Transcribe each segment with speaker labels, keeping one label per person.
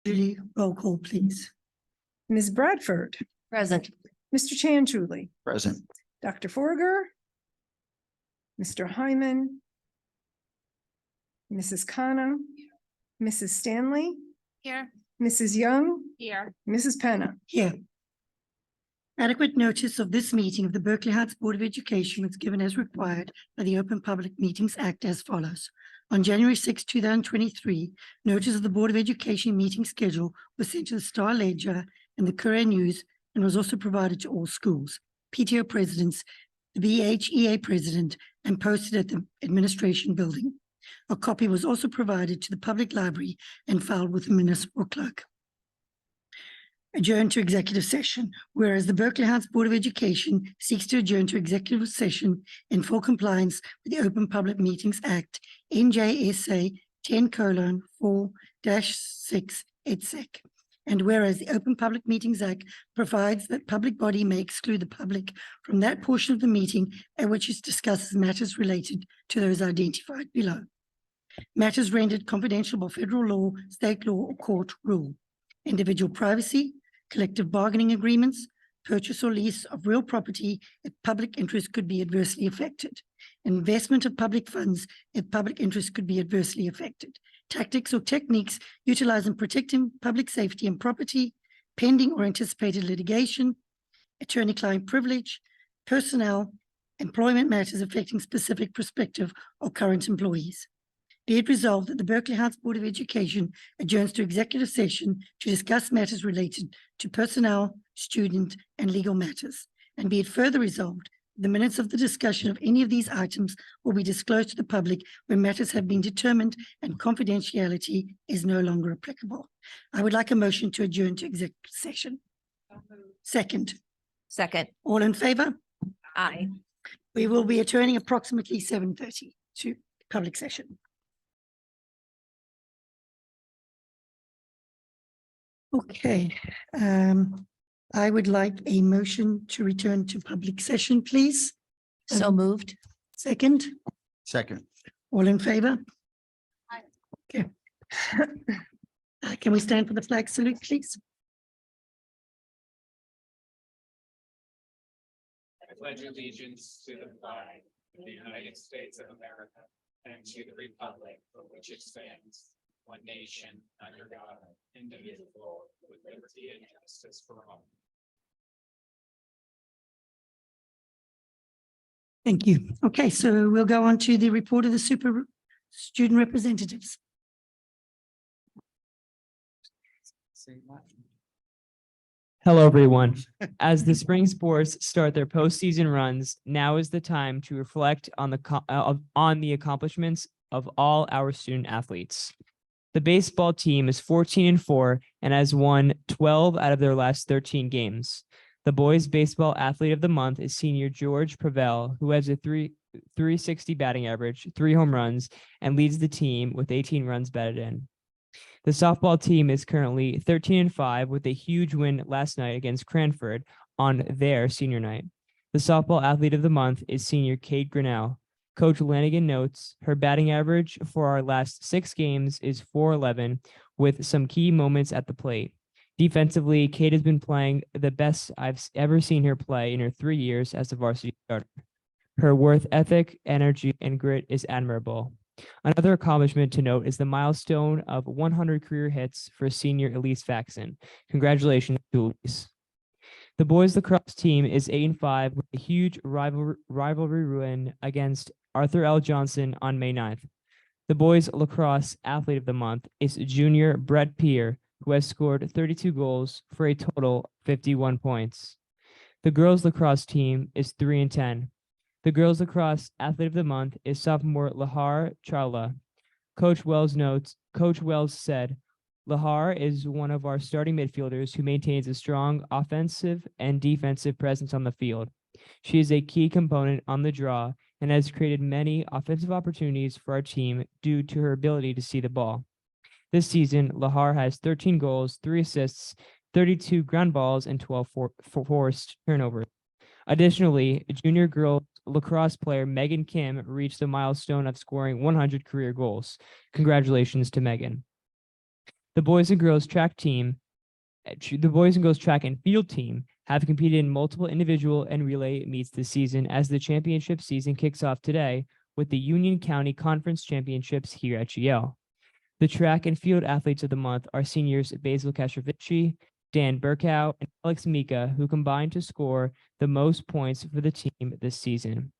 Speaker 1: Julie, roll call, please.
Speaker 2: Ms. Bradford,
Speaker 3: Present.
Speaker 2: Mr. Chantuli,
Speaker 4: Present.
Speaker 2: Dr. Forger, Mr. Hyman, Mrs. Khanna, Mrs. Stanley,
Speaker 3: Here.
Speaker 2: Mrs. Young,
Speaker 3: Here.
Speaker 2: Mrs. Penna.
Speaker 1: Here. Adequate notice of this meeting of the Berkeley Heights Board of Education was given as required by the Open Public Meetings Act as follows. On January 6, 2023, notice of the Board of Education meeting schedule was sent to the Star Ledger and the Courier News and was also provided to all schools, PTO presidents, the BHEA president, and posted at the administration building. A copy was also provided to the public library and filed with the municipal clerk. Adjourn to executive session, whereas the Berkeley Heights Board of Education seeks to adjourn to executive session in full compliance with the Open Public Meetings Act, NJSA 10:4-6 et sec. And whereas the Open Public Meetings Act provides that public body may exclude the public from that portion of the meeting at which it discusses matters related to those identified below. Matters rendered confidential by federal law, state law, or court rule. Individual privacy, collective bargaining agreements, purchase or lease of real property if public interest could be adversely affected, investment of public funds if public interest could be adversely affected, tactics or techniques utilized in protecting public safety and property, pending or anticipated litigation, attorney-client privilege, personnel, employment matters affecting specific prospective or current employees. Be it resolved that the Berkeley Heights Board of Education adjourns to executive session to discuss matters related to personnel, student, and legal matters. And be it further resolved, the minutes of the discussion of any of these items will be disclosed to the public when matters have been determined and confidentiality is no longer applicable. I would like a motion to adjourn to executive session. Second.
Speaker 3: Second.
Speaker 1: All in favor?
Speaker 3: Aye.
Speaker 1: We will be adjourning approximately 7:30 to public session. Okay, I would like a motion to return to public session, please.
Speaker 3: So moved.
Speaker 1: Second,
Speaker 4: Second.
Speaker 1: all in favor?
Speaker 3: Aye.
Speaker 1: Okay. Can we stand for the flag salute, please?
Speaker 5: I pledge allegiance to the flag of the United States of America and to the republic for which it stands, one nation, under God, indivisible, with liberty and justice for all.
Speaker 1: Thank you. Okay, so we'll go on to the report of the super student representatives.
Speaker 6: Hello, everyone. As the spring sports start their postseason runs, now is the time to reflect on the accomplishments of all our student athletes. The baseball team is 14-4 and has won 12 out of their last 13 games. The boys baseball athlete of the month is senior George Prevel, who has a 360 batting average, 3 home runs, and leads the team with 18 runs batted in. The softball team is currently 13-5 with a huge win last night against Cranford on their senior night. The softball athlete of the month is senior Kate Grinnell. Coach Lanigan notes her batting average for our last 6 games is .411 with some key moments at the plate. Defensively, Kate has been playing the best I've ever seen her play in her 3 years as a varsity starter. Her work ethic, energy, and grit is admirable. Another accomplishment to note is the milestone of 100 career hits for senior Elise Faxon. Congratulations to Elise. The boys lacrosse team is 8-5 with a huge rivalry win against Arthur L. Johnson on May 9th. The boys lacrosse athlete of the month is junior Brett Peer, who has scored 32 goals for a total of 51 points. The girls lacrosse team is 3-10. The girls lacrosse athlete of the month is sophomore Lahar Chawla. Coach Wells said, Lahar is one of our starting midfielders who maintains a strong offensive and defensive presence on the field. She is a key component on the draw and has created many offensive opportunities for our team due to her ability to see the ball. This season, Lahar has 13 goals, 3 assists, 32 ground balls, and 12 forced turnovers. Additionally, junior girls lacrosse player Megan Kim reached the milestone of scoring 100 career goals. Congratulations to Megan. The boys and girls track and field team have competed in multiple individual and relay meets this season as the championship season kicks off today with the Union County Conference Championships here at GL. The track and field athletes of the month are seniors Basil Kastrovici, Dan Burkow, and Alex Mika, who combined to score the most points for the team this season.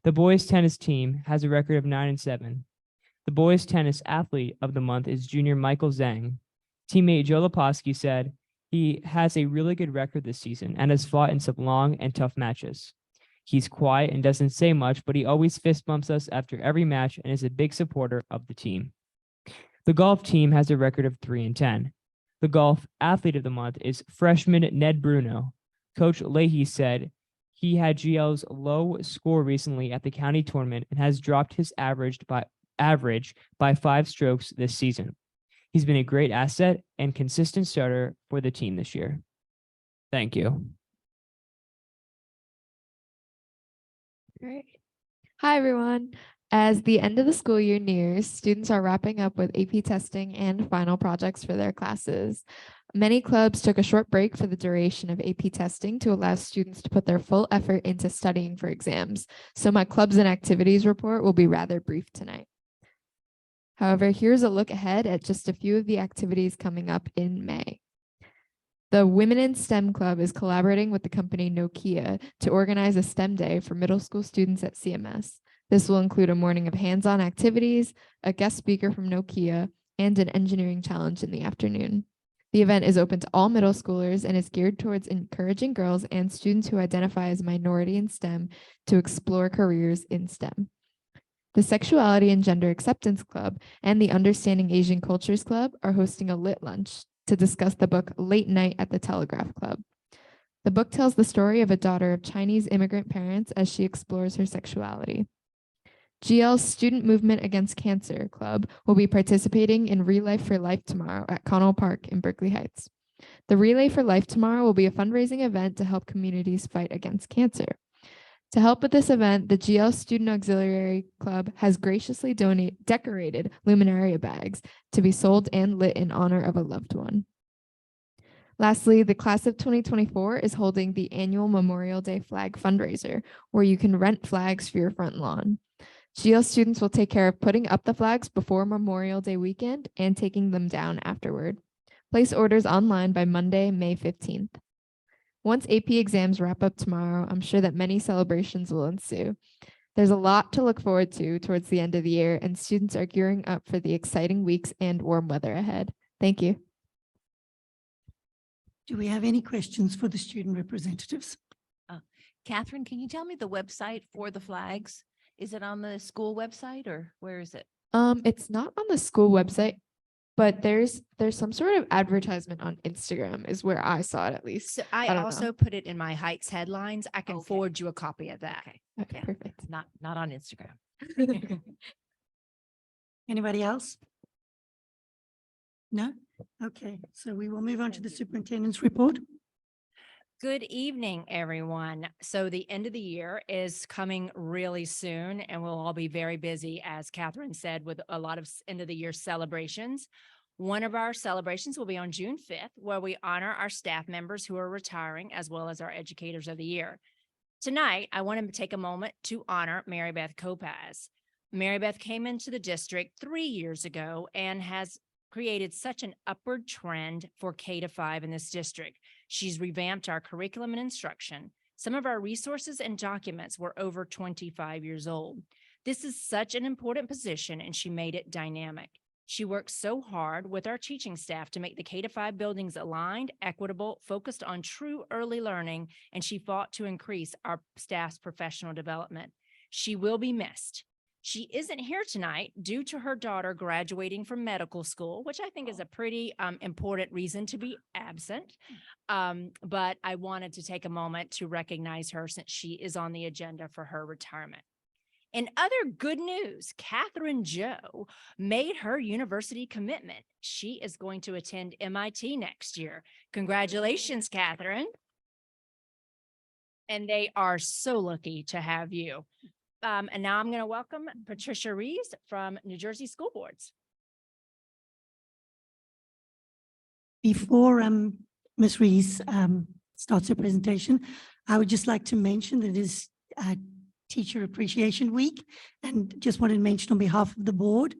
Speaker 6: The boys tennis team has a record of 9-7. The boys tennis athlete of the month is junior Michael Zhang. Teammate Joe Leposki said he has a really good record this season and has fought in some long and tough matches. He's quiet and doesn't say much, but he always fist bumps us after every match and is a big supporter of the team. The golf team has a record of 3-10. The golf athlete of the month is freshman Ned Bruno. Coach Leahy said he had GL's low score recently at the county tournament and has dropped his average by 5 strokes this season. He's been a great asset and consistent starter for the team this year. Thank you.
Speaker 4: Great. Hi, everyone. As the end of the school year nears, students are wrapping up with AP testing and final projects for their classes. Many clubs took a short break for the duration of AP testing to allow students to put their full effort into studying for exams. So my clubs and activities report will be rather brief tonight. However, here's a look ahead at just a few of the activities coming up in May. The Women in STEM Club is collaborating with the company Nokia to organize a STEM day for middle school students at CMS. This will include a morning of hands-on activities, a guest speaker from Nokia, and an engineering challenge in the afternoon. The event is open to all middle schoolers and is geared towards encouraging girls and students who identify as minority in STEM to explore careers in STEM. The Sexuality and Gender Acceptance Club and the Understanding Asian Cultures Club are hosting a lit lunch to discuss the book Late Night at the Telegraph Club. The book tells the story of a daughter of Chinese immigrant parents as she explores her sexuality. GL's Student Movement Against Cancer Club will be participating in Relay for Life tomorrow at Connell Park in Berkeley Heights. The Relay for Life tomorrow will be a fundraising event to help communities fight against cancer. To help with this event, the GL Student Auxiliary Club has graciously decorated luminaria bags to be sold and lit in honor of a loved one. Lastly, the class of 2024 is holding the annual Memorial Day flag fundraiser, where you can rent flags for your front lawn. GL students will take care of putting up the flags before Memorial Day weekend and taking them down afterward. Place orders online by Monday, May 15th. Once AP exams wrap up tomorrow, I'm sure that many celebrations will ensue. There's a lot to look forward to towards the end of the year, and students are gearing up for the exciting weeks and warm weather ahead. Thank you.
Speaker 1: Do we have any questions for the student representatives?
Speaker 3: Catherine, can you tell me the website for the flags? Is it on the school website or where is it?
Speaker 4: It's not on the school website, but there's some sort of advertisement on Instagram is where I saw it at least.
Speaker 7: So
Speaker 4: I
Speaker 7: I
Speaker 4: don't
Speaker 7: also
Speaker 4: know.
Speaker 7: put it in my Heights headlines. I can
Speaker 3: Okay.
Speaker 7: forward you a copy of that.
Speaker 3: Okay,
Speaker 4: Okay,
Speaker 3: yeah.
Speaker 4: perfect.
Speaker 3: Not on Instagram.
Speaker 1: Anybody else? No? Okay, so we will move on to the superintendent's report.
Speaker 7: Good evening, everyone. So the end of the year is coming really soon and we'll all be very busy, as Catherine said, with a lot of end of the year celebrations. One of our celebrations will be on June 5th, where we honor our staff members who are retiring, as well as our educators of the year. Tonight, I want to take a moment to honor Mary Beth Kopaz. Mary Beth came into the district 3 years ago and has created such an upward trend for K-5 in this district. She's revamped our curriculum and instruction. Some of our resources and documents were over 25 years old. This is such an important position, and she made it dynamic. She worked so hard with our teaching staff to make the K-5 buildings aligned, equitable, focused on true early learning, and she fought to increase our staff's professional development. She will be missed. She isn't here tonight due to her daughter graduating from medical school, which I think is a pretty important reason to be absent. But I wanted to take a moment to recognize her since she is on the agenda for her retirement. In other good news, Catherine Joe made her university commitment. She is going to attend MIT next year. Congratulations, Catherine. And they are so lucky to have you. And now I'm going to welcome Patricia Reeves from New Jersey School Boards.
Speaker 1: Before Ms. Rees starts her presentation, I would just like to mention that it is Teacher Appreciation Week, and just wanted to mention on behalf of the board,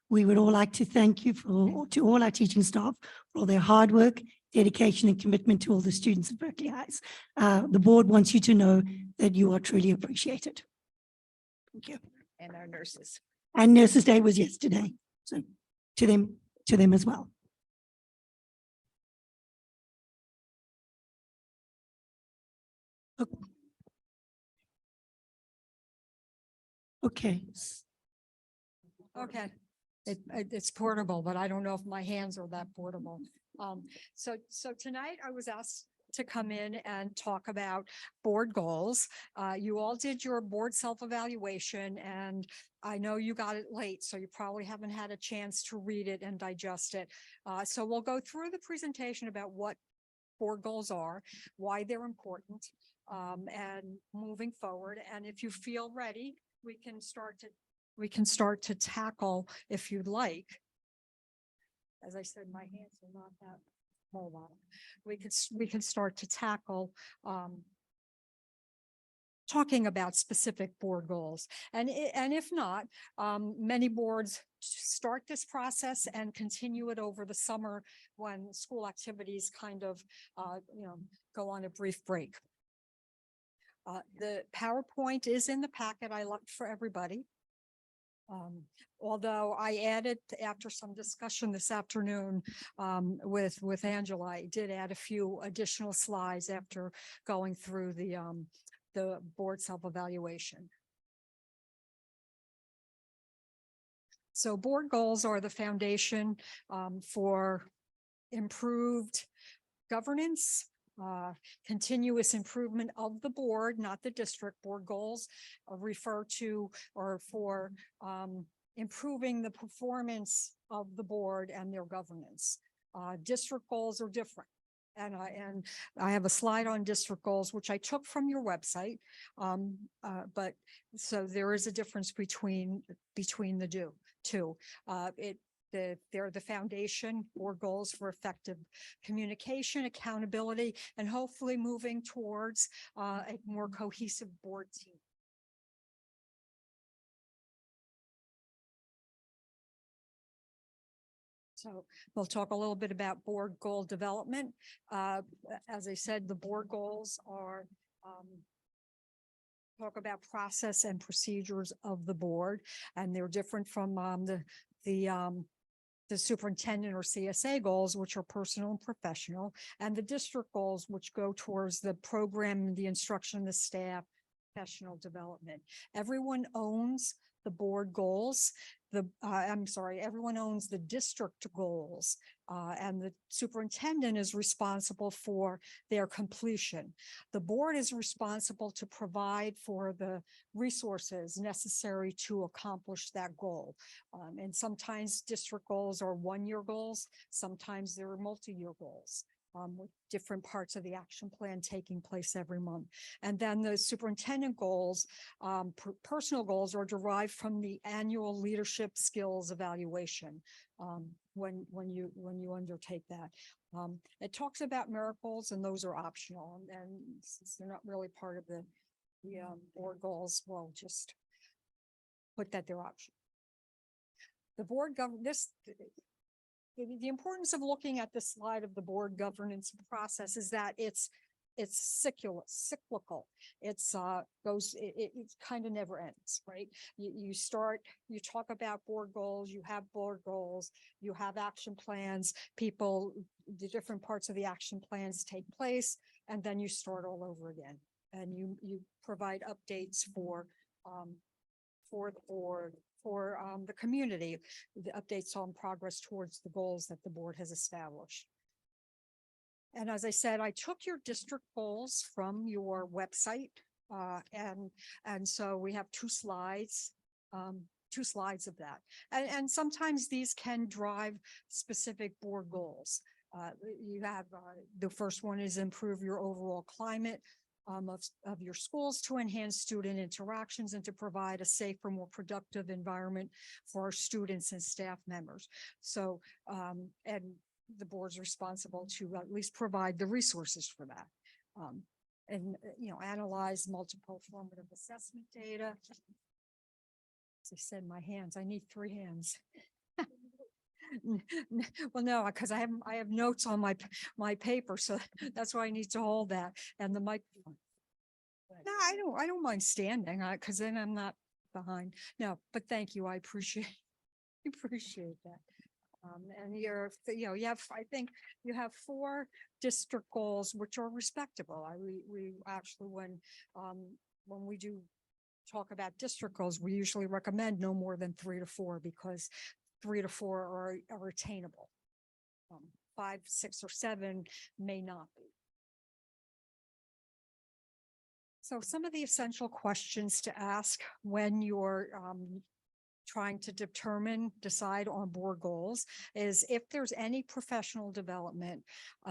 Speaker 1: we would all like to thank you to all our teaching staff for all their hard work, dedication, and commitment to all the students at Berkeley Heights. The board wants you to know that you are truly appreciated. Thank you.
Speaker 2: And our nurses.
Speaker 1: And Nurses Day was yesterday, so to them as well. Okay.
Speaker 8: Okay, it's portable, but I don't know if my hands are that portable. So tonight I was asked to come in and talk about board goals. You all did your board self-evaluation, and I know you got it late, so you probably haven't had a chance to read it and digest it. So we'll go through the presentation about what board goals are, why they're important, and moving forward. And if you feel ready, we can start to tackle, if you'd like. As I said, my hands are not that mobile. We can start to tackle talking about specific board goals. And if not, many boards start this process and continue it over the summer when school activities kind of go on a brief break. The PowerPoint is in the packet I left for everybody. Although I added, after some discussion this afternoon with Angela, I did add a few additional slides after going through the board self-evaluation. So board goals are the foundation for improved governance, continuous improvement of the board, not the district. Board goals refer to or for improving the performance of the board and their governance. District goals are different. And I have a slide on district goals, which I took from your website. But so there is a difference between the two. They're the foundation or goals for effective communication, accountability, and hopefully moving towards a more cohesive board team. So we'll talk a little bit about board goal development. As I said, the board goals are talk about process and procedures of the board, and they're different from the superintendent or CSA goals, which are personal and professional, and the district goals, which go towards the program, the instruction, the staff, professional development. Everyone owns the board goals. Everyone owns the district goals, and the superintendent is responsible for their completion. The board is responsible to provide for the resources necessary to accomplish that goal. And sometimes district goals are one-year goals, sometimes they're multi-year goals. With different parts of the action plan taking place every month. And then the superintendent goals, personal goals, are derived from the annual leadership skills evaluation when you undertake that. It talks about merit goals, and those are optional, and since they're not really part of the board goals, we'll just put that they're optional. The board the importance of looking at the slide of the board governance process is that it's cyclical. It kind of never ends, right? You talk about board goals, you have board goals, you have action plans, the different parts of the action plans take place, and then you start all over again. And you provide updates for the board, for the community, the updates on progress towards the goals that the board has established. And as I said, I took your district goals from your website, and so we have two slides of that. And sometimes these can drive specific board goals. You have the first one is improve your overall climate of your schools to enhance student interactions and to provide a safer, more productive environment for our students and staff members. So, and the board's responsible to at least provide the resources for that. And, analyze multiple formative assessment data. As I said, my hands, I need 3 hands. Well, no, because I have notes on my paper, so that's why I need to hold that and the microphone. No, I don't mind standing, because then I'm not behind. No, but thank you. I appreciate that. And I think you have 4 district goals, which are respectable. We actually, when we do talk about district goals, we usually recommend no more than 3 to 4 because 3 to 4 are attainable. 5, 6, or 7 may not be. So some of the essential questions to ask when you're trying to decide on board goals is if there's any professional development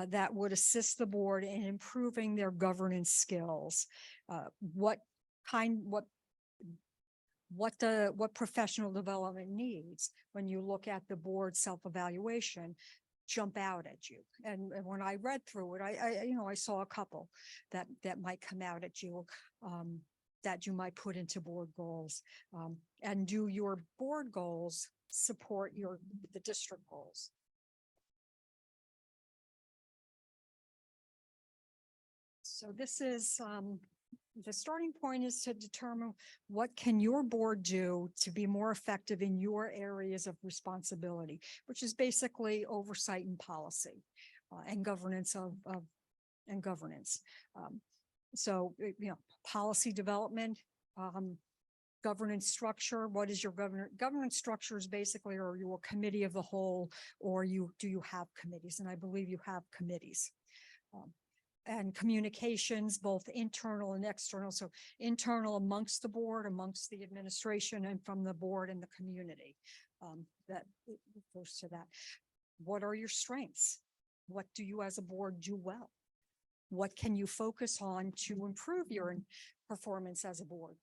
Speaker 8: that would assist the board in improving their governance skills. What professional development needs when you look at the board self-evaluation jump out at you. And when I read through it, I saw a couple that might come out at you, that you might put into board goals. And do your board goals support the district goals? So this is, the starting point is to determine what can your board do to be more effective in your areas of responsibility, which is basically oversight and policy and governance and governance. So, policy development, governance structure. What is your governance structure? Is basically, are you a committee of the whole, or do you have committees? And I believe you have committees. And communications, both internal and external. So internal amongst the board, amongst the administration, and from the board and the community. That refers to that. What are your strengths? What do you as a board do well? What can you focus on to improve your performance as a board?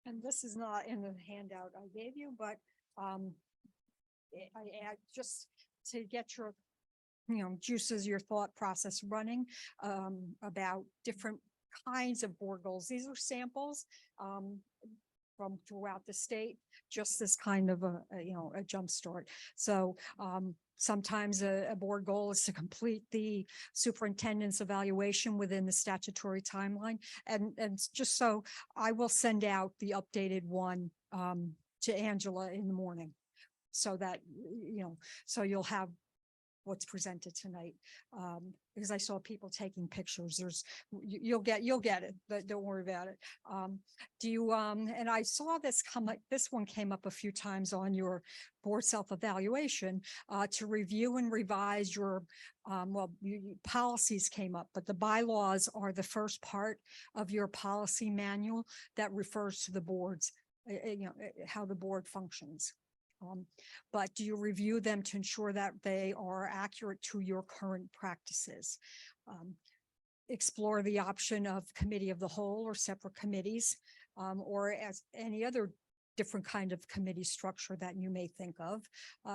Speaker 8: And this is not in the handout I gave you, but I add just to get your juices your thought process running about different kinds of board goals. These are samples from throughout the state, just this kind of a jump start. So sometimes a board goal is to complete the superintendent's evaluation within the statutory timeline. And just so I will send out the updated one to Angela in the morning so that, so you'll have what's presented tonight, because I saw people taking pictures. You'll get it, but don't worry about it. And I saw this this one came up a few times on your board self-evaluation to review and revise your, policies came up, but the bylaws are the first part of your policy manual that refers to the board's, how the board functions. But do you review them to ensure that they are accurate to your current practices? Explore the option of committee of the whole or separate committees, or as any other different kind of committee structure that you may think of.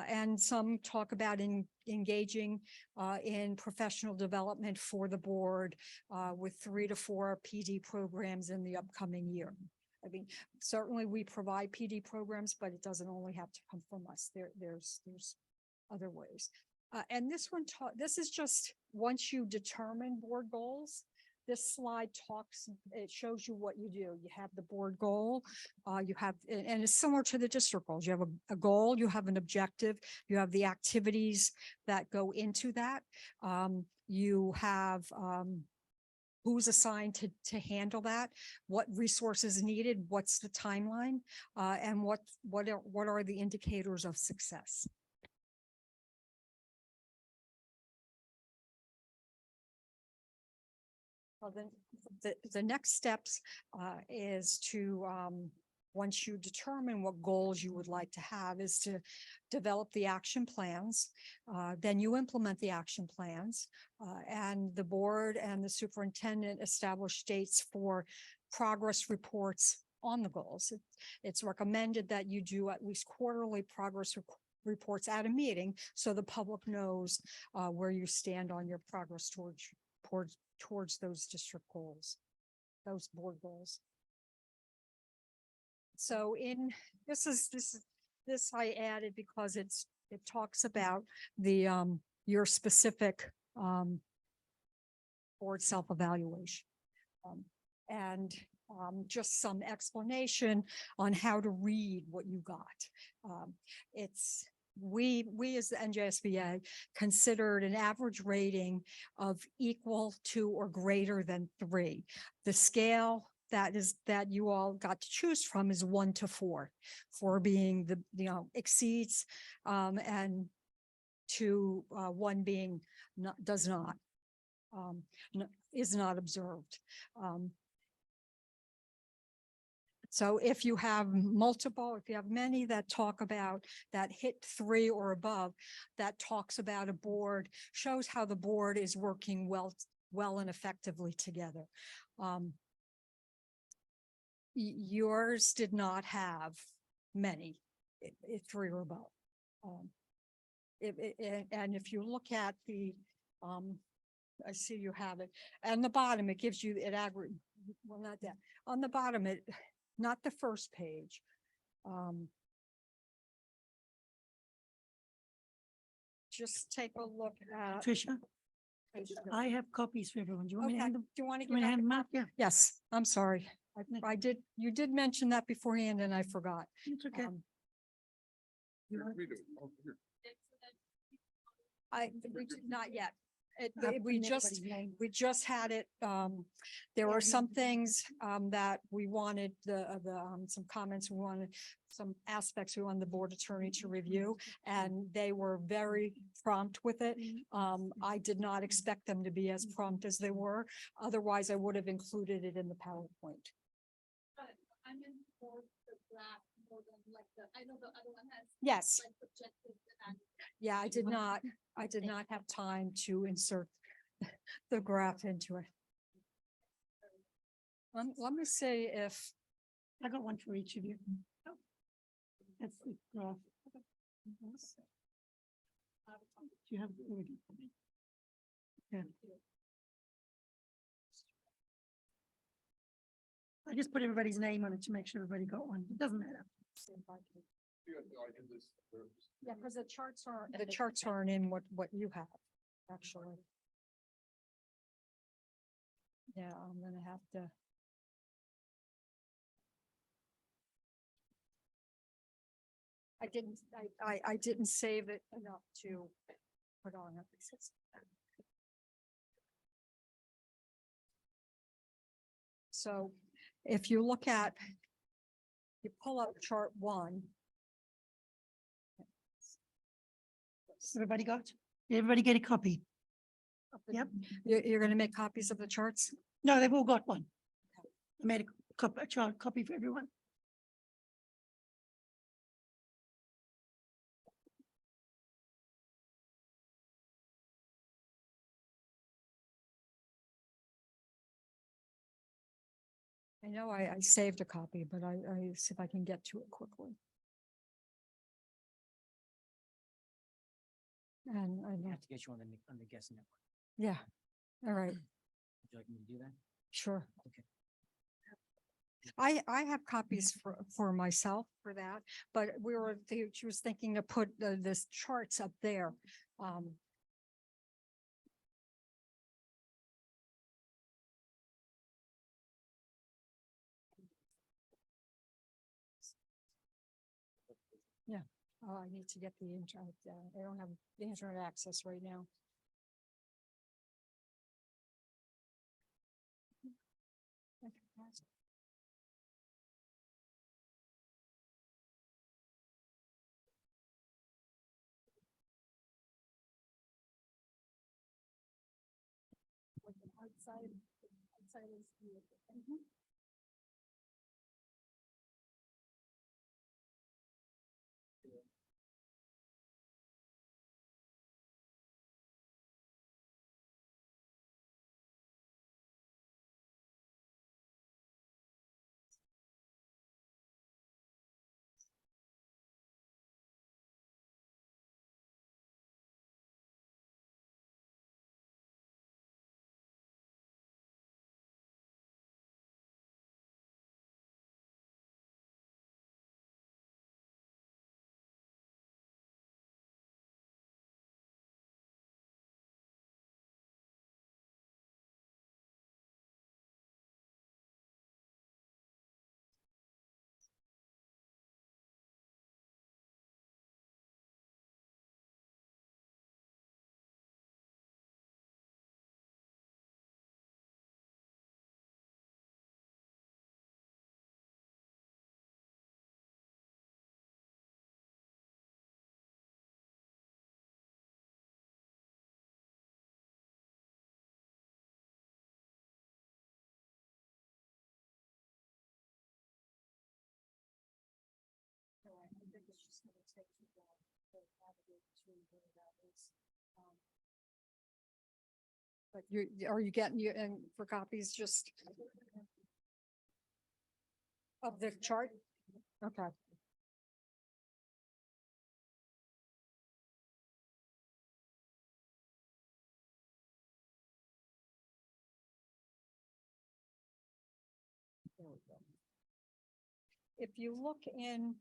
Speaker 8: And some talk about engaging in professional development for the board with 3 to 4 PD programs in the upcoming year. I mean, certainly we provide PD programs, but it doesn't only have to come from us. There's other ways. And this is just once you determine board goals, this slide it shows you what you do. You have the board goal, you have, and it's similar to the district goals. You have a goal, you have an objective, you have the activities that go into that. You have, who's assigned to handle that, what resources needed, what's the timeline, and what are the indicators of success. Well, then the next steps is to, once you determine what goals you would like to have, is to develop the action plans. Then you implement the action plans, and the board and the superintendent establish dates for progress reports on the goals. It's recommended that you do at least quarterly progress reports at a meeting, so the public knows where you stand on your progress towards those district goals, those board goals. So this I added because it talks about the your specific board self-evaluation. And just some explanation on how to read what you got. We as the NJSBA considered an average rating of equal to or greater than 3. The scale that you all got to choose from is 1 to 4, 4 being exceeds, and 1 being does not, is not observed. So if you have if you have many that talk about that hit 3 or above, that talks about a board, shows how the board is working well and effectively together. Yours did not have many, 3 or above. And if you look at the, I see you have it, and the bottom, it gives you it well, not that, on the bottom, not the first page. Just take a look at.
Speaker 1: Tricia, I have copies for everyone. Do you want me to
Speaker 8: Okay,
Speaker 1: hand
Speaker 8: do
Speaker 1: them?
Speaker 8: you want to
Speaker 1: Do you want
Speaker 8: give
Speaker 1: me to
Speaker 8: out
Speaker 1: hand
Speaker 8: the
Speaker 1: them out?
Speaker 8: copy?
Speaker 1: Yeah,
Speaker 8: Yes, I'm sorry. You did mention that beforehand and I forgot.
Speaker 1: it's okay.
Speaker 8: We did not yet.
Speaker 1: I'll
Speaker 8: We
Speaker 1: put
Speaker 8: just,
Speaker 1: everybody's name.
Speaker 8: we just had it. There were some things that we wanted some comments, we wanted some aspects we wanted the board attorney to review, and they were very prompt with it. I did not expect them to be as prompt as they were. Otherwise, I would have included it in the PowerPoint.
Speaker 9: I'm in for the graph more than like I know the other one has
Speaker 8: Yes.
Speaker 9: like objectives and.
Speaker 8: Yeah, I did not have time to insert the graph into it. Let me see if,
Speaker 1: I got one for each of you. That's the graph. Do you have? Yeah. I just put everybody's name on it to make sure everybody got one. It doesn't matter.
Speaker 8: yeah, because the charts aren't in what you have, actually. Yeah, I'm gonna have to. I didn't save it enough to put on it. So if you look at, you pull up chart 1.
Speaker 1: Everybody got? Did everybody get a copy? Yep.
Speaker 8: You're gonna make copies of the charts?
Speaker 1: No, they've all got one. I made a chart copy for everyone.
Speaker 8: I know I saved a copy, but I see if I can get to it quickly. And I
Speaker 10: I have to get you on the guest network.
Speaker 8: yeah, all right,
Speaker 10: Would you like me to do that?
Speaker 8: sure.
Speaker 10: Okay.
Speaker 8: I have copies for myself for that, but she was thinking to put this charts up there. Yeah, oh, I need to get the internet. I don't have the internet access right now. Outside is the. where that is. But are you getting you and for copies just of the chart? Okay. There we go. If you look in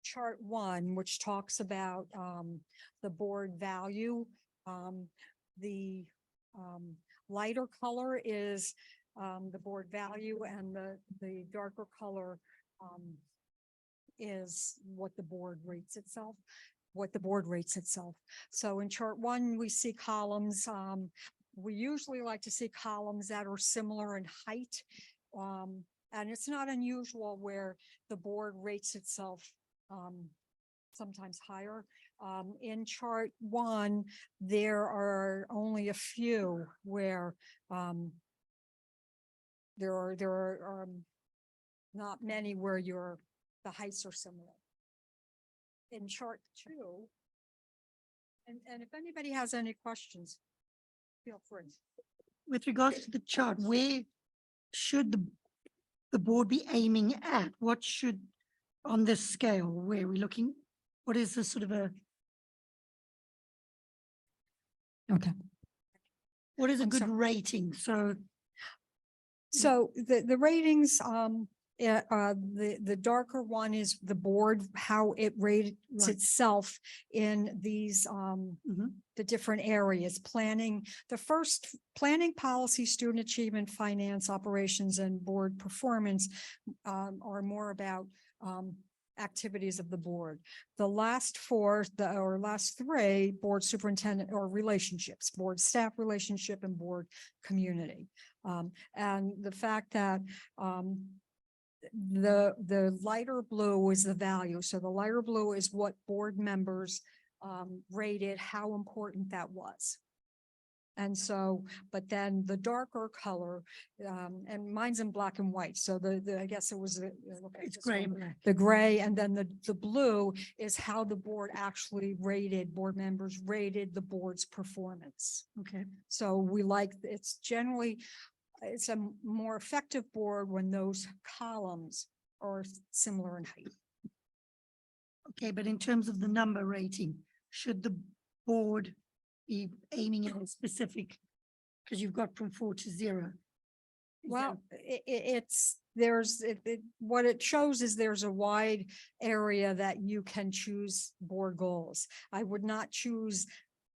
Speaker 8: chart 1, which talks about the board value, the lighter color is the board value, and the darker color is what the board rates itself. So in chart 1, we see columns. We usually like to see columns that are similar in height. And it's not unusual where the board rates itself sometimes higher. In chart 1, there are only a few where there are not many where the heights are similar. In chart 2, and if anybody has any questions, feel free.
Speaker 1: With regards to the chart, where should the board be aiming at? What should, on this scale, where are we looking? What is the sort of
Speaker 8: Okay.
Speaker 1: what is a
Speaker 8: I'm
Speaker 1: good
Speaker 8: sorry.
Speaker 1: rating?
Speaker 8: So the ratings, the darker one is the board, how it rates
Speaker 1: Right.
Speaker 8: itself in these,
Speaker 1: Mhm.
Speaker 8: the different areas, planning, the first planning, policy, student achievement, finance, operations, and board performance are more about activities of the board. The last four, or last three, board superintendent or relationships, board staff relationship and board community. And the fact that the lighter blue is the value. So the lighter blue is what board members rated how important that was. And so, but then the darker color, and mine's in black and white. So I guess it was,
Speaker 1: It's gray and black.
Speaker 8: the gray, and then the blue is how the board actually rated, board members rated the board's performance.
Speaker 1: Okay.
Speaker 8: So we like, it's a more effective board when those columns are similar in height.
Speaker 1: Okay, but in terms of the number rating, should the board be aiming at a specific, because you've got from 4 to 0? Is
Speaker 8: Well, what it shows is there's a wide area that you can choose board goals. I would not choose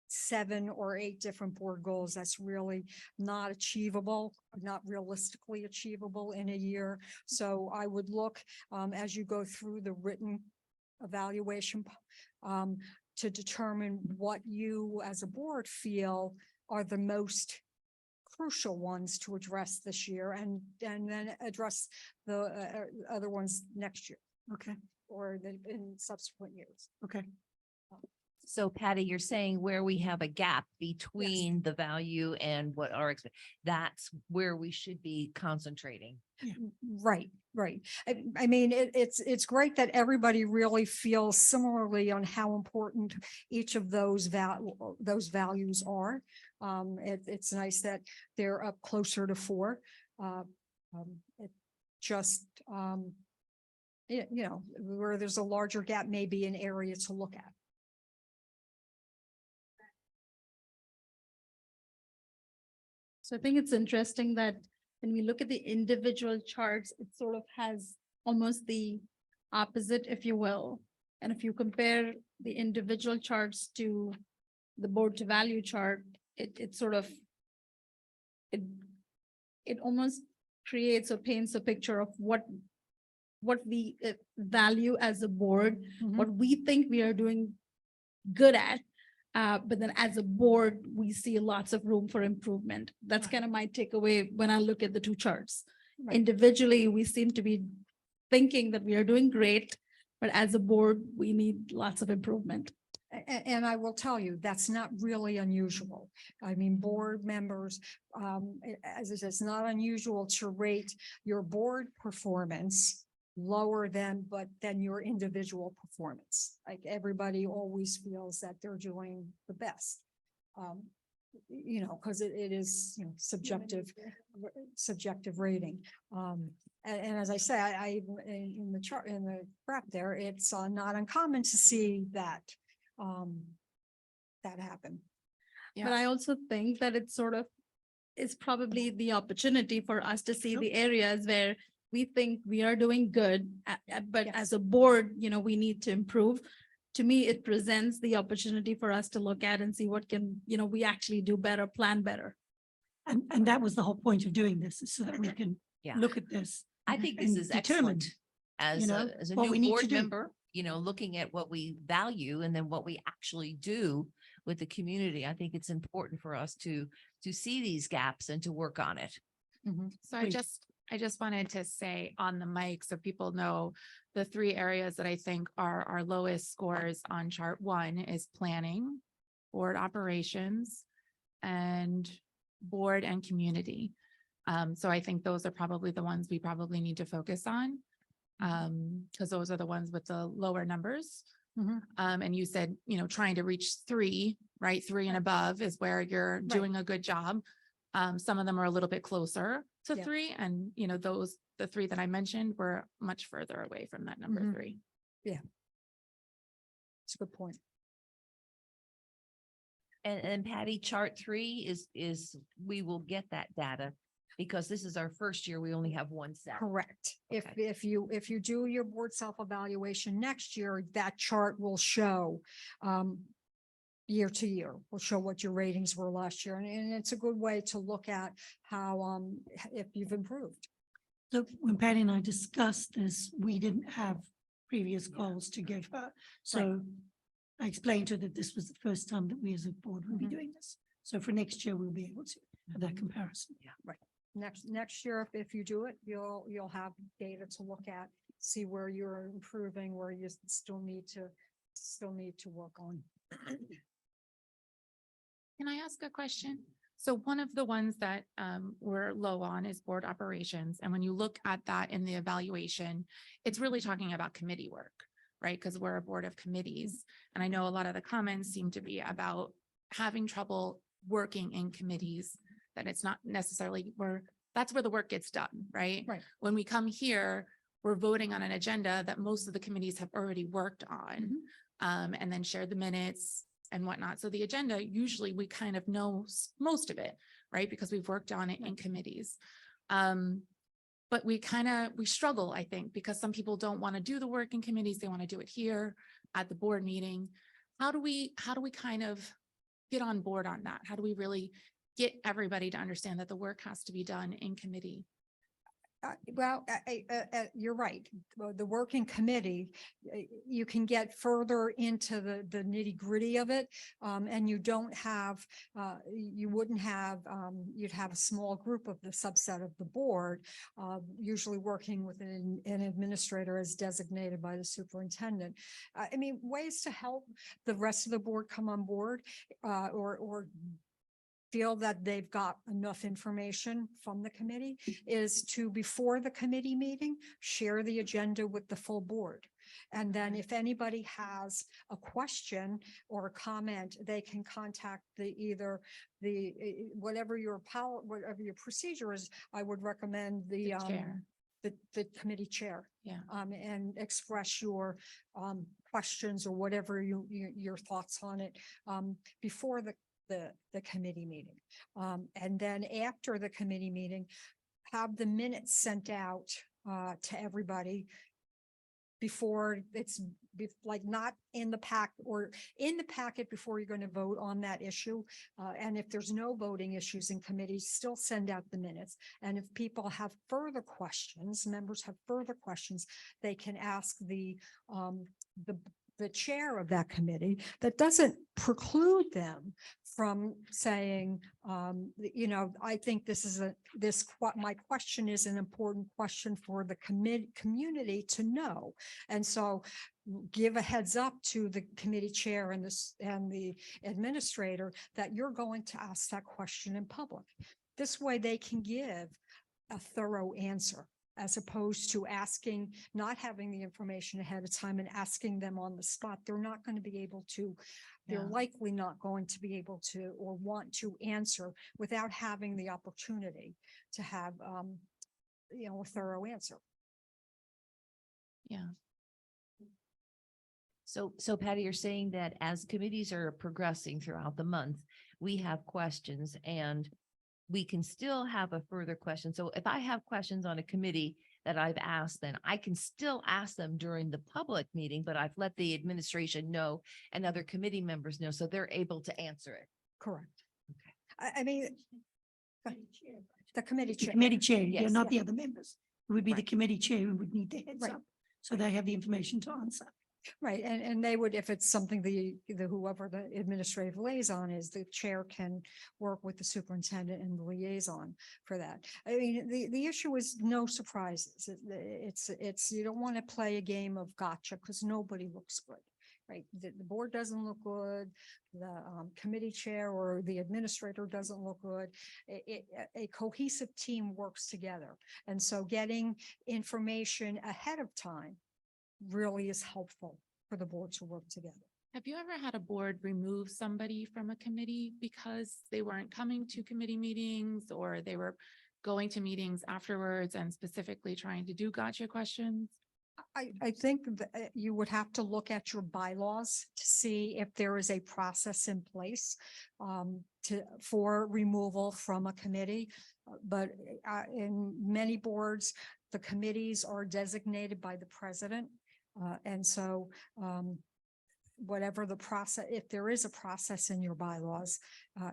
Speaker 8: 7 or 8 different board goals. That's really not achievable, not realistically achievable in a year. So I would look, as you go through the written evaluation, to determine what you as a board feel are the most crucial ones to address this year, and then address the other ones next year
Speaker 1: Okay,
Speaker 8: or in subsequent years.
Speaker 1: okay.
Speaker 3: So Patty, you're saying where we have a gap between the value and what our, that's where we should be concentrating.
Speaker 8: Right. I mean, it's great that everybody really feels similarly on how important each of those values are. It's nice that they're up closer to 4. It just, where there's a larger gap, maybe an area to look at.
Speaker 9: So I think it's interesting that when we look at the individual charts, it sort of has almost the opposite, if you will. And if you compare the individual charts to the board to value chart, it sort of, it almost creates or paints a picture of what we value as a board, what we think we are doing good at. But then as a board, we see lots of room for improvement. That's kind of my takeaway when I look at the two charts.
Speaker 8: Right.
Speaker 9: Individually, we seem to be thinking that we are doing great, but as a board, we need lots of improvement.
Speaker 8: And I will tell you, that's not really unusual. I mean, board members, as I said, it's not unusual to rate your board performance lower than, but then your individual performance. Like everybody always feels that they're doing the best. You know, because it is, you know, subjective rating. And as I say, I in the chart, in the graph there, it's not uncommon to see that, that happen.
Speaker 9: But I also think that it's sort of, it's probably the opportunity for us to see
Speaker 8: Sure.
Speaker 9: the areas where we think we are doing good, but
Speaker 8: Yes.
Speaker 9: as a board, you know, we need to improve. To me, it presents the opportunity for us to look at and see what can, you know, we actually do better, plan better.
Speaker 1: And that was the whole point of doing this, is so that we can
Speaker 3: Yeah.
Speaker 1: look at this.
Speaker 3: I think this
Speaker 1: and
Speaker 3: is
Speaker 1: determine,
Speaker 3: excellent. As
Speaker 1: know,
Speaker 3: as a
Speaker 1: what we
Speaker 3: new
Speaker 1: need to
Speaker 3: board
Speaker 1: do.
Speaker 3: member, you know, looking at what we value and then what we actually do with the community. I think it's important for us to see these gaps and to work on it.
Speaker 11: So
Speaker 1: Please.
Speaker 11: I just wanted to say on the mic, so people know the three areas that I think are our lowest scores on chart one is planning, board operations, and board and community. So I think those are probably the ones we probably need to focus on. Because those are the ones with the lower numbers.
Speaker 8: Mhm.
Speaker 11: And you said, you know, trying to reach three, right? Three and above is where you're doing a good job. Some of them are a little bit closer to
Speaker 8: Yeah.
Speaker 11: three, and you know, the three that I mentioned were much further away from that number
Speaker 8: Mhm.
Speaker 11: three.
Speaker 8: It's a good point.
Speaker 3: And Patty, chart 3 is we will get that data because this is our first year. We only have one set.
Speaker 8: Correct.
Speaker 3: Okay.
Speaker 8: If you do your board self-evaluation next year, that chart will show, year to year, will show what your ratings were last year. And it's a good way to look at how, if you've improved.
Speaker 1: So when Patty and I discussed this, we didn't have previous goals to give her. So I explained to her that this was the first time that we as a board would be
Speaker 8: Mhm.
Speaker 1: doing this. So for next year, we'll be able to have that comparison.
Speaker 8: Next year, if you do it, you'll have data to look at, see where you're improving, where you still need to work on.
Speaker 11: Can I ask a question? So one of the ones that we're low on is board operations. And when you look at that in the evaluation, it's really talking about committee work, right? Because we're a board of committees. And I know a lot of the comments seem to be about having trouble working in committees, that it's not necessarily that's where the work gets done, right?
Speaker 8: Right.
Speaker 11: When we come here, we're voting on an agenda that most of the committees have already worked on, and then shared the minutes and whatnot. So the agenda, usually we kind of know most of it, right? Because we've worked on it in committees. But we struggle, I think, because some people don't want to do the work in committees. They want to do it here at the board meeting. How do we kind of get on board on that? How do we really get everybody to understand that the work has to be done in committee?
Speaker 8: You're right. The working committee, you can get further into the nitty gritty of it. And you don't have, you wouldn't have, you'd have a small group of the subset of the board, usually working with an administrator as designated by the superintendent. I mean, ways to help the rest of the board come on board, or feel that they've got enough information from the committee is to, before the committee meeting, share the agenda with the full board. And then if anybody has a question or a comment, they can contact whatever your procedure is. I would recommend the
Speaker 11: chair.
Speaker 8: The committee chair.
Speaker 11: Yeah.
Speaker 8: And express your questions or whatever your thoughts on it before the committee meeting. And then after the committee meeting, have the minutes sent out to everybody before it's like not in the pack or in the packet before you're going to vote on that issue. And if there's no voting issues in committees, still send out the minutes. And if people have further questions, members have further questions, they can ask the chair of that committee. That doesn't preclude them from saying, I think my question is an important question for the community to know. And so give a heads up to the committee chair and the administrator that you're going to ask that question in public. This way they can give a thorough answer. as opposed to asking, not having the information ahead of time and asking them on the spot. They're not going to be able to, they're
Speaker 3: Yeah.
Speaker 8: likely not going to be able to or want to answer without having the opportunity to have, a thorough answer.
Speaker 11: Yeah.
Speaker 3: So Patty, you're saying that as committees are progressing throughout the month, we have questions and we can still have a further question. So if I have questions on a committee that I've asked, then I can still ask them during the public meeting, but I've let the administration know and other committee members know, so they're able to answer it.
Speaker 8: Correct.
Speaker 3: Okay.
Speaker 8: I mean, the committee
Speaker 1: The
Speaker 8: chair.
Speaker 1: committee chair, yeah,
Speaker 3: Yes.
Speaker 1: not the other members. It would be the
Speaker 3: Right.
Speaker 1: committee chair who would need the heads
Speaker 8: Right.
Speaker 1: up. So they have the information to answer.
Speaker 8: Right, and they would, if it's something the whoever the administrative liaison is, the chair can work with the superintendent and the liaison for that. I mean, the issue is no surprises. It's, you don't want to play a game of gotcha because nobody looks good, right? The board doesn't look good, the committee chair or the administrator doesn't look good. A cohesive team works together. And so getting information ahead of time really is helpful for the board to work together.
Speaker 11: Have you ever had a board remove somebody from a committee because they weren't coming to committee meetings or they were going to meetings afterwards and specifically trying to do gotcha questions?
Speaker 8: I think that you would have to look at your bylaws to see if there is a process in place for removal from a committee. But in many boards, the committees are designated by the president. And so whatever the process, if there is a process in your bylaws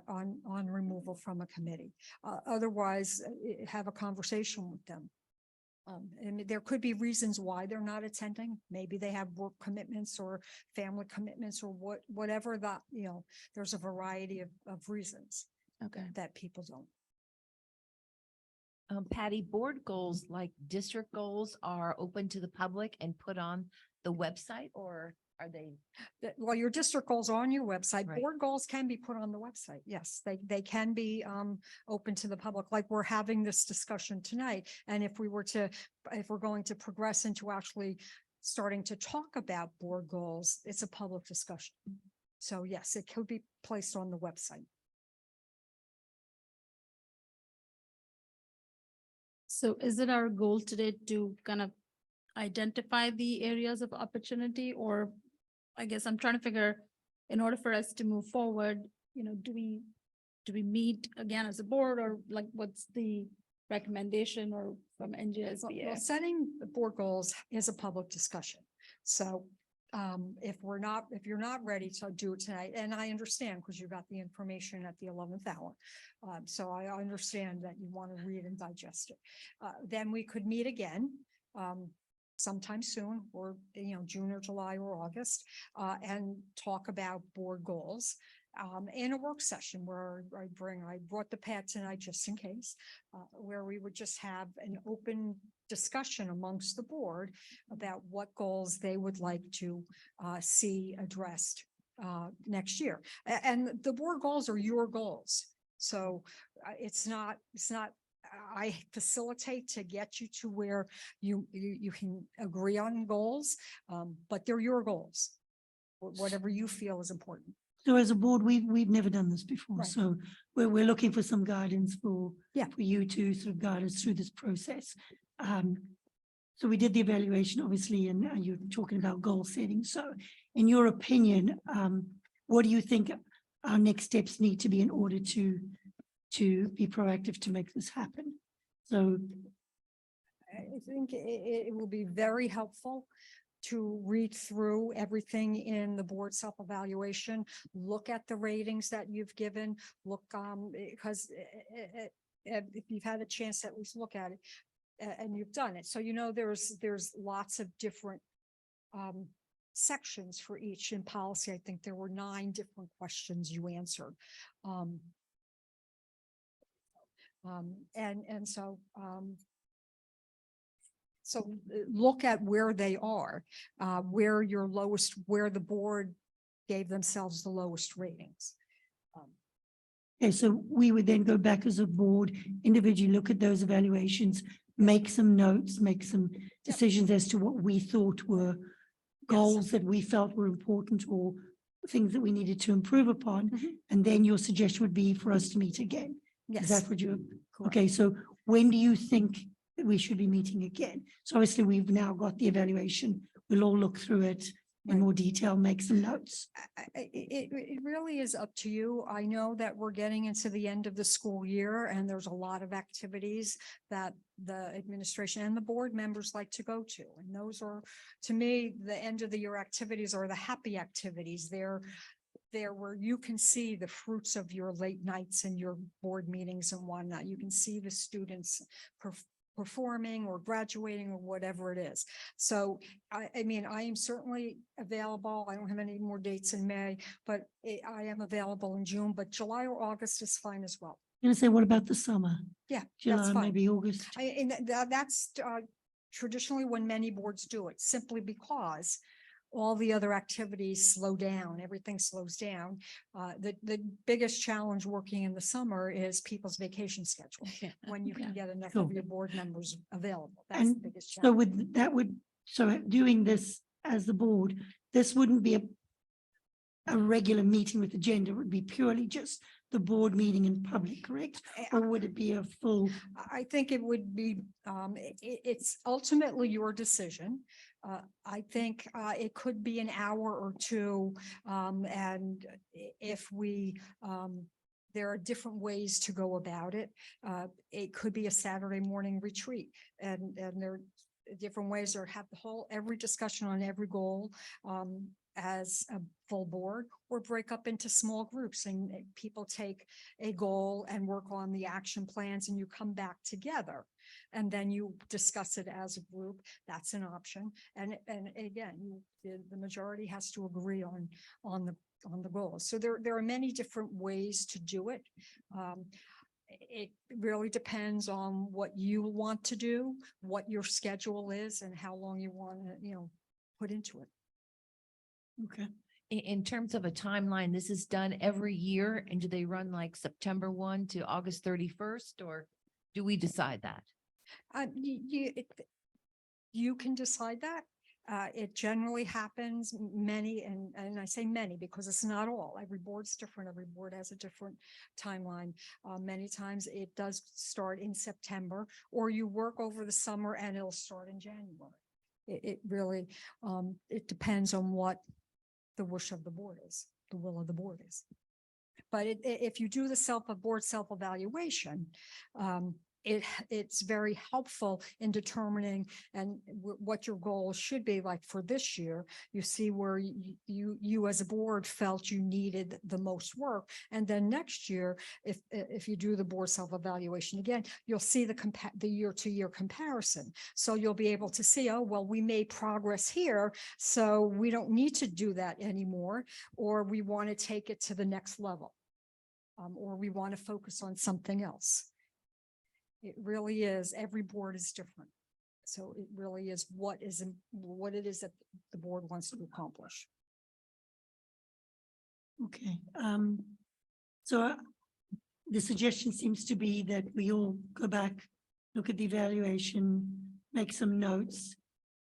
Speaker 8: on removal from a committee, otherwise have a conversation with them. And there could be reasons why they're not attending. Maybe they have work commitments or family commitments or whatever that, there's a variety of reasons
Speaker 11: Okay.
Speaker 8: that people don't.
Speaker 3: Patty, board goals like district goals are open to the public and put on the website, or are they?
Speaker 8: Well, your district goals are on your website.
Speaker 3: Right.
Speaker 8: Board goals can be put on the website. Yes, they can be open to the public, like we're having this discussion tonight. And if we're going to progress into actually starting to talk about board goals, it's a public discussion. So yes, it could be placed on the website.
Speaker 9: So is it our goal today to kind of identify the areas of opportunity, or I guess I'm trying to figure, in order for us to move forward, do we meet again as a board, or like what's the recommendation or from
Speaker 8: Well,
Speaker 9: NJSBA?
Speaker 8: setting the board goals is a public discussion. So if you're not ready to do it tonight, and I understand because you got the information at the 11th hour. So I understand that you want to read and digest it. Then we could meet again sometime soon, or June or July or August, and talk about board goals. In a work session where I brought the pad tonight just in case, where we would just have an open discussion amongst the board about what goals they would like to see addressed next year. And the board goals are your goals. So it's not, I facilitate to get you to where you can agree on goals, but they're your goals. Whatever you feel is important.
Speaker 1: So as a board, we've never done this before.
Speaker 8: Right.
Speaker 1: So we're looking for some guidance for
Speaker 8: Yeah.
Speaker 1: for you to sort of guide us through this process. So we did the evaluation, obviously, and you're talking about goal setting. So in your opinion, what do you think our next steps need to be in order to be proactive to make this happen? So
Speaker 8: I think it will be very helpful to read through everything in the board self-evaluation, look at the ratings that you've given, look, because if you've had a chance to at least look at it, and you've done it. So, there's lots of different sections for each in policy. I think there were 9 different questions you answered. So look at where they are, where the board gave themselves the lowest ratings.
Speaker 1: okay, so we would then go back as a board, individually look at those evaluations, make some notes, make some decisions as to what we thought were goals that we felt were important or things that we needed to improve upon. And then your suggestion would be for us to meet again. Is that what you, okay, so when do you think that we should be meeting again? So obviously we've now got the evaluation. We'll all look through it in more detail, make some notes.
Speaker 8: It really is up to you. I know that we're getting into the end of the school year and there's a lot of activities that the administration and the board members like to go to. And those are, to me, the end of the year activities are the happy activities. They're where you can see the fruits of your late nights and your board meetings and whatnot. You can see the students performing or graduating or whatever it is. So, I mean, I am certainly available. I don't have any more dates in May, but I am available in June, but July or August is fine as well.
Speaker 1: I'm gonna say, what about the summer?
Speaker 8: Yeah, that's
Speaker 1: July,
Speaker 8: fine.
Speaker 1: maybe August?
Speaker 8: And that's traditionally when many boards do it, simply because all the other activities slow down, everything slows down. The biggest challenge working in the summer is people's vacation schedule, when you can get enough
Speaker 1: Sure.
Speaker 8: of your board members available. That's the
Speaker 1: And
Speaker 8: biggest
Speaker 1: so
Speaker 8: challenge.
Speaker 1: with that would, so doing this as the board, this wouldn't be a regular meeting with agenda, it would be purely just the board meeting in public, correct? Or would it be a full?
Speaker 8: I think it would be, it's ultimately your decision. I think it could be an hour or two. And if we, there are different ways to go about it. It could be a Saturday morning retreat and there are different ways, or have the whole, every discussion on every goal as a full board, or break up into small groups and people take a goal and work on the action plans and you come back together and then you discuss it as a group. That's an option. And again, the majority has to agree on the goals. So there are many different ways to do it. It really depends on what you want to do, what your schedule is, and how long you want to, put into it.
Speaker 1: Okay.
Speaker 3: In terms of a timeline, this is done every year, and do they run like September 1 to August 31st, or do we decide that?
Speaker 8: You can decide that. It generally happens many, and I say many because it's not all. Every board's different. Every board has a different timeline. Many times it does start in September, or you work over the summer and it'll start in January. It really, it depends on what the wish of the board is, the will of the board is. But if you do the board self-evaluation, it's very helpful in determining and what your goals should be. Like for this year, you see where you as a board felt you needed the most work. And then next year, if you do the board self-evaluation again, you'll see the year-to-year comparison. So you'll be able to see, oh, well, we made progress here, so we don't need to do that anymore, or we want to take it to the next level, or we want to focus on something else. It really is. Every board is different. So it really is what it is that the board wants to accomplish.
Speaker 1: Okay. So the suggestion seems to be that we all go back, look at the evaluation, make some notes.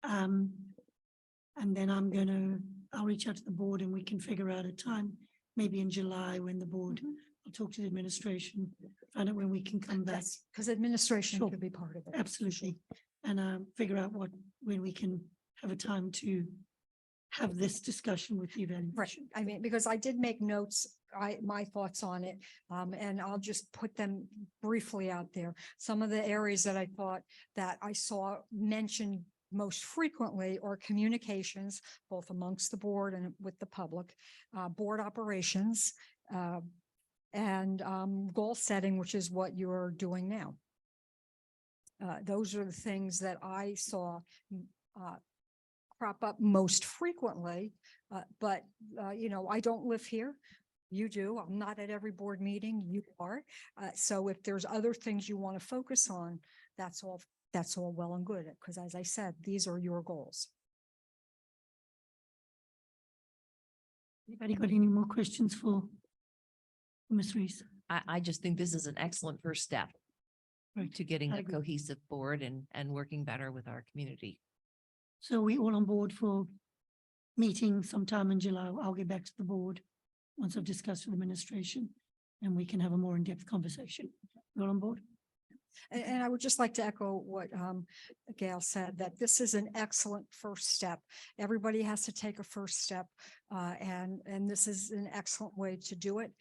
Speaker 1: And then I'll reach out to the board and we can figure out a time, maybe in July when the board, I'll talk to the administration, find out when we can come back.
Speaker 8: Because administration
Speaker 1: Sure.
Speaker 8: could be part of it.
Speaker 1: Absolutely. And figure out when we can have a time to have this discussion with the
Speaker 8: Right.
Speaker 1: evaluation.
Speaker 8: I mean, because I did make notes, my thoughts on it, and I'll just put them briefly out there. Some of the areas that I thought that I saw mentioned most frequently are communications, both amongst the board and with the public, board operations, and goal setting, which is what you're doing now. Those are the things that I saw crop up most frequently, but I don't live here. You do. I'm not at every board meeting. You are. So if there's other things you want to focus on, that's all well and good. Because as I said, these are your goals.
Speaker 1: Anybody got any more questions for Ms. Reese?
Speaker 3: I just think this is an excellent first step. To getting
Speaker 1: I
Speaker 3: a
Speaker 1: agree.
Speaker 3: cohesive board and working better with our community.
Speaker 1: So we all on board for meeting sometime in July. I'll get back to the board once I've discussed with administration and we can have a more in-depth conversation. You all on board?
Speaker 8: And I would just like to echo what Gail said, that this is an excellent first step. Everybody has to take a first step. And this is an excellent way to do it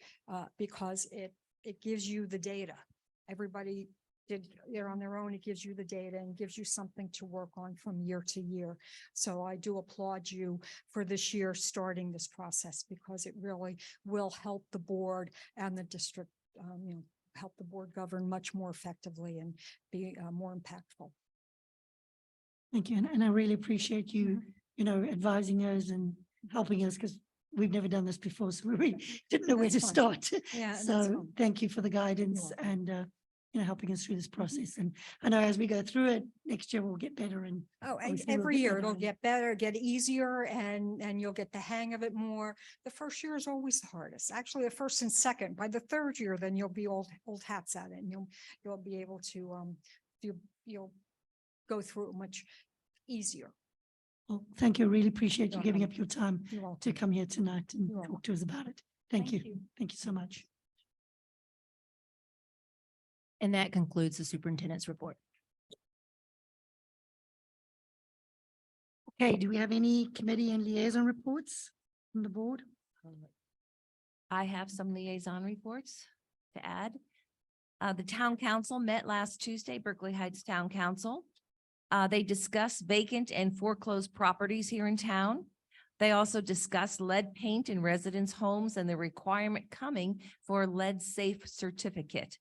Speaker 8: because it gives you the data. Everybody did it on their own. It gives you the data and gives you something to work on from year to year. So I do applaud you for this year starting this process because it really will help the board and the district, help the board govern much more effectively and be more impactful.
Speaker 1: Thank you. And I really appreciate you, advising us and helping us because we've never done this before. So we really didn't know where to
Speaker 8: That's fine.
Speaker 1: start.
Speaker 8: Yeah, that's
Speaker 1: So
Speaker 8: fine.
Speaker 1: thank you for the guidance
Speaker 8: welcome.
Speaker 1: and, helping us through this process. And I know as we go through it, next year we'll get better and
Speaker 8: Oh, and
Speaker 1: obviously we'll
Speaker 8: every
Speaker 1: get
Speaker 8: year
Speaker 1: better
Speaker 8: it'll
Speaker 1: and-
Speaker 8: get better, get easier, and you'll get the hang of it more. The first year is always the hardest. Actually, the first and second. By the third year, then you'll be old hats at it, and you'll be able to you'll go through it much easier.
Speaker 1: Well, thank you. I really appreciate you
Speaker 8: You're
Speaker 1: giving
Speaker 8: welcome.
Speaker 1: up your time
Speaker 8: You're
Speaker 1: to
Speaker 8: welcome.
Speaker 1: come here tonight and
Speaker 8: You're welcome.
Speaker 1: talk to us about it. Thank
Speaker 8: Thank
Speaker 1: you.
Speaker 8: you.
Speaker 1: Thank you so much.
Speaker 7: And that concludes the superintendent's report.
Speaker 1: Okay, do we have any committee and liaison reports from the board?
Speaker 3: I have some liaison reports to add. The town council met last Tuesday, Berkeley Heights Town Council. They discussed vacant and foreclosed properties here in town. They also discussed lead paint in residence homes and the requirement coming for a lead safe certificate.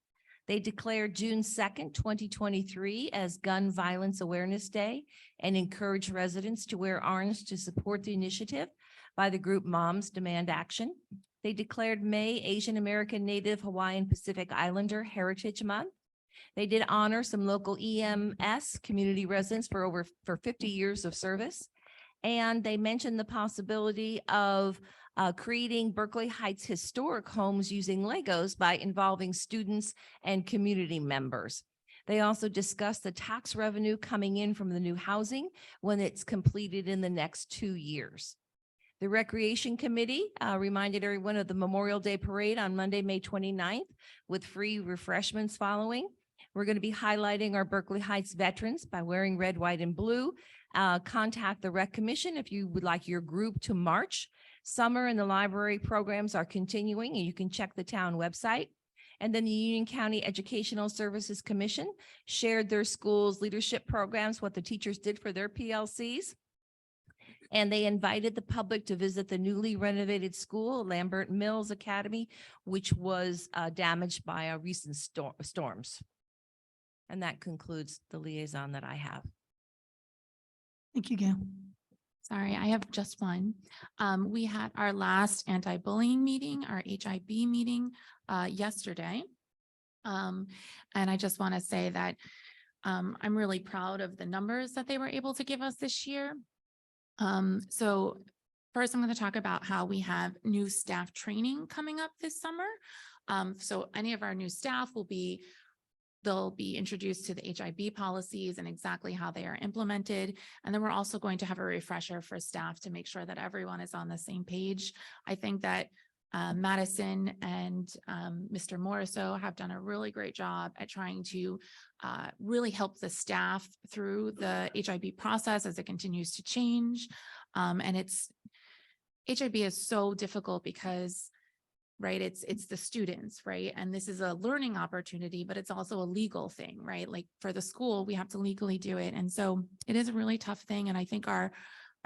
Speaker 3: They declared June 2nd, 2023 as Gun Violence Awareness Day and encouraged residents to wear orange to support the initiative by the group Moms Demand Action. They declared May Asian American Native Hawaiian Pacific Islander Heritage Month. They did honor some local EMS community residents for 50 years of service. And they mentioned the possibility of creating Berkeley Heights historic homes using Legos by involving students and community members. They also discussed the tax revenue coming in from the new housing when it's completed in the next 2 years. The Recreation Committee reminded everyone of the Memorial Day Parade on Monday, May 29th, with free refreshments following. We're going to be highlighting our Berkeley Heights veterans by wearing red, white, and blue. Contact the Rec Commission if you would like your group to march. Summer and the library programs are continuing, and you can check the town website. And then the Union County Educational Services Commission shared their school's leadership programs, what the teachers did for their PLCs. And they invited the public to visit the newly renovated school, Lambert Mills Academy, which was damaged by a recent storms. And that concludes the liaison that I have.
Speaker 1: Thank you, Gail.
Speaker 11: Sorry, I have just one. We had our last anti-bullying meeting, our HIB meeting yesterday. And I just want to say that I'm really proud of the numbers that they were able to give us this year. So first, I'm going to talk about how we have new staff training coming up this summer. So any of our new staff they'll be introduced to the HIB policies and exactly how they are implemented. And then we're also going to have a refresher for staff to make sure that everyone is on the same page. I think that Madison and Mr. Moriso have done a really great job at trying to really help the staff through the HIB process as it continues to change. And HIB is so difficult because right? It's the students, right? And this is a learning opportunity, but it's also a legal thing, right? Like for the school, we have to legally do it. And so it is a really tough thing. And I think our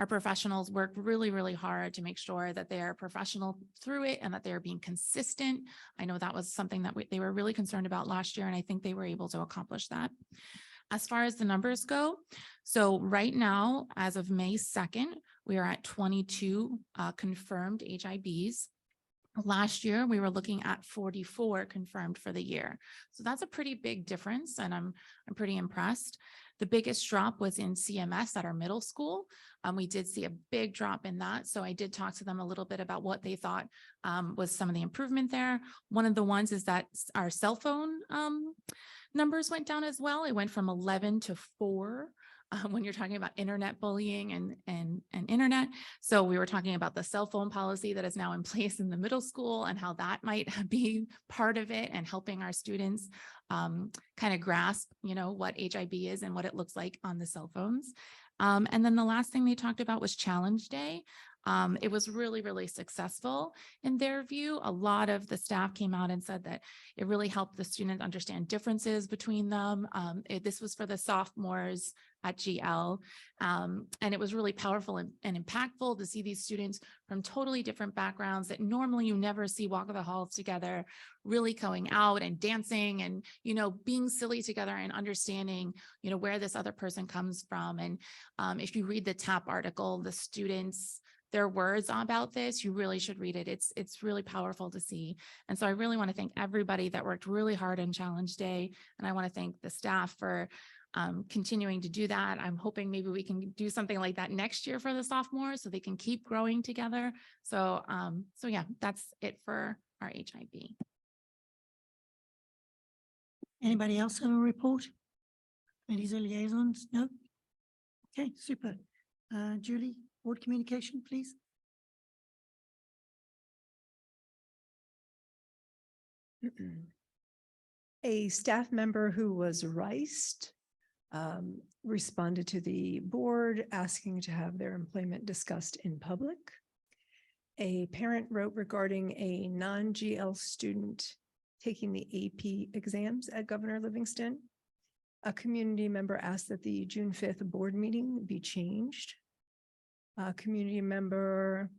Speaker 11: professionals work really, really hard to make sure that they are professional through it and that they're being consistent. I know that was something that they were really concerned about last year, and I think they were able to accomplish that. As far as the numbers go, so right now, as of May 2nd, we are at 22 confirmed HIBs. Last year, we were looking at 44 confirmed for the year. So that's a pretty big difference, and I'm pretty impressed. The biggest drop was in CMS at our middle school. We did see a big drop in that. So I did talk to them a little bit about what they thought was some of the improvement there. One of the ones is that our cell phone numbers went down as well. It went from 11 to 4. When you're talking about internet bullying and internet. So we were talking about the cell phone policy that is now in place in the middle school and how that might be part of it and helping our students kind of grasp, what HIB is and what it looks like on the cell phones. And then the last thing they talked about was Challenge Day. It was really, really successful in their view. A lot of the staff came out and said that it really helped the students understand differences between them. This was for the sophomores at GL. And it was really powerful and impactful to see these students from totally different backgrounds that normally you never see walk the halls together, really going out and dancing and, being silly together and understanding, where this other person comes from. And if you read the TAP article, the students, their words about this, you really should read it. It's really powerful to see. And so I really want to thank everybody that worked really hard on Challenge Day. And I want to thank the staff for continuing to do that. I'm hoping maybe we can do something like that next year for the sophomores so they can keep growing together. So yeah, that's it for our HIB.
Speaker 1: Anybody else have a report? Committees or liaisons? No? Okay, super. Julie, board communication, please.
Speaker 2: A staff member who was RICed responded to the board asking to have their employment discussed in public. A parent wrote regarding a non-GL student taking the AP exams at Governor Livingston. A community member asked that the June 5th board meeting be changed. A community member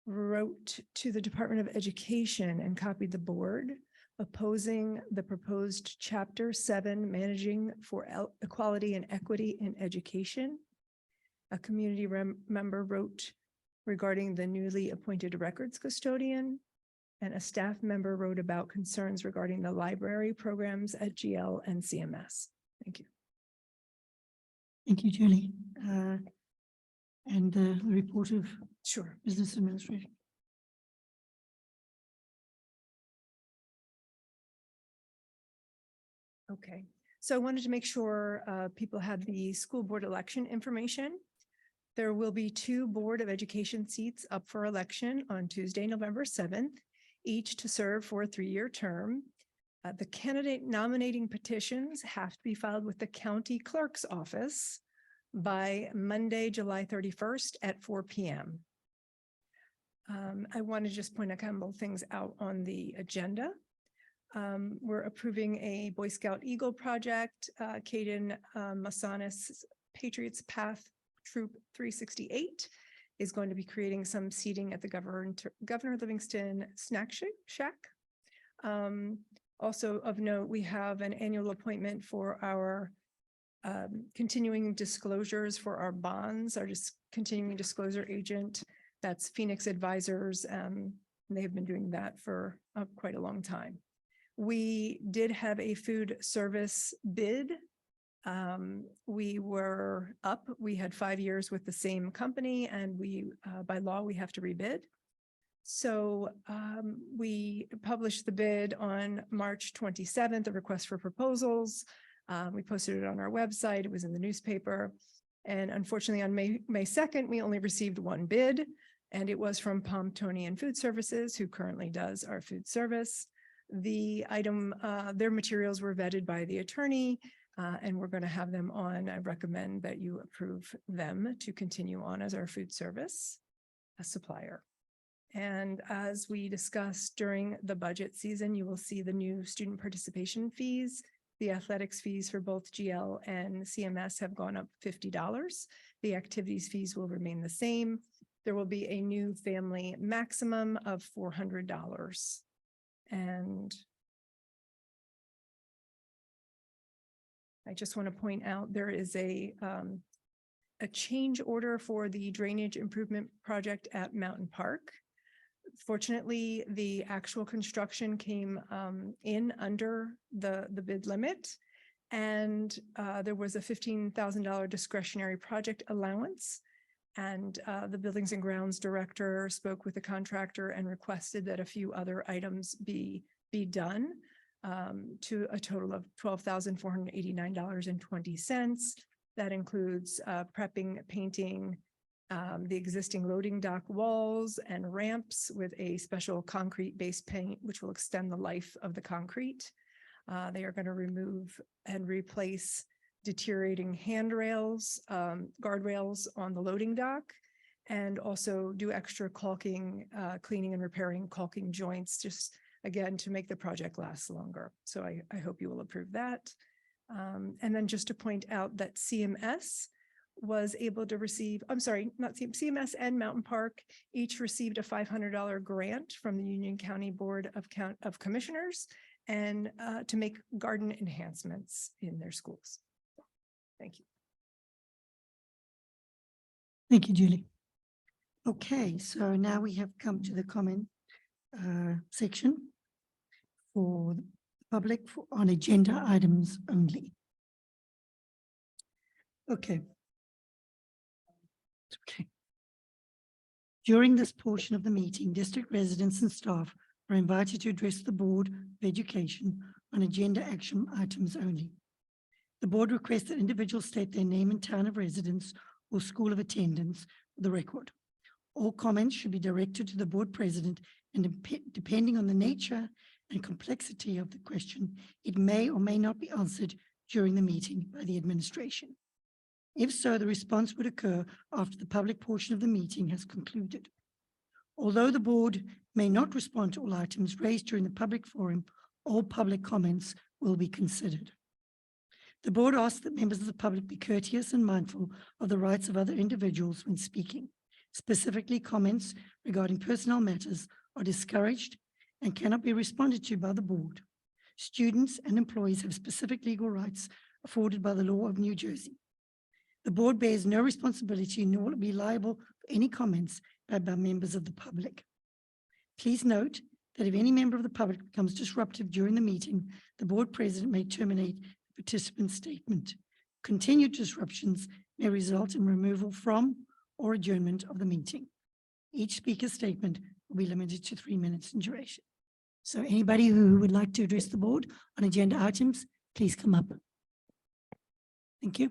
Speaker 2: wrote to the Department of Education and copied the board opposing the proposed Chapter 7 Managing for Equality and Equity in Education. A community member wrote regarding the newly appointed records custodian, and a staff member wrote about concerns regarding the library programs at GL and CMS. Thank you.
Speaker 1: Thank you, Julie. And the report of
Speaker 2: Sure.
Speaker 1: business administration.
Speaker 2: Okay, so I wanted to make sure people had the school board election information. There will be 2 Board of Education seats up for election on Tuesday, November 7th, each to serve for a 3-year term. The candidate nominating petitions have to be filed with the county clerk's office by Monday, July 31st at 4 p.m. I want to just point a couple of things out on the agenda. We're approving a Boy Scout Eagle project. Caden Masanis Patriots Path Troop 368 is going to be creating some seating at the Governor Livingston Snack Shack. Also of note, we have an annual appointment for our continuing disclosures for our bonds, our continuing disclosure agent. That's Phoenix Advisors. They have been doing that for quite a long time. We did have a food service bid. We were up. We had 5 years with the same company, and by law, we have to rebid. So we published the bid on March 27th, a request for proposals. We posted it on our website. It was in the newspaper. And unfortunately, on May 2nd, we only received 1 bid, and it was from Pomptonian Food Services, who currently does our food service. The item, their materials were vetted by the attorney, and we're going to have them on. I recommend that you approve them to continue on as our food service supplier. And as we discussed during the budget season, you will see the new student participation fees. The athletics fees for both GL and CMS have gone up $50. The activities fees will remain the same. There will be a new family maximum of $400. And I just want to point out there is a change order for the drainage improvement project at Mountain Park. Fortunately, the actual construction came in under the bid limit, and there was a $15,000 discretionary project allowance. And the Buildings and Grounds Director spoke with the contractor and requested that a few other items be done. to a total of $12,489.20. That includes prepping, painting, the existing loading dock walls and ramps with a special concrete base paint, which will extend the life of the concrete. They are going to remove and replace deteriorating handrails, guardrails on the loading dock, and also do extra caulking, cleaning and repairing caulking joints, just again, to make the project last longer. So I hope you will approve that. And then just to point out that CMS was able to receive, I'm sorry, not CMS and Mountain Park each received a $500 grant from the Union County Board of Commissioners and to make garden enhancements in their schools. Thank you.
Speaker 1: Thank you, Julie. Okay, so now we have come to the comment section for the public on agenda items only. Okay. Okay. During this portion of the meeting, district residents and staff are invited to address the Board of Education on agenda action items only. The board requests that individuals state their name and town of residence or school of attendance for the record. All comments should be directed to the board president, and depending on the nature and complexity of the question, it may or may not be answered during the meeting by the administration. If so, the response would occur after the public portion of the meeting has concluded. Although the board may not respond to all items raised during the public forum, all public comments will be considered. The board asks that members of the public be courteous and mindful of the rights of other individuals when speaking. Specifically, comments regarding personnel matters are discouraged and cannot be responded to by the board. Students and employees have specific legal rights afforded by the law of New Jersey. The board bears no responsibility nor will be liable for any comments by members of the public. Please note that if any member of the public becomes disruptive during the meeting, the board president may terminate the participant's statement. Continued disruptions may result in removal from or adjournment of the meeting. Each speaker's statement will be limited to 3 minutes in duration. So anybody who would like to address the board on agenda items, please come up. Thank you.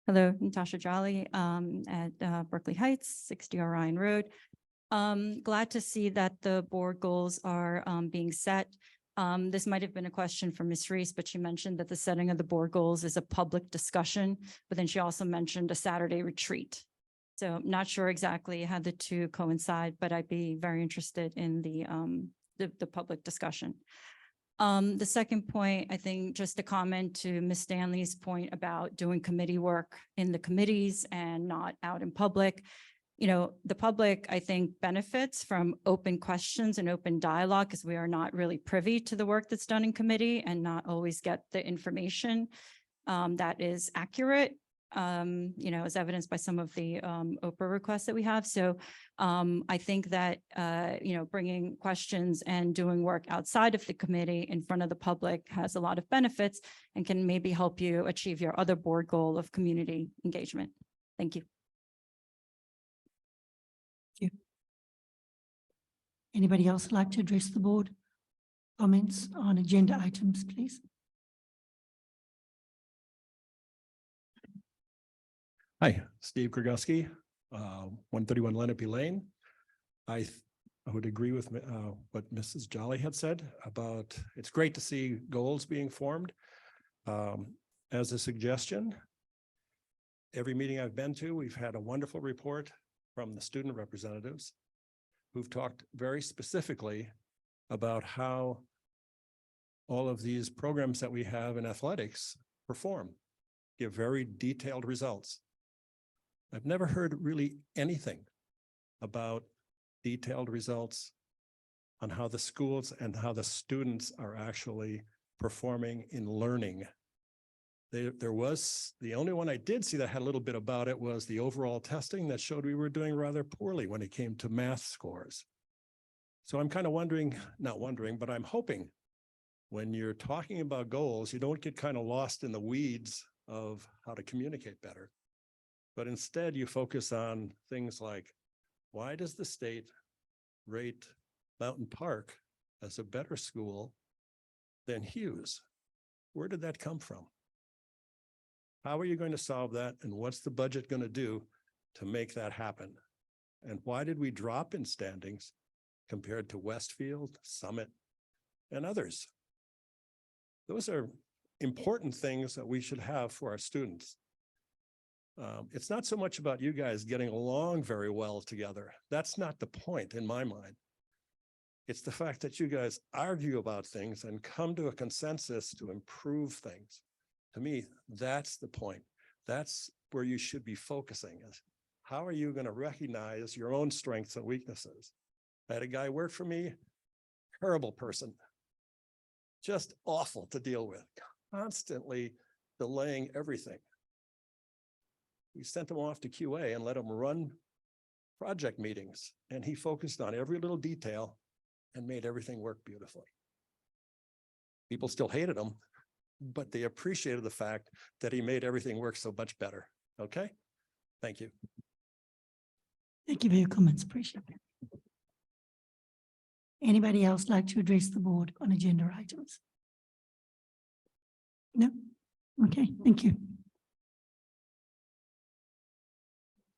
Speaker 12: Hello, Natasha Jolly at Berkeley Heights, 60 Orion Road. Glad to see that the board goals are being set. This might have been a question for Ms. Reese, but she mentioned that the setting of the board goals is a public discussion, but then she also mentioned a Saturday retreat. So I'm not sure exactly how the two coincide, but I'd be very interested in the public discussion. The second point, I think just a comment to Ms. Stanley's point about doing committee work in the committees and not out in public. You know, the public, I think, benefits from open questions and open dialogue because we are not really privy to the work that's done in committee and not always get the information that is accurate, you know, as evidenced by some of the Oprah requests that we have. So I think that, you know, bringing questions and doing work outside of the committee in front of the public has a lot of benefits and can maybe help you achieve your other board goal of community engagement. Thank you.
Speaker 1: Thank you. Anybody else like to address the board? Comments on agenda items, please.
Speaker 13: Hi, Steve Krogowski, 131 Lenape Lane. I would agree with what Mrs. Jolly had said about it's great to see goals being formed. As a suggestion, every meeting I've been to, we've had a wonderful report from the student representatives who've talked very specifically about how all of these programs that we have in athletics perform, give very detailed results. I've never heard really anything about detailed results on how the schools and how the students are actually performing in learning. There was, the only one I did see that had a little bit about it was the overall testing that showed we were doing rather poorly when it came to math scores. So I'm kind of wondering, not wondering, but I'm hoping when you're talking about goals, you don't get kind of lost in the weeds of how to communicate better. But instead you focus on things like, why does the state rate Mountain Park as a better school than Hughes? Where did that come from? How are you going to solve that? And what's the budget going to do to make that happen? And why did we drop in standings compared to Westfield, Summit, and others? Those are important things that we should have for our students. It's not so much about you guys getting along very well together. That's not the point in my mind. It's the fact that you guys argue about things and come to a consensus to improve things. To me, that's the point. That's where you should be focusing, is how are you going to recognize your own strengths and weaknesses? I had a guy work for me, terrible person, just awful to deal with, constantly delaying everything. We sent him off to QA and let him run project meetings, and he focused on every little detail and made everything work beautifully. People still hated him, but they appreciated the fact that he made everything work so much better. Okay? Thank you.
Speaker 1: Thank you for your comments. Appreciate it. Anybody else like to address the board on agenda items? No? Okay, thank you.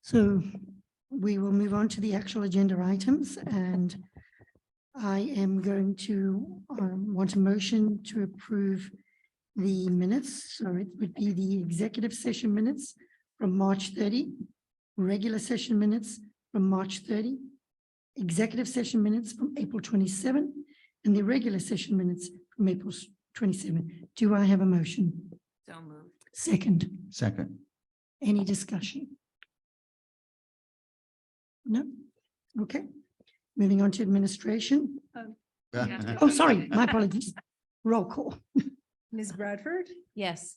Speaker 1: So we will move on to the actual agenda items, and I am going to want a motion to approve the minutes. So it would be the executive session minutes from March 30, regular session minutes from March 30, executive session minutes from April 27, and the regular session minutes from April 27. Do I have a motion?
Speaker 3: So moved.
Speaker 1: Second.
Speaker 10: Second.
Speaker 1: Any discussion? No? Okay. Moving on to administration. Oh, sorry, my apologies. Roll call.
Speaker 2: Ms. Bradford,
Speaker 3: Yes.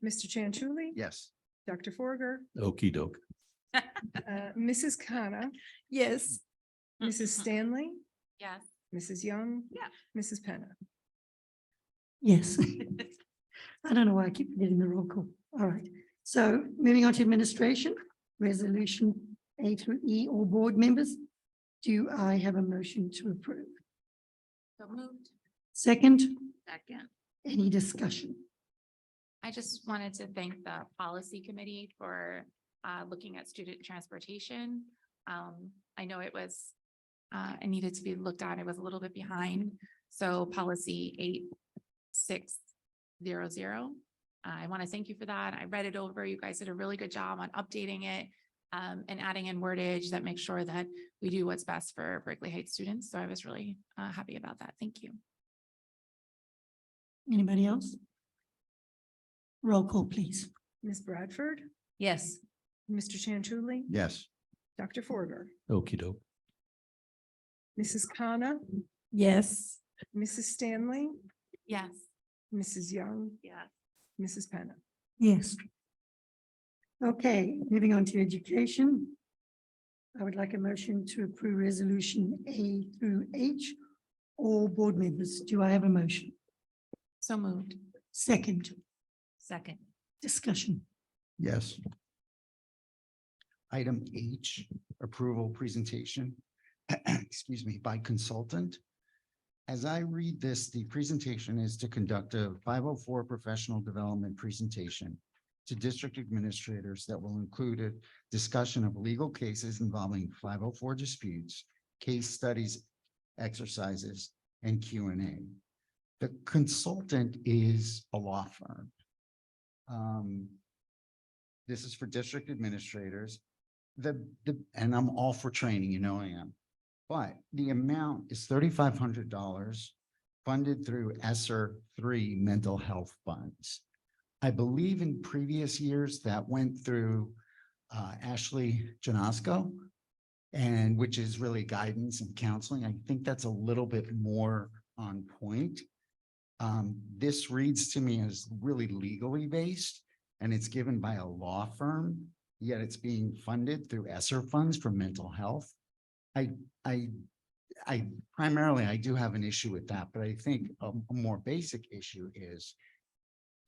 Speaker 2: Mr. Chanchuli,
Speaker 10: Yes.
Speaker 2: Dr. Forger,
Speaker 13: Okey doke.
Speaker 2: Mrs. Khanna,
Speaker 9: Yes.
Speaker 2: Mrs. Stanley,
Speaker 11: Yes.
Speaker 2: Mrs. Young.
Speaker 3: Yeah.
Speaker 2: Mrs. Penna.
Speaker 1: Yes. I don't know why I keep forgetting the roll call. All right. So moving on to administration, resolution A through E, all board members. Do I have a motion to approve?
Speaker 11: So moved.
Speaker 1: Second,
Speaker 11: Second.
Speaker 1: any discussion?
Speaker 11: I just wanted to thank the policy committee for looking at student transportation. I know it was, it needed to be looked at. It was a little bit behind. So policy 8600. I want to thank you for that. I read it over. You guys did a really good job on updating it and adding in wordage that makes sure that we do what's best for Berkeley Heights students. So I was really happy about that. Thank you.
Speaker 1: Anybody else? Roll call, please.
Speaker 2: Ms. Bradford,
Speaker 3: Yes.
Speaker 2: Mr. Chanchuli,
Speaker 10: Yes.
Speaker 2: Dr. Forger,
Speaker 13: Okey doke.
Speaker 2: Mrs. Khanna,
Speaker 9: Yes.
Speaker 2: Mrs. Stanley,
Speaker 11: Yes.
Speaker 2: Mrs. Young,
Speaker 3: Yes.
Speaker 2: Mrs. Penna.
Speaker 1: Yes. Okay, moving on to education. I would like a motion to approve resolution A through H, all board members. Do I have a motion?
Speaker 11: So moved.
Speaker 1: Second,
Speaker 3: Second.
Speaker 1: discussion.
Speaker 10: Yes. Item H, approval presentation, excuse me, by consultant. As I read this, the presentation is to conduct a 504 professional development presentation to district administrators that will include a discussion of legal cases involving 504 disputes, case studies, exercises, and Q&A. The consultant is a law firm. This is for district administrators. And I'm all for training, you know I am. But the amount is $3,500 funded through ESSER 3 mental health funds. I believe in previous years that went through Ashley Janasco, and which is really guidance and counseling. I think that's a little bit more on point. This reads to me as really legally based, and it's given by a law firm, yet it's being funded through ESSER funds for mental health. I primarily, I do have an issue with that, but I think a more basic issue is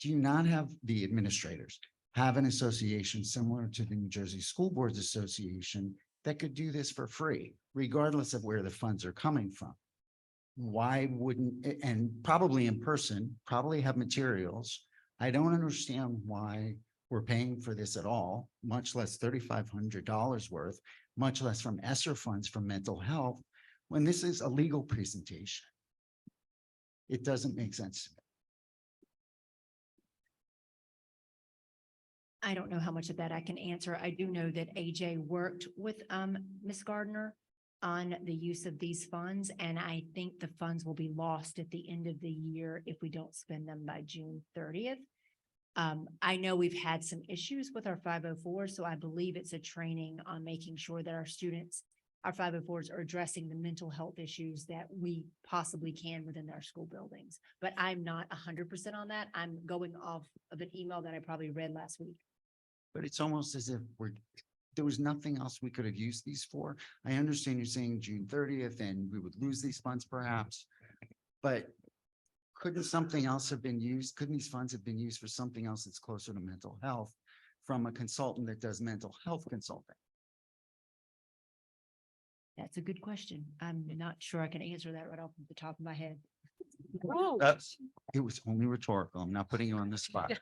Speaker 10: Do you not have the administrators have an association similar to the New Jersey School Boards Association that could do this for free, regardless of where the funds are coming from? Why wouldn't, and probably in person, probably have materials. I don't understand why we're paying for this at all, much less $3,500 worth, much less from ESSER funds for mental health, when this is a legal presentation. It doesn't make sense to me.
Speaker 7: I don't know how much of that I can answer. I do know that AJ worked with Ms. Gardner on the use of these funds, and I think the funds will be lost at the end of the year if we don't spend them by June 30th. I know we've had some issues with our 504, so I believe it's a training on making sure that our students, our 504s are addressing the mental health issues that we possibly can within our school buildings. But I'm not 100% on that. I'm going off of an email that I probably read last week.
Speaker 10: But it's almost as if there was nothing else we could have used these for. I understand you're saying June 30th and we would lose these funds perhaps, but couldn't something else have been used? Couldn't these funds have been used for something else that's closer to mental health from a consultant that does mental health consulting?
Speaker 7: That's a good question. I'm not sure I can answer that right off the top of my head.
Speaker 10: It was only rhetorical. I'm not putting you on the spot.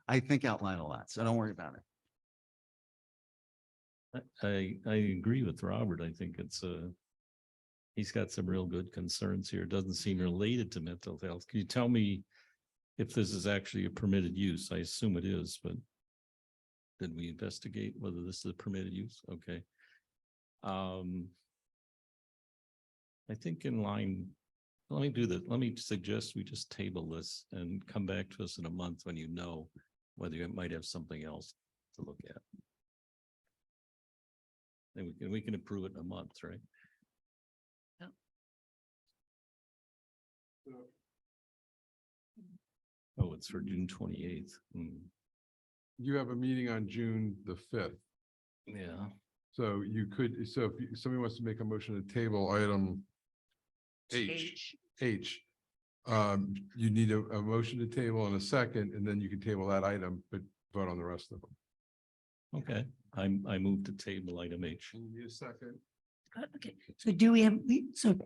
Speaker 10: I think out loud a lot, so don't worry about it.
Speaker 14: I agree with Robert. I think he's got some real good concerns here. It doesn't seem related to mental health. Can you tell me if this is actually a permitted use? I assume it is, but did we investigate whether this is a permitted use? Okay. I think in line, let me do that. Let me suggest we just table this and come back to us in a month when you know whether you might have something else to look at. And we can approve it in a month, right? Oh, it's for June 28th.
Speaker 15: You have a meeting on June the 5th.
Speaker 14: Yeah.
Speaker 15: So you could, so if somebody wants to make a motion to table item H, you need a motion to table and a second, and then you can table that item, but vote on the rest of them.
Speaker 14: Okay, I move to table item H.
Speaker 15: You need a second.
Speaker 1: Okay, so do we have, so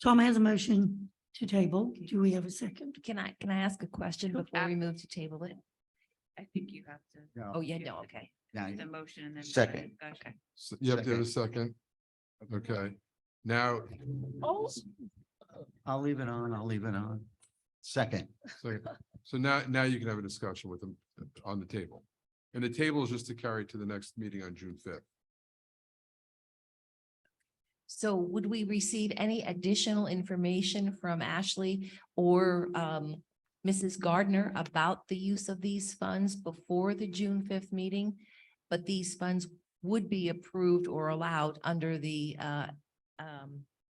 Speaker 1: Tom has a motion to table. Do we have a second?
Speaker 3: Can I ask a question before we move to table it?
Speaker 16: I think you have to.
Speaker 10: No.
Speaker 3: Oh, yeah, no, okay.
Speaker 10: Now,
Speaker 16: The motion and then.
Speaker 10: Second.
Speaker 16: discussion.
Speaker 15: So you have to have a second. Okay, now,
Speaker 10: I'll leave it on. I'll leave it on. Second.
Speaker 15: so now you can have a discussion with them on the table. And the table is just to carry to the next meeting on June 5th.
Speaker 3: So would we receive any additional information from Ashley or Mrs. Gardner about the use of these funds before the June 5th meeting? But these funds would be approved or allowed under the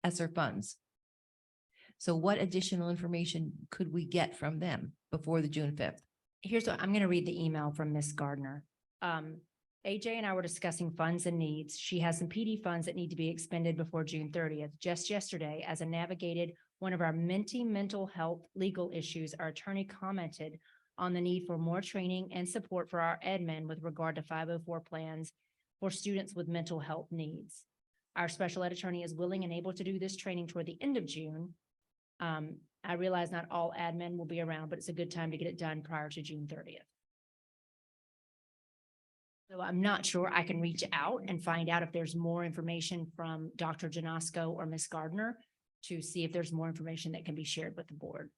Speaker 3: ESSER funds. So what additional information could we get from them before the June 5th?
Speaker 7: Here's what, I'm going to read the email from Ms. Gardner. AJ and I were discussing funds and needs. She has some PD funds that need to be expended before June 30th. Just yesterday, as I navigated one of our mental health legal issues, our attorney commented on the need for more training and support for our admin with regard to 504 plans for students with mental health needs. Our special ed attorney is willing and able to do this training toward the end of June. I realize not all admin will be around, but it's a good time to get it done prior to June 30th. So I'm not sure. I can reach out and find out if there's more information from Dr. Janosko or Ms. Gardner to see if there's more information that can be shared with the board.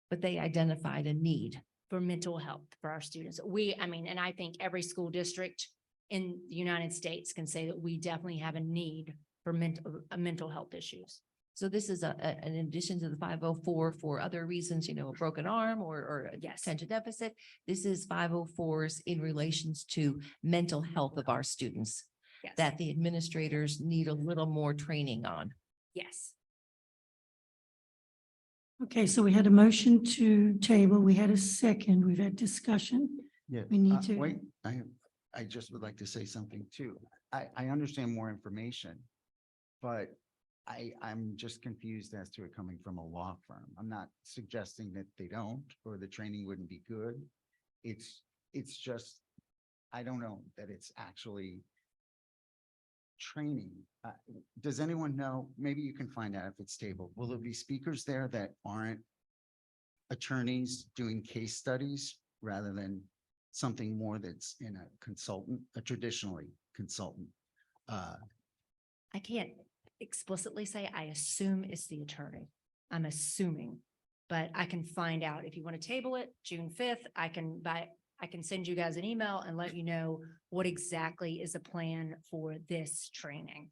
Speaker 3: But they identified a need.
Speaker 7: For mental health for our students. And I think every school district in the United States can say that we definitely have a need for mental health issues.
Speaker 3: So this is an addition to the 504 for other reasons, a broken arm or
Speaker 7: Yes.
Speaker 3: attention deficit. This is 504s in relations to mental health of our students
Speaker 7: Yes.
Speaker 3: that the administrators need a little more training on.
Speaker 7: Yes.
Speaker 1: Okay, so we had a motion to table. We had a second. We've had discussion.
Speaker 10: Yeah.
Speaker 1: We need to-
Speaker 10: Wait, I just would like to say something too. I understand more information, but I'm just confused as to it coming from a law firm. I'm not suggesting that they don't, or the training wouldn't be good. It's just, I don't know that it's actually training. Does anyone know? Maybe you can find out if it's tabled. Will there be speakers there that aren't attorneys doing case studies rather than something more that's in a consultant, a traditionally consultant?
Speaker 7: I can't explicitly say, I assume it's the attorney. I'm assuming, but I can find out. If you want to table it, June 5th, I can send you guys an email and let you know what exactly is the plan for this training.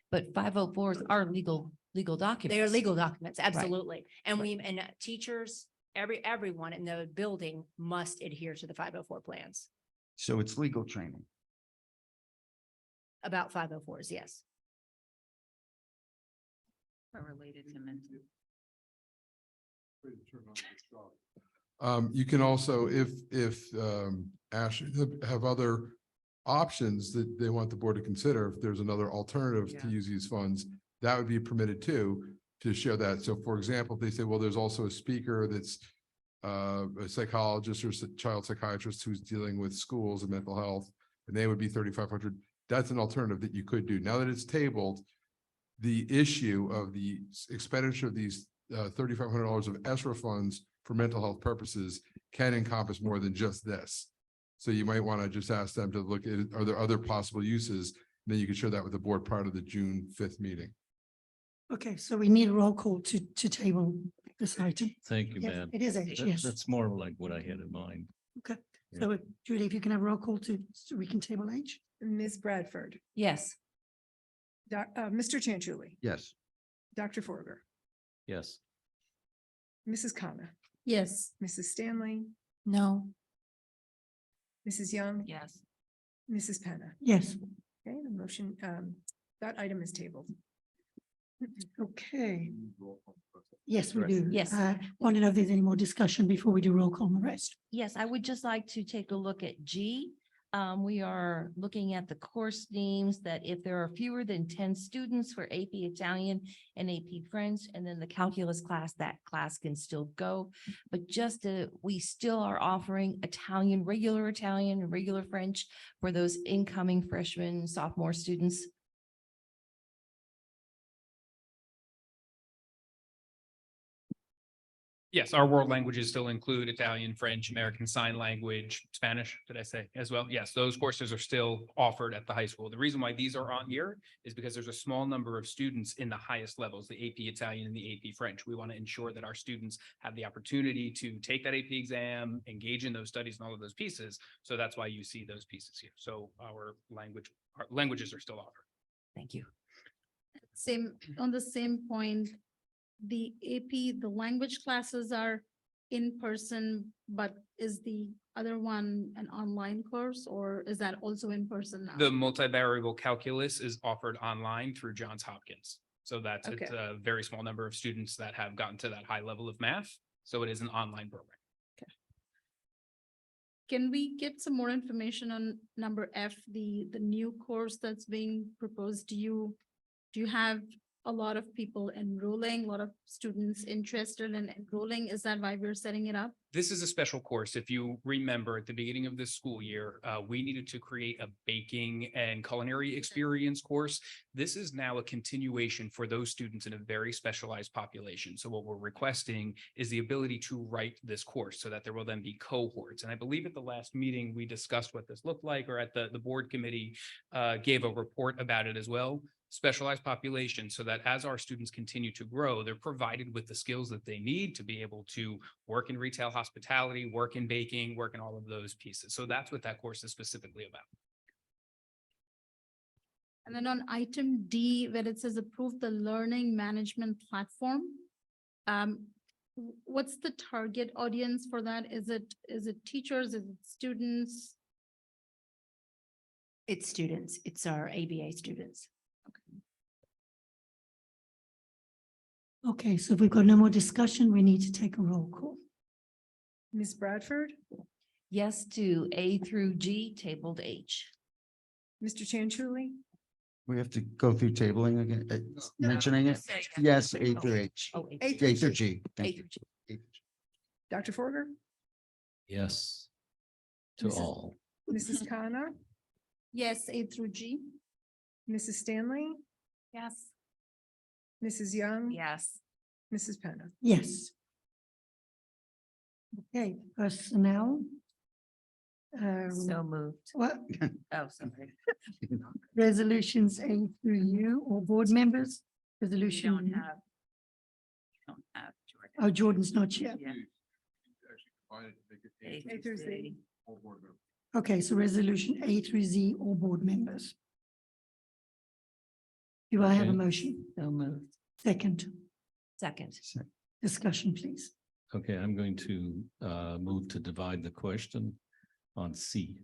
Speaker 3: But 504s are legal documents.
Speaker 7: They are legal documents, absolutely. And teachers, everyone in the building must adhere to the 504 plans.
Speaker 10: So it's legal training.
Speaker 7: About 504s, yes.
Speaker 16: But related to mental.
Speaker 15: You can also, if Ash have other options that they want the board to consider, if there's another alternative to use these funds, that would be permitted too, to show that. So for example, if they say, well, there's also a speaker that's a psychologist or child psychiatrist who's dealing with schools and mental health, and they would be 3,500. That's an alternative that you could do. Now that it's tabled, the issue of the expenditure of these $3,500 of ESSER funds for mental health purposes can encompass more than just this. So you might want to just ask them to look at, are there other possible uses? And then you can share that with the board prior to the June 5th meeting.
Speaker 1: Okay, so we need a roll call to table this item.
Speaker 14: Thank you,
Speaker 1: Yes,
Speaker 14: man.
Speaker 1: it is H, yes.
Speaker 14: That's more like what I had in mind.
Speaker 1: Okay, so Judy, if you can have a roll call so we can table H.
Speaker 2: Ms. Bradford,
Speaker 3: Yes.
Speaker 2: Mr. Chanchuli,
Speaker 10: Yes.
Speaker 2: Dr. Forger,
Speaker 14: Yes.
Speaker 2: Mrs. Khanna,
Speaker 9: Yes.
Speaker 2: Mrs. Stanley,
Speaker 11: No.
Speaker 2: Mrs. Young,
Speaker 3: Yes.
Speaker 2: Mrs. Penna.
Speaker 1: Yes,
Speaker 2: Okay, the motion, that item is tabled.
Speaker 1: okay. Yes, we do.
Speaker 3: Yes.
Speaker 1: I want to know if there's any more discussion before we do roll call on the rest.
Speaker 3: Yes, I would just like to take a look at G. We are looking at the course names that if there are fewer than 10 students for AP Italian and AP French, and then the calculus class, that class can still go. But we still are offering regular Italian, and regular French for those incoming freshmen, sophomore students.
Speaker 5: Yes, our world languages still include Italian, French, American Sign Language, Spanish, did I say as well? Yes, those courses are still offered at the high school. The reason why these are on here is because there's a small number of students in the highest levels, the AP Italian and the AP French. We want to ensure that our students have the opportunity to take that AP exam, engage in those studies and all of those pieces. So that's why you see those pieces here. So our languages are still offered.
Speaker 3: Thank you.
Speaker 9: On the same point, the AP, the language classes are in person, but is the other one an online course, or is that also in person now?
Speaker 5: The multivariable calculus is offered online through Johns Hopkins. So that's
Speaker 9: Okay.
Speaker 5: it's a very small number of students that have gotten to that high level of math. So it is an online program.
Speaker 9: Can we get some more information on number F, the new course that's being proposed? Do you have a lot of people enrolling, a lot of students interested in enrolling? Is that why we're setting it up?
Speaker 5: This is a special course. If you remember at the beginning of this school year, we needed to create a baking and culinary experience course. This is now a continuation for those students in a very specialized population. So what we're requesting is the ability to write this course so that there will then be cohorts. And I believe at the last meeting, we discussed what this looked like, or at the board committee gave a report about it as well. Specialized population, so that as our students continue to grow, they're provided with the skills that they need to be able to work in retail hospitality, work in baking, work in all of those pieces. So that's what that course is specifically about.
Speaker 9: And then on item D, where it says approve the learning management platform, what's the target audience for that? Is it teachers? Is it students?
Speaker 7: It's students. It's our ABA students.
Speaker 1: Okay, so if we've got no more discussion, we need to take a roll call.
Speaker 2: Ms. Bradford,
Speaker 3: Yes to A through G, tabled H.
Speaker 2: Mr. Chanchuli,
Speaker 10: We have to go through tabling again, mentioning it? Yes, A through H.
Speaker 3: Oh,
Speaker 2: A
Speaker 10: A through G. Thank you.
Speaker 2: Dr. Forger,
Speaker 14: Yes. To
Speaker 2: Mrs.
Speaker 14: all.
Speaker 2: Mrs. Connor,
Speaker 9: Yes, A through G.
Speaker 2: Mrs. Stanley,
Speaker 7: Yes.
Speaker 2: Mrs. Young.
Speaker 7: Yes.
Speaker 2: Mrs. Penna.
Speaker 1: Yes. Okay, personnel.
Speaker 3: So moved.
Speaker 1: What,
Speaker 3: Oh, sorry.
Speaker 1: resolutions A through U or board members?
Speaker 16: We
Speaker 1: Resolution.
Speaker 16: don't have. Don't have Jordan.
Speaker 1: Oh, Jordan's not here.
Speaker 16: Yeah.
Speaker 2: A through Z.
Speaker 1: Okay, so resolution A through Z, all board members. Do I have a
Speaker 14: Okay.
Speaker 1: motion?
Speaker 3: So moved.
Speaker 1: Second,
Speaker 3: Second.
Speaker 1: discussion, please.
Speaker 14: Okay, I'm going to move to divide the question on C.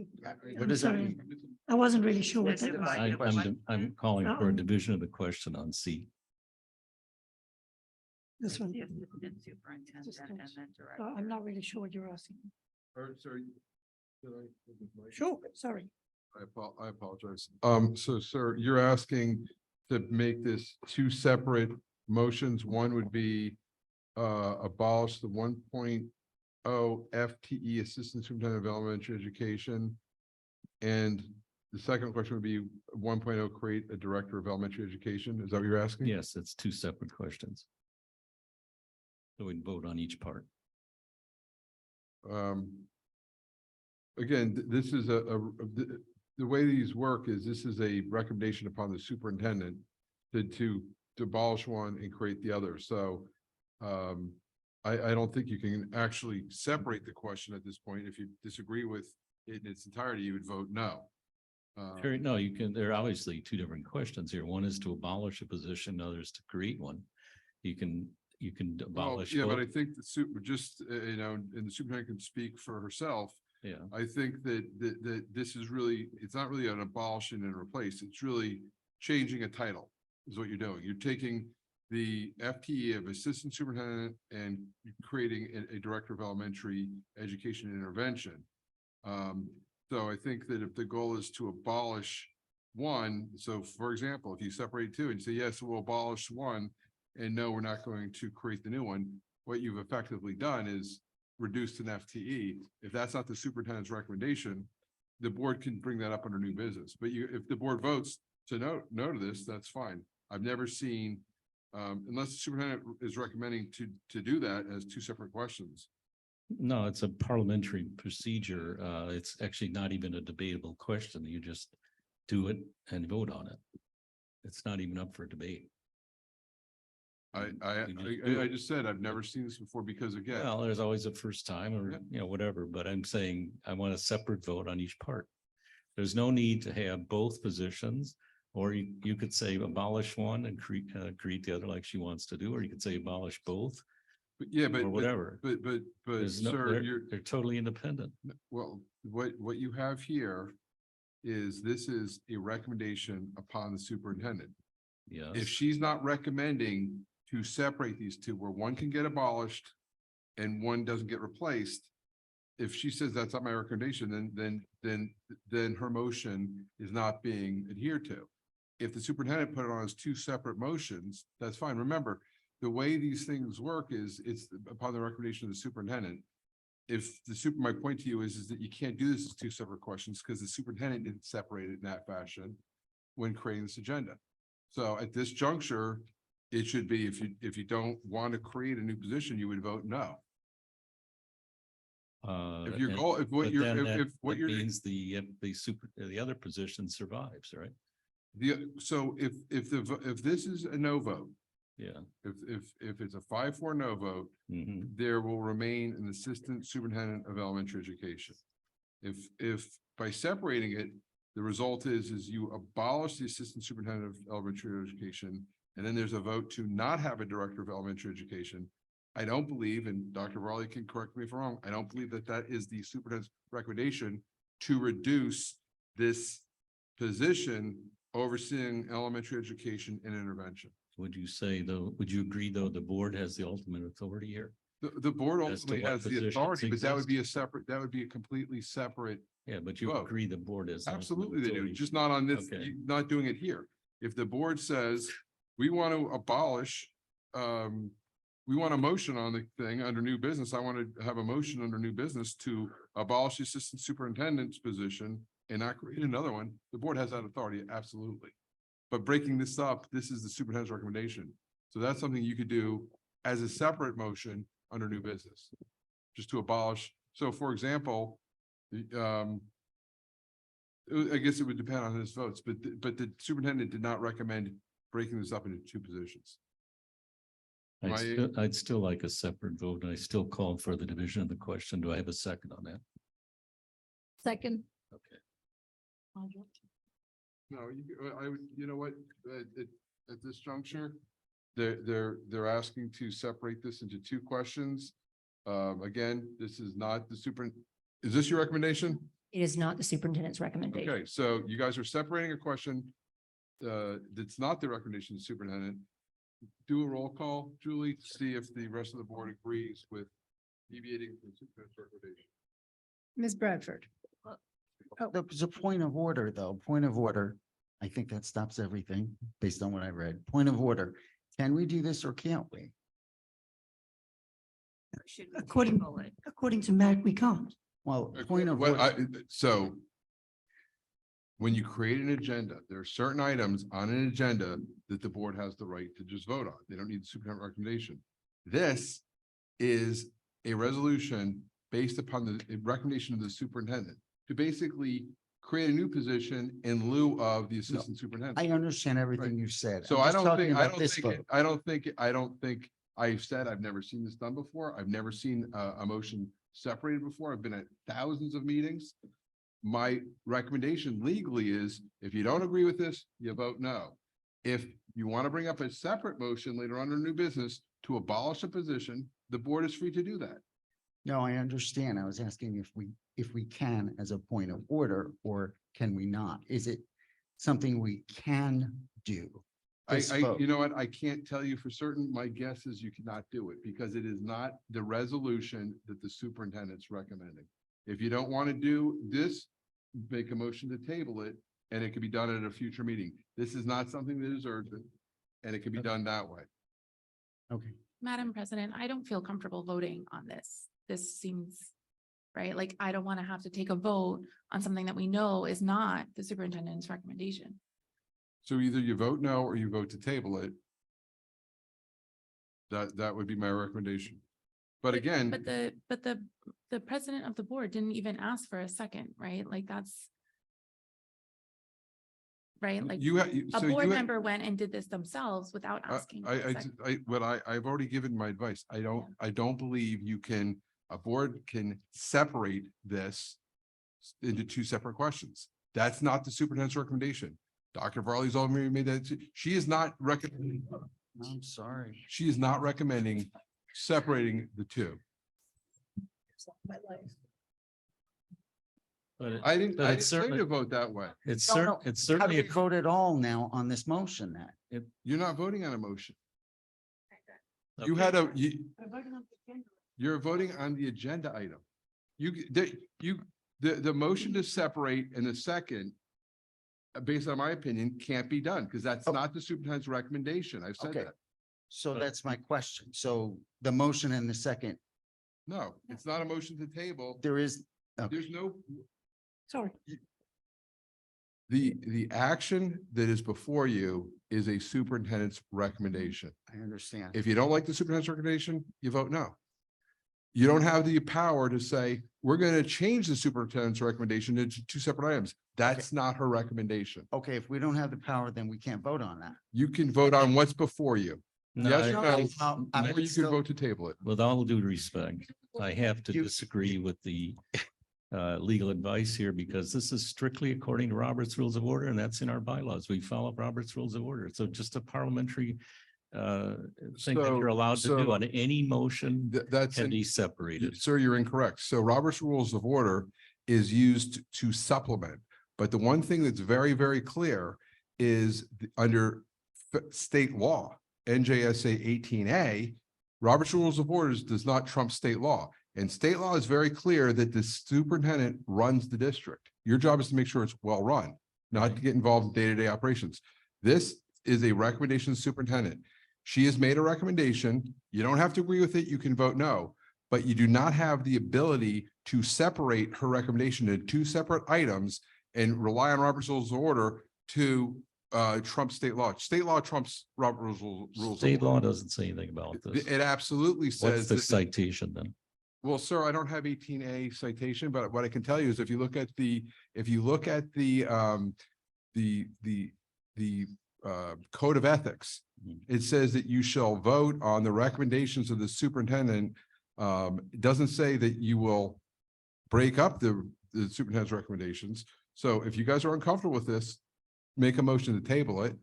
Speaker 10: What
Speaker 1: I'm
Speaker 10: does that
Speaker 1: sorry,
Speaker 10: mean?
Speaker 1: I wasn't really sure what that was.
Speaker 14: I'm calling for a
Speaker 1: Uh-oh.
Speaker 14: division of the question on C.
Speaker 1: This one.
Speaker 16: The assistant superintendent
Speaker 1: Just
Speaker 16: and
Speaker 1: those.
Speaker 16: then
Speaker 1: So
Speaker 16: director.
Speaker 1: I'm not really sure what you're asking.
Speaker 15: Sorry.
Speaker 1: Sure, sorry.
Speaker 15: I apologize. So sir, you're asking to make this two separate motions. One would be abolish the 1.0 FTE Assistant Superintendent of Elementary Education. And the second question would be 1.0 create a Director of Elementary Education. Is that what you're asking?
Speaker 14: Yes, it's two separate questions. So we'd vote on each part.
Speaker 15: Again, this is the way these work is this is a recommendation upon the superintendent to abolish one and create the other. So I don't think you can actually separate the question at this point. If you disagree with it in its entirety, you would vote no.
Speaker 14: Sure, no, you can, there are obviously two different questions here. One is to abolish a position, the other is to create one. You can
Speaker 15: Well,
Speaker 14: abolish
Speaker 15: yeah, but I
Speaker 14: both.
Speaker 15: think the super, just, and the superintendent can speak for herself.
Speaker 14: Yeah,
Speaker 15: I think that this is really, it's not really an abolition and replace, it's really changing a title is what you're doing. You're taking the FTE of assistant superintendent and creating a director of elementary education and intervention. So I think that if the goal is to abolish one, so for example, if you separate two and you say, yes, we'll abolish one, and no, we're not going to create the new one, what you've effectively done is reduced an FTE. If that's not the superintendent's recommendation, the board can bring that up under new business. But if the board votes to no to this, that's fine. I've never seen, unless the superintendent is recommending to do that as two separate questions.
Speaker 14: no, it's a parliamentary procedure. It's actually not even a debatable question. You just do it and vote on it. It's not even up for debate.
Speaker 15: I just said, I've never seen this before because again,
Speaker 14: Well, there's always a first time or,
Speaker 15: Yeah.
Speaker 14: whatever, but I'm saying I want a separate vote on each part. There's no need to have both positions, or you could say abolish one and create the other like she wants to do, or you could say abolish both
Speaker 15: but yeah,
Speaker 14: or whatever.
Speaker 15: But
Speaker 14: There's no,
Speaker 15: sir, you're,
Speaker 14: they're totally independent.
Speaker 15: well, what you have here is this is a recommendation upon the superintendent. If
Speaker 14: Yes,
Speaker 15: she's not recommending to separate these two, where one can get abolished and one doesn't get replaced, if she says that's not my recommendation, then her motion is not being adhered to. If the superintendent put it on as two separate motions, that's fine. Remember, the way these things work is it's upon the recommendation of the superintendent. If my point to you is that you can't do this as two separate questions because the superintendent didn't separate it in that fashion when creating this agenda. So at this juncture, it should be, if you don't want to create a new position, you would vote no. If your goal, if what
Speaker 14: but
Speaker 15: you're,
Speaker 14: then
Speaker 15: if what
Speaker 14: that
Speaker 15: you're,
Speaker 14: means the other position survives, right?
Speaker 15: so if this is a no vote,
Speaker 14: Yeah.
Speaker 15: if it's a 5-4 no vote,
Speaker 14: Mhm.
Speaker 15: there will remain an assistant superintendent of elementary education. If by separating it, the result is you abolish the assistant superintendent of elementary education, and then there's a vote to not have a director of elementary education. I don't believe, and Dr. Raleigh can correct me if I'm wrong, I don't believe that is the superintendent's recommendation to reduce this position overseeing elementary education and intervention.
Speaker 14: Would you say though, would you agree though, the board has the ultimate authority here?
Speaker 15: The board
Speaker 14: As to
Speaker 15: ultimately
Speaker 14: what
Speaker 15: has the
Speaker 14: positions
Speaker 15: authority, but that would
Speaker 14: exist?
Speaker 15: be a separate, that would be a completely separate.
Speaker 14: Yeah, but you
Speaker 15: Vote.
Speaker 14: agree the board has. the ultimate
Speaker 15: Absolutely they do,
Speaker 14: authority.
Speaker 15: just not on this,
Speaker 14: Okay.
Speaker 15: not doing it here. If the board says, we want to abolish, we want a motion on the thing under new business, I want to have a motion under new business to abolish the assistant superintendent's position and not create another one, the board has that authority, absolutely. But breaking this up, this is the superintendent's recommendation. So that's something you could do as a separate motion under new business. Just to abolish, so for example, I guess it would depend on his votes, but the superintendent did not recommend breaking this up into two positions.
Speaker 14: I'd still like a separate vote. And I still call for the division of the question. Do I have a second on that?
Speaker 9: Second.
Speaker 14: Okay.
Speaker 15: No, I would, you know what, at this juncture, they're asking to separate this into two questions. Again, this is not the is this your recommendation?
Speaker 7: It is not the superintendent's recommendation.
Speaker 15: Okay, so you guys are separating a question that's not the recommendation of the superintendent. Do a roll call, Julie, to see if the rest of the board agrees with deviating from the superintendent's recommendation.
Speaker 2: Ms. Bradford.
Speaker 10: There's a point of order, though, point of order. I think that stops everything based on what I read. Point of order. Can we do this or can't we?
Speaker 1: According to Matt, we can't.
Speaker 10: Well, point of
Speaker 15: Well,
Speaker 10: order.
Speaker 15: so when you create an agenda, there are certain items on an agenda that the board has the right to just vote on. They don't need the superintendent recommendation. This is a resolution based upon the recommendation of the superintendent to basically create a new position in lieu of the assistant superintendent.
Speaker 10: I understand everything
Speaker 15: Right.
Speaker 10: you've said.
Speaker 15: So
Speaker 10: I'm
Speaker 15: I
Speaker 10: just
Speaker 15: don't
Speaker 10: talking
Speaker 15: think,
Speaker 10: about this vote.
Speaker 15: I don't think I've said I've never seen this done before. I've never seen a motion separated before. I've been at thousands of meetings. My recommendation legally is if you don't agree with this, you vote no. If you want to bring up a separate motion later on in new business to abolish a position, the board is free to do that.
Speaker 10: No, I understand. I was asking if we can as a point of order, or can we not? Is it something we can do? This vote?
Speaker 15: You know what? I can't tell you for certain. My guess is you cannot do it because it is not the resolution that the superintendent's recommending. If you don't want to do this, make a motion to table it and it can be done at a future meeting. This is not something that is urgent and it can be done that way.
Speaker 10: Okay.
Speaker 11: Madam President, I don't feel comfortable voting on this. This seems, right, like I don't want to have to take a vote on something that we know is not the superintendent's recommendation.
Speaker 15: So either you vote no or you vote to table it. That would be my recommendation. But again.
Speaker 11: But the president of the board didn't even ask for a second, right? Like that's. Right, like a board member went and did this themselves without asking. for a second.
Speaker 15: I've already given my advice. I don't believe a board can separate this into two separate questions. That's not the superintendent's recommendation. Dr. Varley's already made that. She is not recommending.
Speaker 10: I'm sorry.
Speaker 15: She is not recommending separating the two.
Speaker 14: But
Speaker 15: I didn't say
Speaker 14: certainly-
Speaker 15: to vote that way.
Speaker 14: It's
Speaker 10: No, no.
Speaker 14: it's
Speaker 10: How do
Speaker 14: certainly,
Speaker 10: we vote at all now on this motion then?
Speaker 15: You're not voting on a motion. You
Speaker 14: okay.
Speaker 15: had you're voting on the agenda item. The motion to separate and the second, based on my opinion, can't be done because that's not the superintendent's recommendation. I've said
Speaker 10: Okay.
Speaker 15: that.
Speaker 10: So that's my question. So the motion and the second,
Speaker 15: No, it's not a motion to table.
Speaker 10: there is, okay.
Speaker 15: There's no,
Speaker 1: Sorry.
Speaker 15: the action that is before you is a superintendent's recommendation.
Speaker 10: I understand.
Speaker 15: If you don't like the superintendent's recommendation, you vote no. You don't have the power to say, we're going to change the superintendent's recommendation into two separate items. That's not her recommendation.
Speaker 10: Okay, if we don't have the power, then we can't vote on that.
Speaker 15: You can vote on what's before you.
Speaker 14: No,
Speaker 15: Yes or
Speaker 14: I-
Speaker 15: no,
Speaker 10: I
Speaker 15: or
Speaker 10: would
Speaker 15: you can
Speaker 10: still-
Speaker 15: vote to table it.
Speaker 14: with all due respect, I have to
Speaker 10: You-
Speaker 14: disagree with the legal advice here because this is strictly according to Robert's Rules of Order and that's in our bylaws. We follow Robert's Rules of Order. So just a parliamentary thing that you're allowed to do
Speaker 15: So-
Speaker 14: on any motion
Speaker 15: That's,
Speaker 14: can be separated.
Speaker 15: sir, you're incorrect. So Robert's Rules of Order is used to supplement. But the one thing that's very, very clear is under state law, NJSA 18A, Robert's Rules of Orders does not trump state law. And state law is very clear that the superintendent runs the district. Your job is to make sure it's well run, not to get involved in day-to-day operations. This is a recommendation to the superintendent. She has made a recommendation. You don't have to agree with it. You can vote no, but you do not have the ability to separate her recommendation into two separate items and rely on Robert's Rules of Order to trump state law. State law trumps Robert's Rules. of
Speaker 14: State law
Speaker 15: Order.
Speaker 14: doesn't say anything about this.
Speaker 15: It absolutely
Speaker 14: What's
Speaker 15: says.
Speaker 14: the
Speaker 15: that
Speaker 14: citation then?
Speaker 15: Well, sir, I don't have 18A citation, but what I can tell you is if you look at the code of ethics, it says that you shall vote on the recommendations of the superintendent. It doesn't say that you will break up the superintendent's recommendations. So if you guys are uncomfortable with this, make a motion to table it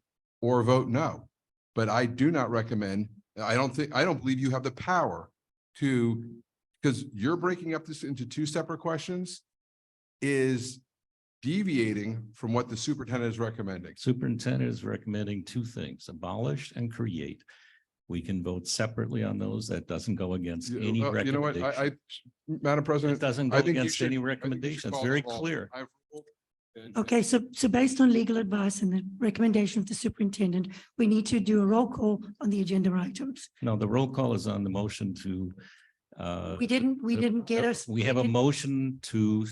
Speaker 15: or vote no. But I do not recommend, I don't believe you have the power to, because you're breaking up this into two separate questions is deviating from what the superintendent is recommending.
Speaker 14: Superintendent is recommending two things, abolish and create. We can vote separately on those. That doesn't go against any
Speaker 15: You know what,
Speaker 14: recommendation.
Speaker 15: Madam President.
Speaker 14: It doesn't go
Speaker 15: I think you
Speaker 14: against
Speaker 15: should-
Speaker 14: any
Speaker 15: I think you should
Speaker 14: recommendation. It's
Speaker 15: call
Speaker 14: very
Speaker 15: the roll.
Speaker 14: clear.
Speaker 15: I've ruled, and-
Speaker 1: Okay, so based on legal advice and the recommendation of the superintendent, we need to do a roll call on the agenda items.
Speaker 14: No, the roll call is on the motion to
Speaker 1: We didn't get us.
Speaker 14: We have a motion to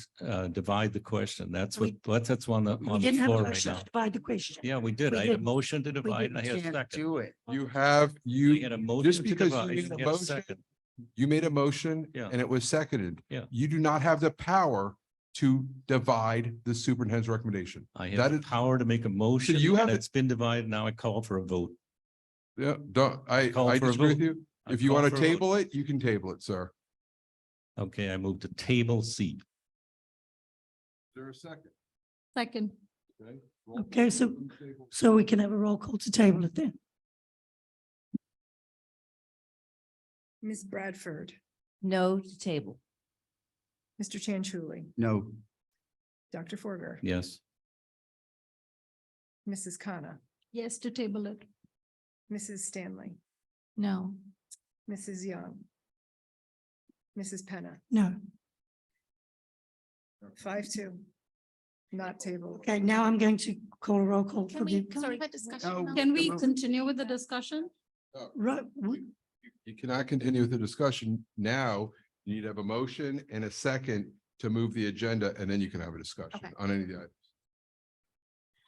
Speaker 14: divide the question. That's what, that's on the
Speaker 1: We didn't have a
Speaker 14: floor right
Speaker 1: motion
Speaker 14: now.
Speaker 1: to divide the question.
Speaker 14: Yeah, we did.
Speaker 1: We
Speaker 14: I had a
Speaker 1: didn't.
Speaker 14: motion to divide and I had a
Speaker 10: Can't
Speaker 14: second.
Speaker 10: do it.
Speaker 15: You have,
Speaker 14: We had a motion
Speaker 15: just
Speaker 14: to
Speaker 15: because
Speaker 14: divide.
Speaker 15: you made
Speaker 14: and
Speaker 15: a
Speaker 14: I had
Speaker 15: motion,
Speaker 14: second.
Speaker 15: you made a motion
Speaker 14: Yeah.
Speaker 15: and it was seconded.
Speaker 14: Yeah.
Speaker 15: You do not have the power to divide the superintendent's recommendation.
Speaker 14: I
Speaker 15: That
Speaker 14: have the
Speaker 15: is-
Speaker 14: power to make a motion
Speaker 15: you have
Speaker 14: and
Speaker 15: it-
Speaker 14: it's been divided. Now I call for a vote.
Speaker 15: Yeah, I
Speaker 14: Call for a
Speaker 15: disagree with
Speaker 14: vote.
Speaker 15: you.
Speaker 14: I
Speaker 15: If you
Speaker 14: call
Speaker 15: want
Speaker 14: for
Speaker 15: to
Speaker 14: a vote.
Speaker 15: table it, you can table it, sir.
Speaker 14: Okay, I move to table C.
Speaker 15: Is there a second?
Speaker 9: Second.
Speaker 15: Okay.
Speaker 1: Okay, so we can have a roll call to table it then.
Speaker 2: Ms. Bradford,
Speaker 3: No to table.
Speaker 2: Mr. Chanchuli,
Speaker 10: No,
Speaker 2: Dr. Forger,
Speaker 14: Yes.
Speaker 2: Mrs. Khanna,
Speaker 9: Yes, to table it.
Speaker 2: Mrs. Stanley,
Speaker 11: No.
Speaker 2: Mrs. Young, Mrs. Penna,
Speaker 1: No.
Speaker 2: 5-2, not tabled.
Speaker 1: Okay, now I'm going to call a roll call for
Speaker 11: Can we,
Speaker 1: the.
Speaker 11: can we have a discussion?
Speaker 10: No.
Speaker 11: about
Speaker 9: Can we
Speaker 10: mo-
Speaker 9: continue with the discussion?
Speaker 15: You cannot continue with the discussion now. You need to have a motion and a second to move the agenda, and then you can have a discussion
Speaker 11: Okay.
Speaker 15: on any of the items.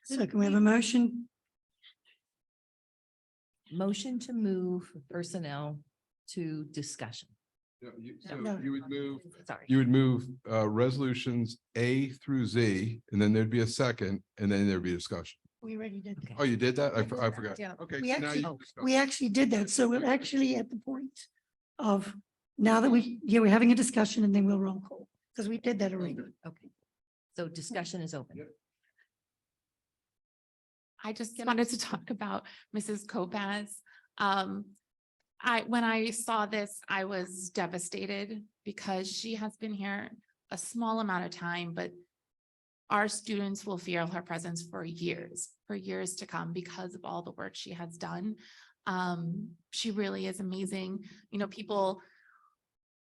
Speaker 1: So can we have a motion?
Speaker 3: Motion to move personnel to discussion.
Speaker 15: No,
Speaker 1: No.
Speaker 15: you would move,
Speaker 3: Sorry.
Speaker 15: you would move resolutions A through Z, and then there'd be a second, and then there'd be a discussion.
Speaker 1: We already did.
Speaker 3: Okay.
Speaker 15: Oh, you did that? I forgot.
Speaker 2: Yeah.
Speaker 15: Okay.
Speaker 1: We
Speaker 15: so now
Speaker 1: actually-
Speaker 15: you can discuss.
Speaker 1: We actually did that. So we're actually at the point of now that we're having a discussion and then we'll roll call because we did that already.
Speaker 3: Okay. So discussion is open.
Speaker 15: Yep.
Speaker 11: I just wanted to talk about Mrs. Kopaz. When I saw this, I was devastated because she has been here a small amount of time, but our students will feel her presence for years to come because of all the work she has done. She really is amazing. You know, people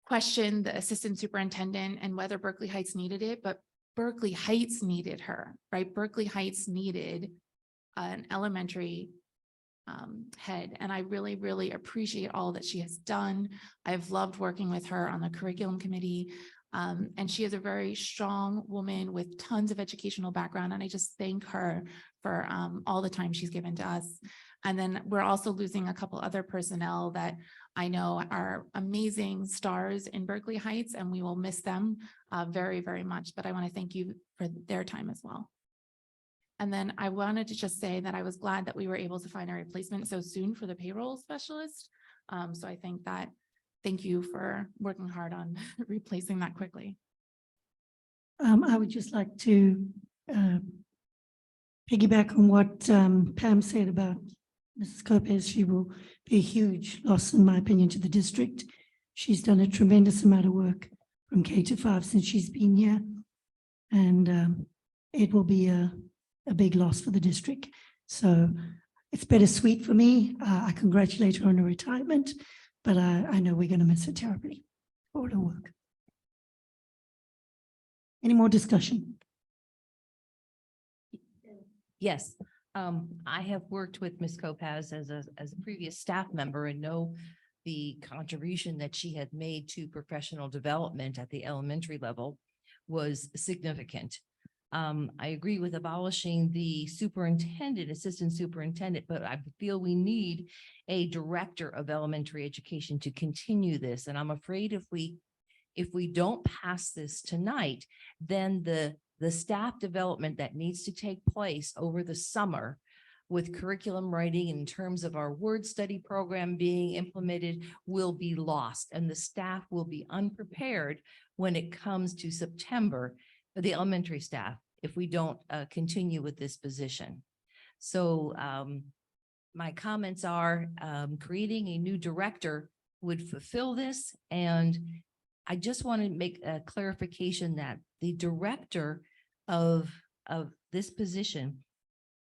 Speaker 11: question the assistant superintendent and whether Berkeley Heights needed it, but Berkeley Heights needed her, right? Berkeley Heights needed an elementary head. And I really, really appreciate all that she has done. I've loved working with her on the curriculum committee. And she is a very strong woman with tons of educational background. And I just thank her for all the time she's given to us. And then we're also losing a couple other personnel that I know are amazing stars in Berkeley Heights, and we will miss them very, very much. But I want to thank you for their time as well. And then I wanted to just say that I was glad that we were able to find a replacement so soon for the payroll specialist. So I think that, thank you for working hard on replacing that quickly.
Speaker 1: I would just like to piggyback on what Pam said about Mrs. Lopez. She will be a huge loss, in my opinion, to the district. She's done a tremendous amount of work from K to 5 since she's been here. And it will be a big loss for the district. So it's bittersweet for me. I congratulate her on her retirement, but I know we're going to miss her terribly for all her work. Any more discussion?
Speaker 3: Yes, I have worked with Ms. Kopaz as a previous staff member and know the contribution that she had made to professional development at the elementary level was significant. I agree with abolishing the superintendent, assistant superintendent, but I feel we need a director of elementary education to continue this. And I'm afraid if we don't pass this tonight, then the staff development that needs to take place over the summer with curriculum writing in terms of our word study program being implemented will be lost, and the staff will be unprepared when it comes to September, the elementary staff, if we don't continue with this position. So my comments are creating a new director would fulfill this, and I just want to make a clarification that the director of this position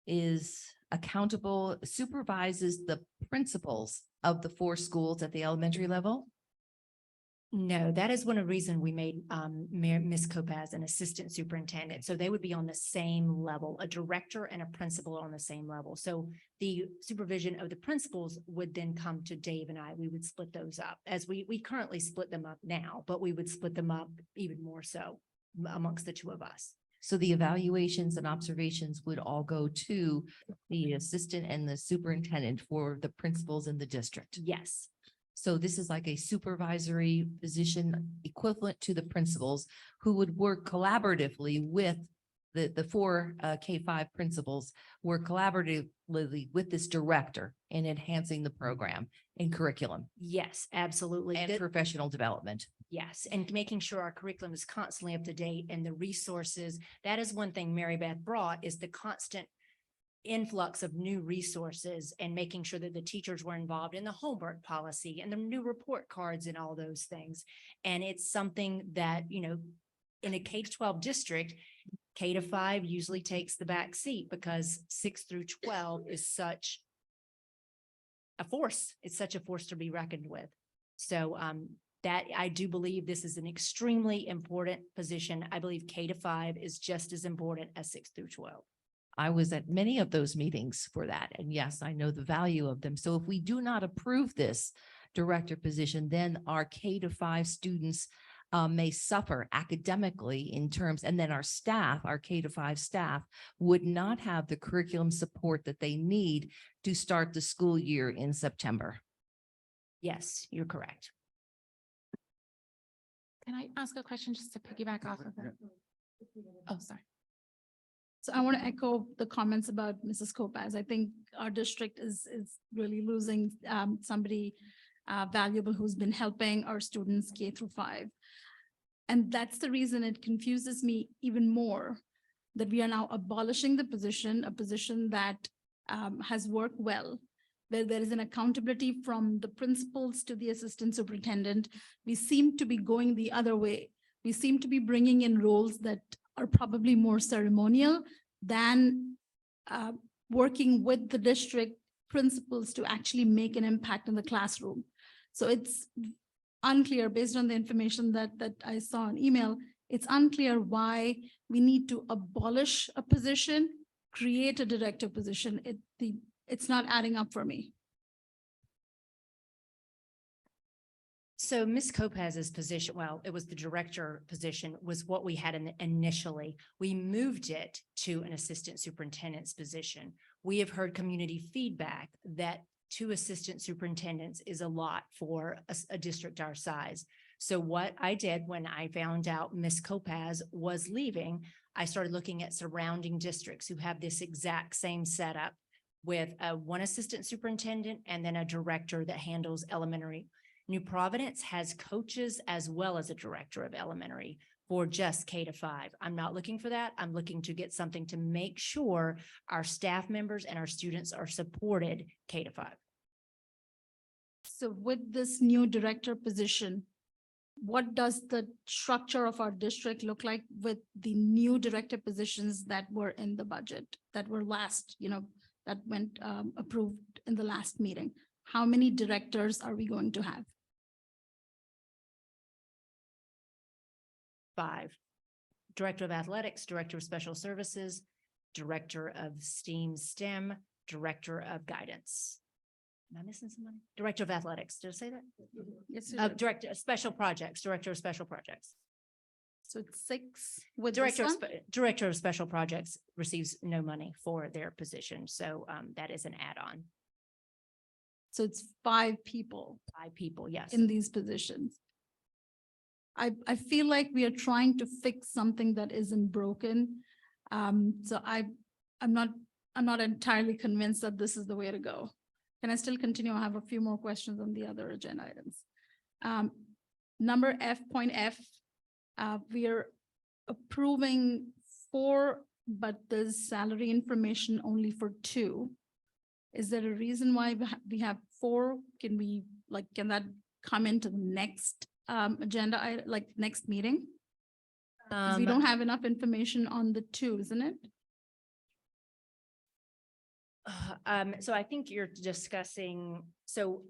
Speaker 3: is accountable, supervises the principals of the 4 schools at the elementary level?
Speaker 7: No, that is one of the reasons we made Ms. Kopaz an assistant superintendent. So they would be on the same level, a director and a principal on the same level. So the supervision of the principals would then come to Dave and I. We would split those up as we currently split them up now, but we would split them up even more so amongst the 2 of us.
Speaker 3: So the evaluations and observations would all go to the assistant and the superintendent for the principals in the district.
Speaker 7: Yes.
Speaker 3: So this is like a supervisory position equivalent to the principals who would work collaboratively with the 4 K-5 principals, work collaboratively with this director in enhancing the program and curriculum
Speaker 7: Yes, absolutely.
Speaker 3: and professional development.
Speaker 7: Yes, and making sure our curriculum is constantly up to date and the resources. That is one thing Mary Beth brought, is the constant influx of new resources and making sure that the teachers were involved in the homework policy and the new report cards and all those things. And it's something that, in a K-12 district, K-5 usually takes the back seat because 6 through 12 is such a force. It's such a force to be reckoned with. So, that I do believe this is an extremely important position. I believe K-5 is just as important as 6 through 12.
Speaker 3: I was at many of those meetings for that. And yes, I know the value of them. So if we do not approve this director position, then our K-5 students may suffer academically in terms, and then our staff, our K-5 staff would not have the curriculum support that they need to start the school year in September.
Speaker 7: Yes, you're correct.
Speaker 11: Can I ask a question just to piggyback off of that? Oh, sorry.
Speaker 9: So I want to echo the comments about Mrs. Kopaz. I think our district is really losing somebody valuable who's been helping our students K-5. And that's the reason it confuses me even more that we are now abolishing the position, a position that has worked well, where there is an accountability from the principals to the assistant superintendent. We seem to be going the other way. We seem to be bringing in roles that are probably more ceremonial than working with the district principals to actually make an impact in the classroom. So it's unclear, based on the information that I saw in email, it's unclear why we need to abolish a position, create a director position. It's not adding up for me.
Speaker 7: So Ms. Kopaz's position, well, it was the director position, was what we had initially. We moved it to an assistant superintendent's position. We have heard community feedback that 2 assistant superintendents is a lot for a district our size. So what I did when I found out Ms. Kopaz was leaving, I started looking at surrounding districts who have this exact same setup with 1 assistant superintendent and then a director that handles elementary. New Providence has coaches as well as a director of elementary for just K-5. I'm not looking for that. I'm looking to get something to make sure our staff members and our students are supported K-5.
Speaker 9: So with this new director position, what does the structure of our district look like with the new director positions that were in the budget, that were last, that went approved in the last meeting. How many directors are we going to have?
Speaker 7: 5. Director of Athletics, Director of Special Services, Director of STEM, Director of Guidance. Am I missing somebody? Director of Athletics, did I say that?
Speaker 9: Yes.
Speaker 7: Director of Special Projects, Director of Special Projects.
Speaker 9: So it's 6 with this
Speaker 7: Director of,
Speaker 9: one?
Speaker 7: Director of Special Projects receives no money for their position, so that is an add-on.
Speaker 9: So it's 5 people
Speaker 7: 5 people, yes.
Speaker 9: in these positions. I feel like we are trying to fix something that isn't broken. So I'm not entirely convinced that this is the way to go. Can I still continue? I have a few more questions on the other agenda items. Number point F, we are approving 4, but there's salary information only for 2. Is there a reason why we have 4? Can we, can that come into the next agenda, next meeting? Because we don't have enough information on the 2, isn't it?
Speaker 7: So I think you're discussing, so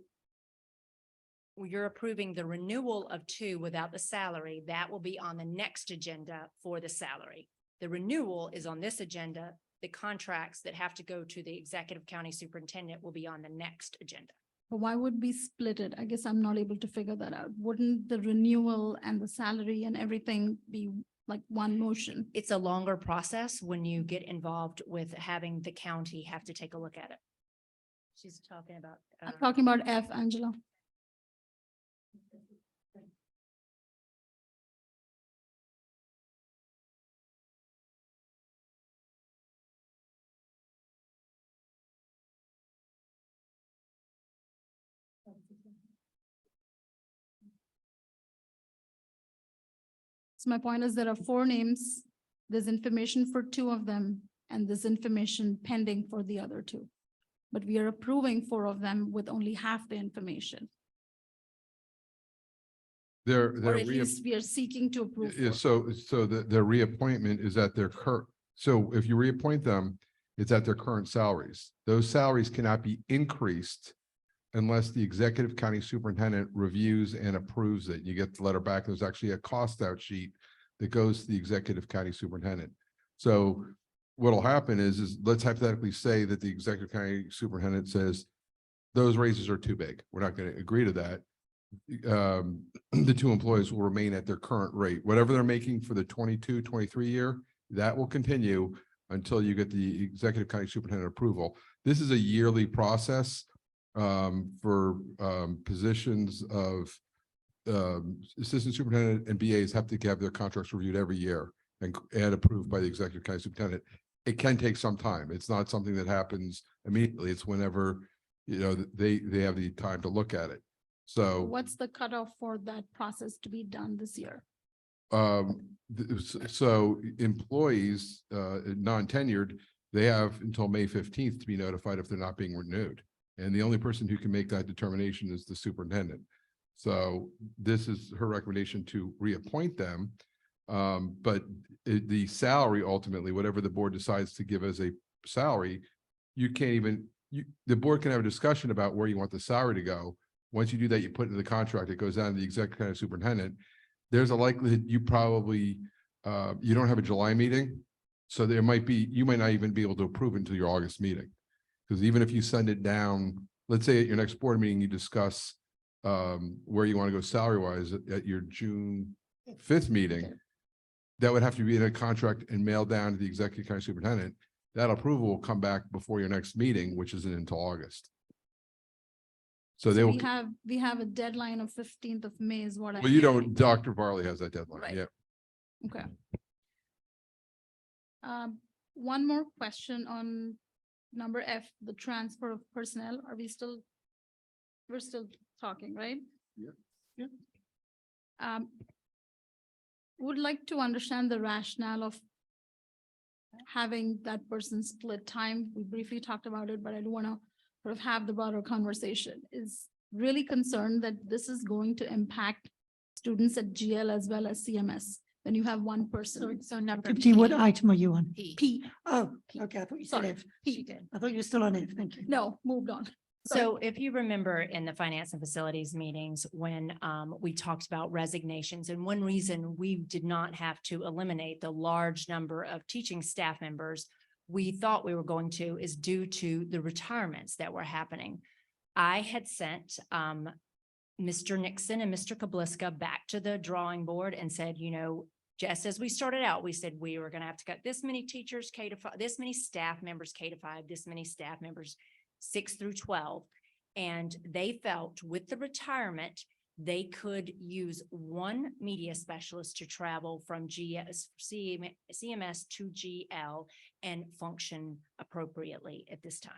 Speaker 7: you're approving the renewal of 2 without the salary. That will be on the next agenda for the salary. The renewal is on this agenda. The contracts that have to go to the executive county superintendent will be on the next agenda.
Speaker 9: But why would we split it? I guess I'm not able to figure that out. Wouldn't the renewal and the salary and everything be like one motion?
Speaker 7: It's a longer process when you get involved with having the county have to take a look at it. She's talking about.
Speaker 9: I'm talking about F, Angela. So my point is there are 4 names. There's information for 2 of them, and there's information pending for the other 2. But we are approving 4 of them with only half the information. Or at least we are seeking to approve.
Speaker 15: Yeah,
Speaker 9: 4.
Speaker 15: so the reappointment is at their current, so if you reappoint them, it's at their current salaries. Those salaries cannot be increased unless the executive county superintendent reviews and approves it. You get the letter back. There's actually a cost out sheet that goes to the executive county superintendent. So what'll happen is let's hypothetically say that the executive county superintendent says those raises are too big. We're not going to agree to that. The 2 employees will remain at their current rate. Whatever they're making for the 22-23 year, that will continue until you get the executive county superintendent approval. This is a yearly process for positions of assistant superintendent and BAs have to have their contracts reviewed every year and approved by the executive county superintendent. It can take some time. It's not something that happens immediately. It's whenever, they have the time to look at it. So
Speaker 9: What's the cutoff for that process to be done this year?
Speaker 15: So employees, non-tenured, they have until May 15th to be notified if they're not being renewed. And the only person who can make that determination is the superintendent. So this is her recommendation to reappoint them. But the salary ultimately, whatever the board decides to give as a salary, you can't even, the board can have a discussion about where you want the salary to go. Once you do that, you put it in the contract, it goes down to the executive county superintendent. There's a likelihood you probably, you don't have a July meeting. So there might be, you might not even be able to approve it until your August meeting. Because even if you send it down, let's say at your next board meeting, you discuss where you want to go salary wise at your June 5th meeting, that would have to be in a contract and mailed down to the executive county superintendent. That approval will come back before your next meeting, which isn't until August. So they will,
Speaker 9: We have a deadline of 15th of May is what I.
Speaker 15: well, you don't, Dr. Varley has that deadline.
Speaker 9: Right.
Speaker 15: Yeah.
Speaker 9: Okay. One more question on number F, the transfer of personnel. Are we still, we're still talking, right?
Speaker 15: Yeah.
Speaker 9: Would like to understand the rationale of having that person split time. We briefly talked about it, but I do want to sort of have the broader conversation. Is really concerned that this is going to impact students at GL as well as CMS. then you have one person.
Speaker 11: So number
Speaker 1: Deputy, what
Speaker 11: P,
Speaker 1: item are you on?
Speaker 11: P.
Speaker 9: P,
Speaker 1: Oh, okay, I thought you said
Speaker 9: Sorry,
Speaker 1: F.
Speaker 11: She did.
Speaker 1: I thought you were still on F, thank you.
Speaker 9: no, moved on.
Speaker 7: So if you remember in the finance and facilities meetings, when we talked about resignations, and one reason we did not have to eliminate the large number of teaching staff members we thought we were going to is due to the retirements that were happening. I had sent Mr. Nixon and Mr. Kabliska back to the drawing board and said, you know, just as we started out, we said we were going to have to cut this many teachers K to 5, this many staff members K to 5, this many staff members 6 through 12. And they felt with the retirement, they could use one media specialist to travel from CMS to GL and function appropriately at this time.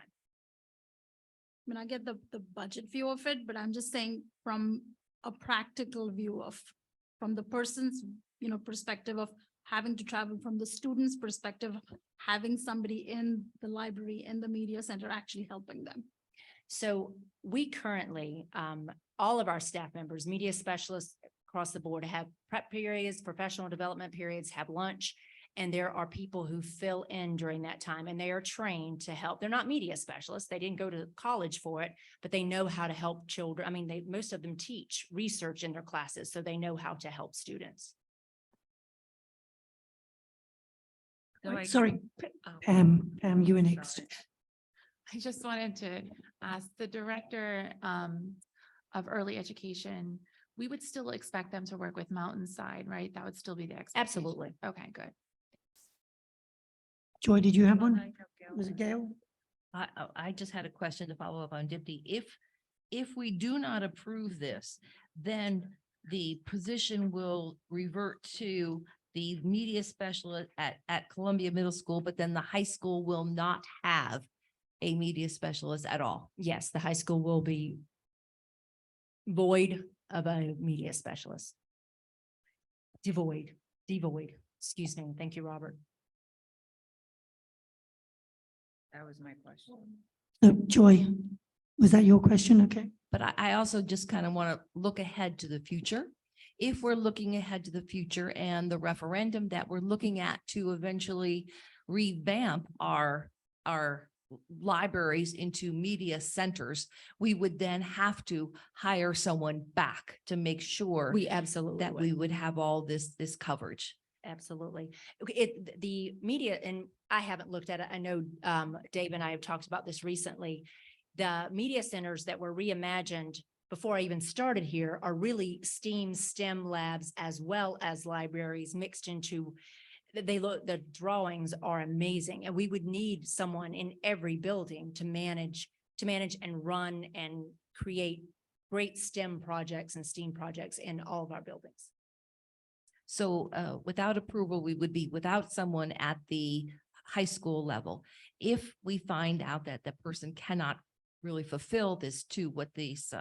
Speaker 9: I mean, I get the budget view of it, but I'm just saying from a practical view of, from the person's, you know, perspective of having to travel, from the student's perspective, having somebody in the library, in the media center, actually helping them.
Speaker 7: So we currently, all of our staff members, media specialists across the board have prep periods, professional development periods, have lunch. And there are people who fill in during that time and they are trained to help. They're not media specialists. They didn't go to college for it, but they know how to help children. I mean, most of them teach research in their classes, so they know how to help students.
Speaker 1: Right, sorry, Pam, you were next.
Speaker 11: I just wanted to ask the director of early education, we would still expect them to work with Mountainside, right? That would still be the expectation.
Speaker 7: Absolutely.
Speaker 11: Okay, good.
Speaker 1: Joy, did you have one? Was it Gail?
Speaker 3: I just had a question to follow up on Dipti. If we do not approve this, then the position will revert to the media specialist at Columbia Middle School, but then the high school will not have a media specialist at all.
Speaker 7: Yes, the high school will be void of a media specialist. Devoid, excuse me. Thank you, Robert.
Speaker 16: That was my question.
Speaker 1: So Joy, was that your question? Okay.
Speaker 3: But I also just kind of want to look ahead to the future. If we're looking ahead to the future and the referendum that we're looking at to eventually revamp our libraries into media centers, we would then have to hire someone back to make sure
Speaker 7: We absolutely
Speaker 3: that we would have all this coverage.
Speaker 7: Absolutely. The media, and I haven't looked at it. I know Dave and I have talked about this recently. The media centers that were reimagined before I even started here are really STEM labs as well as libraries mixed into. The drawings are amazing, and we would need someone in every building to manage and run and create great STEM projects and STEAM projects in all of our buildings.
Speaker 3: So without approval, we would be without someone at the high school level. If we find out that the person cannot really fulfill this to what these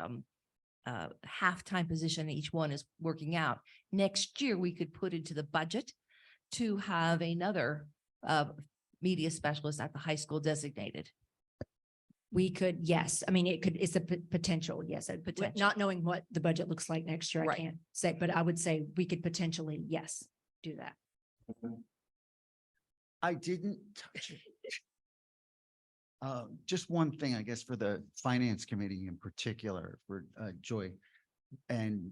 Speaker 3: half-time position each one is working out, next year we could put into the budget to have another media specialist at the high school designated.
Speaker 7: We could, yes. I mean, it's a potential, yes,
Speaker 3: Potential.
Speaker 7: not knowing what the budget looks like next year, I
Speaker 3: Right.
Speaker 7: can't say, but I would say we could potentially, yes, do that.
Speaker 10: I didn't touch it. Just one thing, I guess, for the finance committee in particular, for Joy, and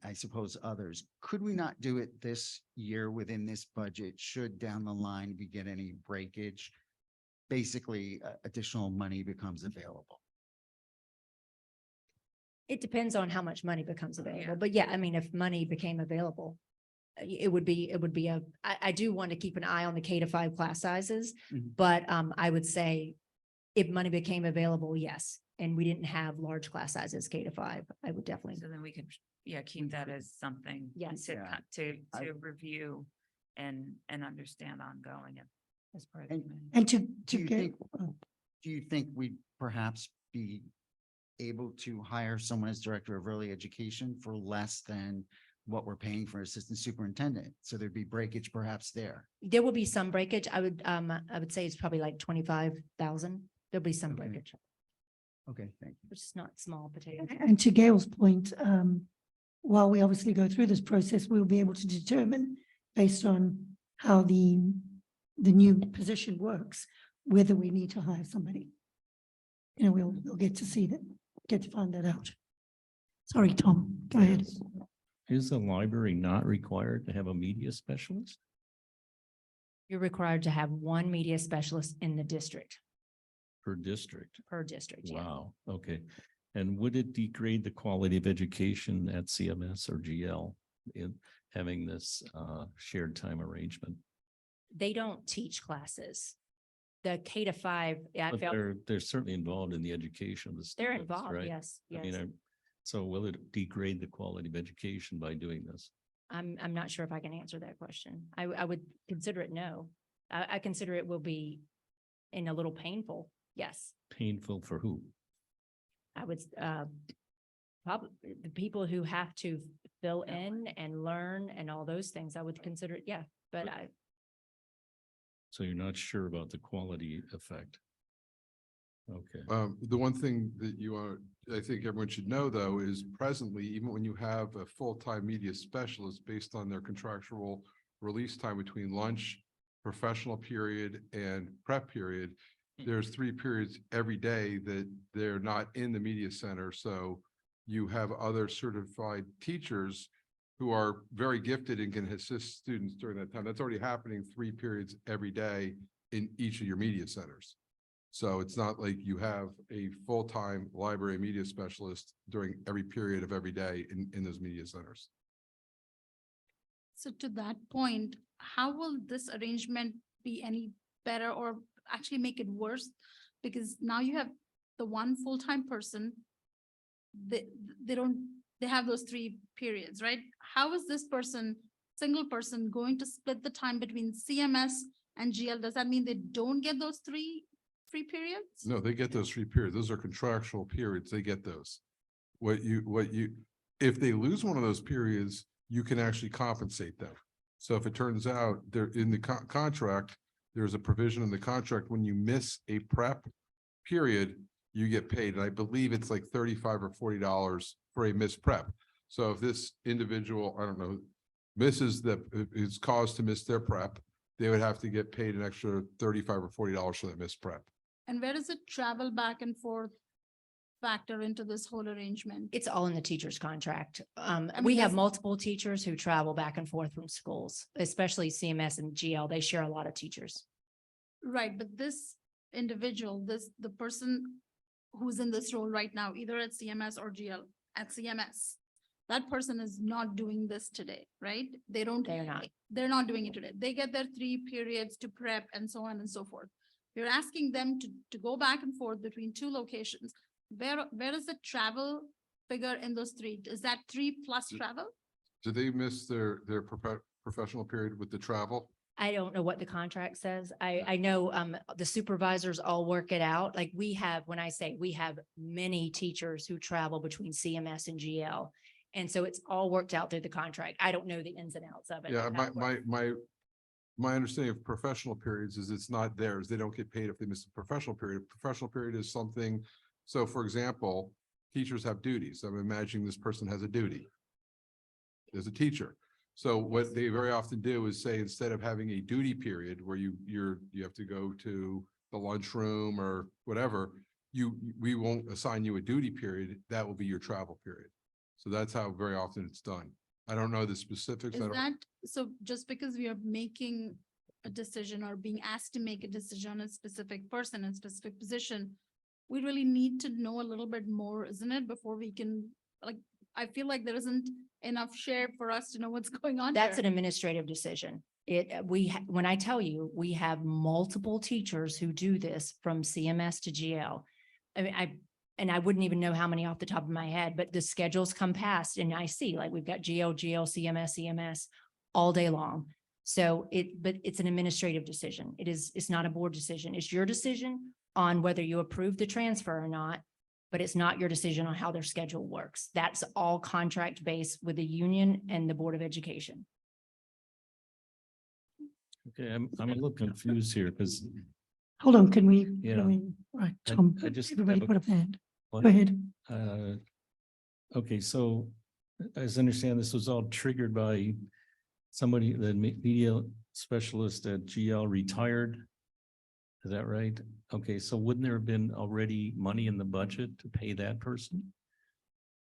Speaker 10: I suppose others, could we not do it this year within this budget, should down the line we get any breakage? Basically, additional money becomes available.
Speaker 7: It depends on how much money becomes available, but yeah, I mean, if money became available, it would be I do want to keep an eye on the K-5 class sizes,
Speaker 10: Mhm.
Speaker 7: but I would say if money became available, yes, and we didn't have large class sizes K-5, I would definitely.
Speaker 16: So then we could, keep that as something.
Speaker 7: Yes.
Speaker 10: Yeah.
Speaker 16: To review and understand ongoing as part of the
Speaker 10: And-
Speaker 16: committee.
Speaker 1: And to
Speaker 10: Do you
Speaker 1: get,
Speaker 10: think, do you think we'd perhaps be able to hire someone as director of early education for less than what we're paying for assistant superintendent? So there'd be breakage perhaps there.
Speaker 7: There will be some breakage. I would say it's probably like 25,000. There'll be some
Speaker 10: Okay.
Speaker 7: breakage,
Speaker 10: Okay, thank you.
Speaker 7: which is not small potatoes.
Speaker 1: and to Gail's point, while we obviously go through this process, we'll be able to determine based on how the new position works, whether we need to hire somebody. You know, we'll get to see that, get to find that out. Sorry, Tom, go ahead.
Speaker 14: Is the library not required to have a media specialist?
Speaker 7: You're required to have one media specialist in the district,
Speaker 14: Per district?
Speaker 7: per district, yeah.
Speaker 14: Wow, okay. And would it degrade the quality of education at CMS or GL in having this shared time arrangement?
Speaker 7: They don't teach classes. The K to 5, I
Speaker 14: But
Speaker 7: felt
Speaker 14: they're certainly involved in the education of the
Speaker 7: they're
Speaker 14: students,
Speaker 7: involved,
Speaker 14: right?
Speaker 7: yes,
Speaker 14: I mean,
Speaker 7: yes.
Speaker 14: so will it degrade the quality of education by doing this?
Speaker 7: I'm not sure if I can answer that question. I would consider it no. I consider it will be a little painful, yes.
Speaker 14: Painful for who?
Speaker 7: I would, probably the people who have to fill in and learn and all those things, I would consider it, yeah, but
Speaker 14: So you're not sure about the quality effect? Okay.
Speaker 15: The one thing that I think everyone should know, though, is presently, even when you have a full-time media specialist based on their contractual release time between lunch, professional period, and prep period, there's 3 periods every day that they're not in the media center. So you have other certified teachers who are very gifted and can assist students during that time. That's already happening 3 periods every day in each of your media centers. So it's not like you have a full-time library media specialist during every period of every day in those media centers.
Speaker 9: So to that point, how will this arrangement be any better or actually make it worse? Because now you have the one full-time person, they have those 3 periods, right? How is this single person going to split the time between CMS and GL? Does that mean they don't get those three periods?
Speaker 15: No, they get those 3 periods. Those are contractual periods. They get those. If they lose one of those periods, you can actually compensate them. So if it turns out they're in the contract, there's a provision in the contract, when you miss a prep period, you get paid. And I believe it's like $35 or $40 for a missed prep. So if this individual, I don't know, is caused to miss their prep, they would have to get paid an extra $35 or $40 for that missed prep.
Speaker 9: And where does it travel back and forth factor into this whole arrangement?
Speaker 7: it's all in the teacher's contract.
Speaker 9: mean,
Speaker 7: We have
Speaker 9: does-
Speaker 7: multiple teachers who travel back and forth from schools, especially CMS and GL. They share a lot of teachers.
Speaker 9: Right, but this individual, the person who's in this role right now, either at CMS or GL, at CMS, that person is not doing this today, right?
Speaker 7: They're not.
Speaker 9: They're not doing it today. They get their 3 periods to prep and so on and so forth. You're asking them to go back and forth between 2 locations. Where is the travel figure in those 3? Is that 3 plus travel?
Speaker 15: Do they miss their professional period with the travel?
Speaker 7: I don't know what the contract says. I know the supervisors all work it out. Like we have many teachers who travel between CMS and GL. And so it's all worked out through the contract. I don't know the ins and outs of it.
Speaker 15: Yeah,
Speaker 7: or how it works.
Speaker 15: my understanding of professional periods is it's not theirs. They don't get paid if they miss a professional period. Professional period is something, so for example, teachers have duties. I'm imagining this person has a duty as a teacher. So what they very often do is say, instead of having a duty period where you have to go to the lunchroom or whatever, we won't assign you a duty period. That will be your travel period. So that's how very often it's done. I don't know the specifics.
Speaker 9: Is that, so just because we are making a decision or being asked to make a decision on a specific person in a specific position, we really need to know a little bit more, isn't it? Before we can, like, I feel like there isn't enough share for us to know what's going on
Speaker 7: That's
Speaker 9: here.
Speaker 7: an administrative decision. When I tell you, we have multiple teachers who do this from CMS to GL. I mean, I wouldn't even know how many off the top of my head, but the schedules come past and I see like we've got GL, CMS all day long. So but it's an administrative decision. It's not a board decision. It's your decision on whether you approve the transfer or not, but it's not your decision on how their schedule works. That's all contract based with the union and the Board of Education.
Speaker 14: Okay, I'm a little confused here because
Speaker 1: Hold on, can we,
Speaker 14: Yeah.
Speaker 1: right,
Speaker 14: I-
Speaker 1: Tom,
Speaker 14: I just
Speaker 1: everybody
Speaker 14: have a-
Speaker 1: put up their hand.
Speaker 14: What?
Speaker 1: Go ahead.
Speaker 14: Okay, so as I understand, this was all triggered by somebody, the media specialist at GL retired. Is that right? Okay, so wouldn't there have been already money in the budget to pay that person?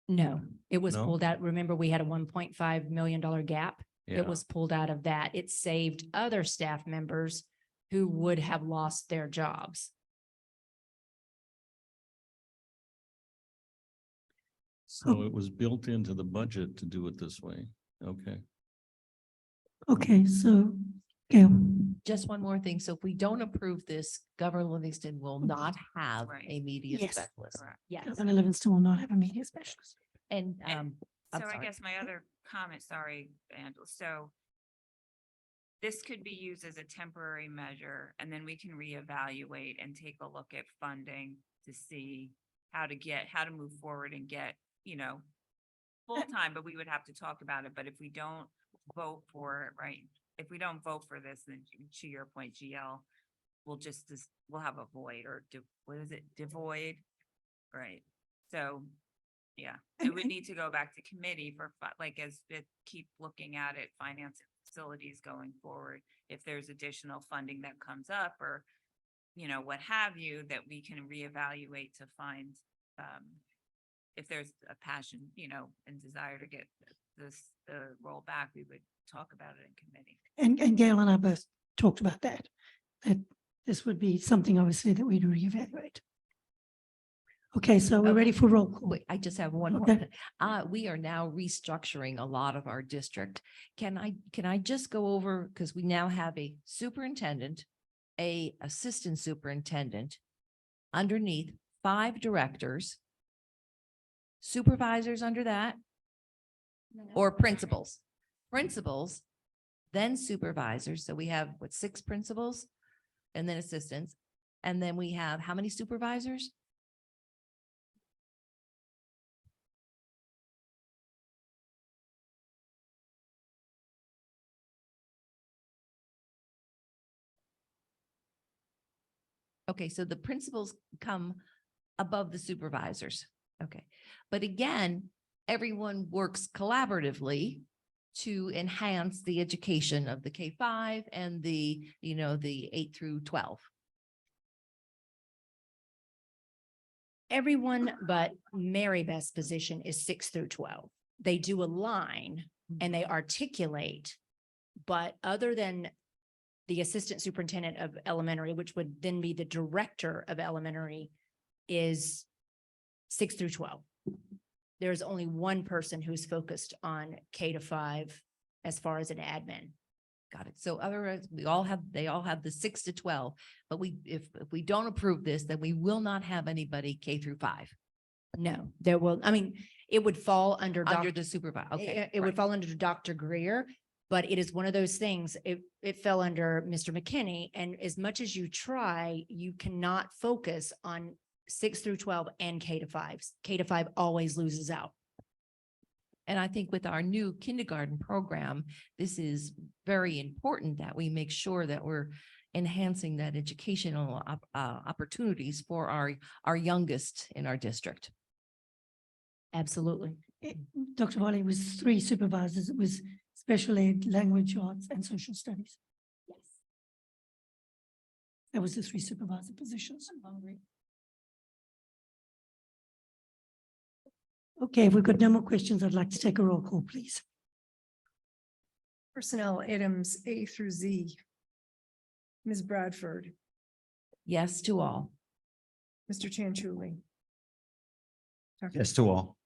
Speaker 7: No, it was
Speaker 14: No?
Speaker 7: pulled out. Remember, we had a $1.5 million gap.
Speaker 14: Yeah.
Speaker 7: It was pulled out of that. It saved other staff members who would have lost their jobs.
Speaker 14: So it was built into the budget to do it this way. Okay.
Speaker 1: Okay, so, Gail,
Speaker 3: Just one more thing. So if we don't approve this, Governor Livingston will not have
Speaker 16: Right.
Speaker 3: a media
Speaker 1: Yes.
Speaker 3: specialist.
Speaker 16: Correct.
Speaker 7: Yes.
Speaker 1: Governor Livingston will not have a media specialist.
Speaker 3: And,
Speaker 16: And
Speaker 3: I'm
Speaker 16: So I
Speaker 3: sorry.
Speaker 16: guess my other comment, sorry, Angela, so this could be used as a temporary measure, and then we can reevaluate and take a look at funding to see how to move forward and get, full-time, but we would have to talk about it. But if we don't vote for it, right, if we don't vote for this, then to your point, GL, we'll have a void or what is it, devoid? Right, so, yeah, it would need to go back to committee for, as it keep looking at it, finance and facilities going forward. If there's additional funding that comes up or, what have you, that we can reevaluate to find, if there's a passion, and desire to get the roll back, we would talk about it in committee.
Speaker 1: And Gail and I both talked about that this would be something obviously that we'd reevaluate. Okay, so we're ready for roll call.
Speaker 3: Wait, I just have one more.
Speaker 1: Okay.
Speaker 3: thing. We are now restructuring a lot of our district. Can I just go over, because we now have a superintendent, a assistant superintendent, underneath 5 directors, supervisors under that, or principals, then supervisors. So we have 6 principals and then assistants. And then we have how many supervisors? Okay, so the principals come above the supervisors. Okay, but again, everyone works collaboratively to enhance the education of the K-5 and the 8 through 12.
Speaker 7: Everyone but Mary Beth's position is 6 through 12. They do align and they articulate, but other than the assistant superintendent of elementary, which would then be the director of elementary, is 6 through 12. There's only one person who's focused on K-5 as far as an admin.
Speaker 3: Got it. So otherwise, they all have the 6 to 12, but if we don't approve this, then we will not have anybody K through 5.
Speaker 7: No, there will, it would fall under
Speaker 3: Under the supervisor. Okay.
Speaker 7: It would
Speaker 3: right.
Speaker 7: fall under Dr. Greer, but it is one of those things, it fell under Mr. McKinney. And as much as you try, you cannot focus on 6 through 12 and K-5. K-5 always loses out.
Speaker 3: And I think with our new kindergarten program, this is very important that we make sure that we're enhancing that educational opportunities for our youngest in our district.
Speaker 7: Absolutely.
Speaker 1: Dr. Volley was 3 supervisors. It was special ed, language arts, and social studies.
Speaker 7: Yes.
Speaker 1: That was the 3 supervisor positions. I'm hungry. Okay, if we've got no more questions, I'd like to take a roll call, please.
Speaker 2: Personnel items A through Z. Ms. Bradford,
Speaker 3: Yes to all.
Speaker 2: Mr. Chanchuli.
Speaker 10: Yes to all.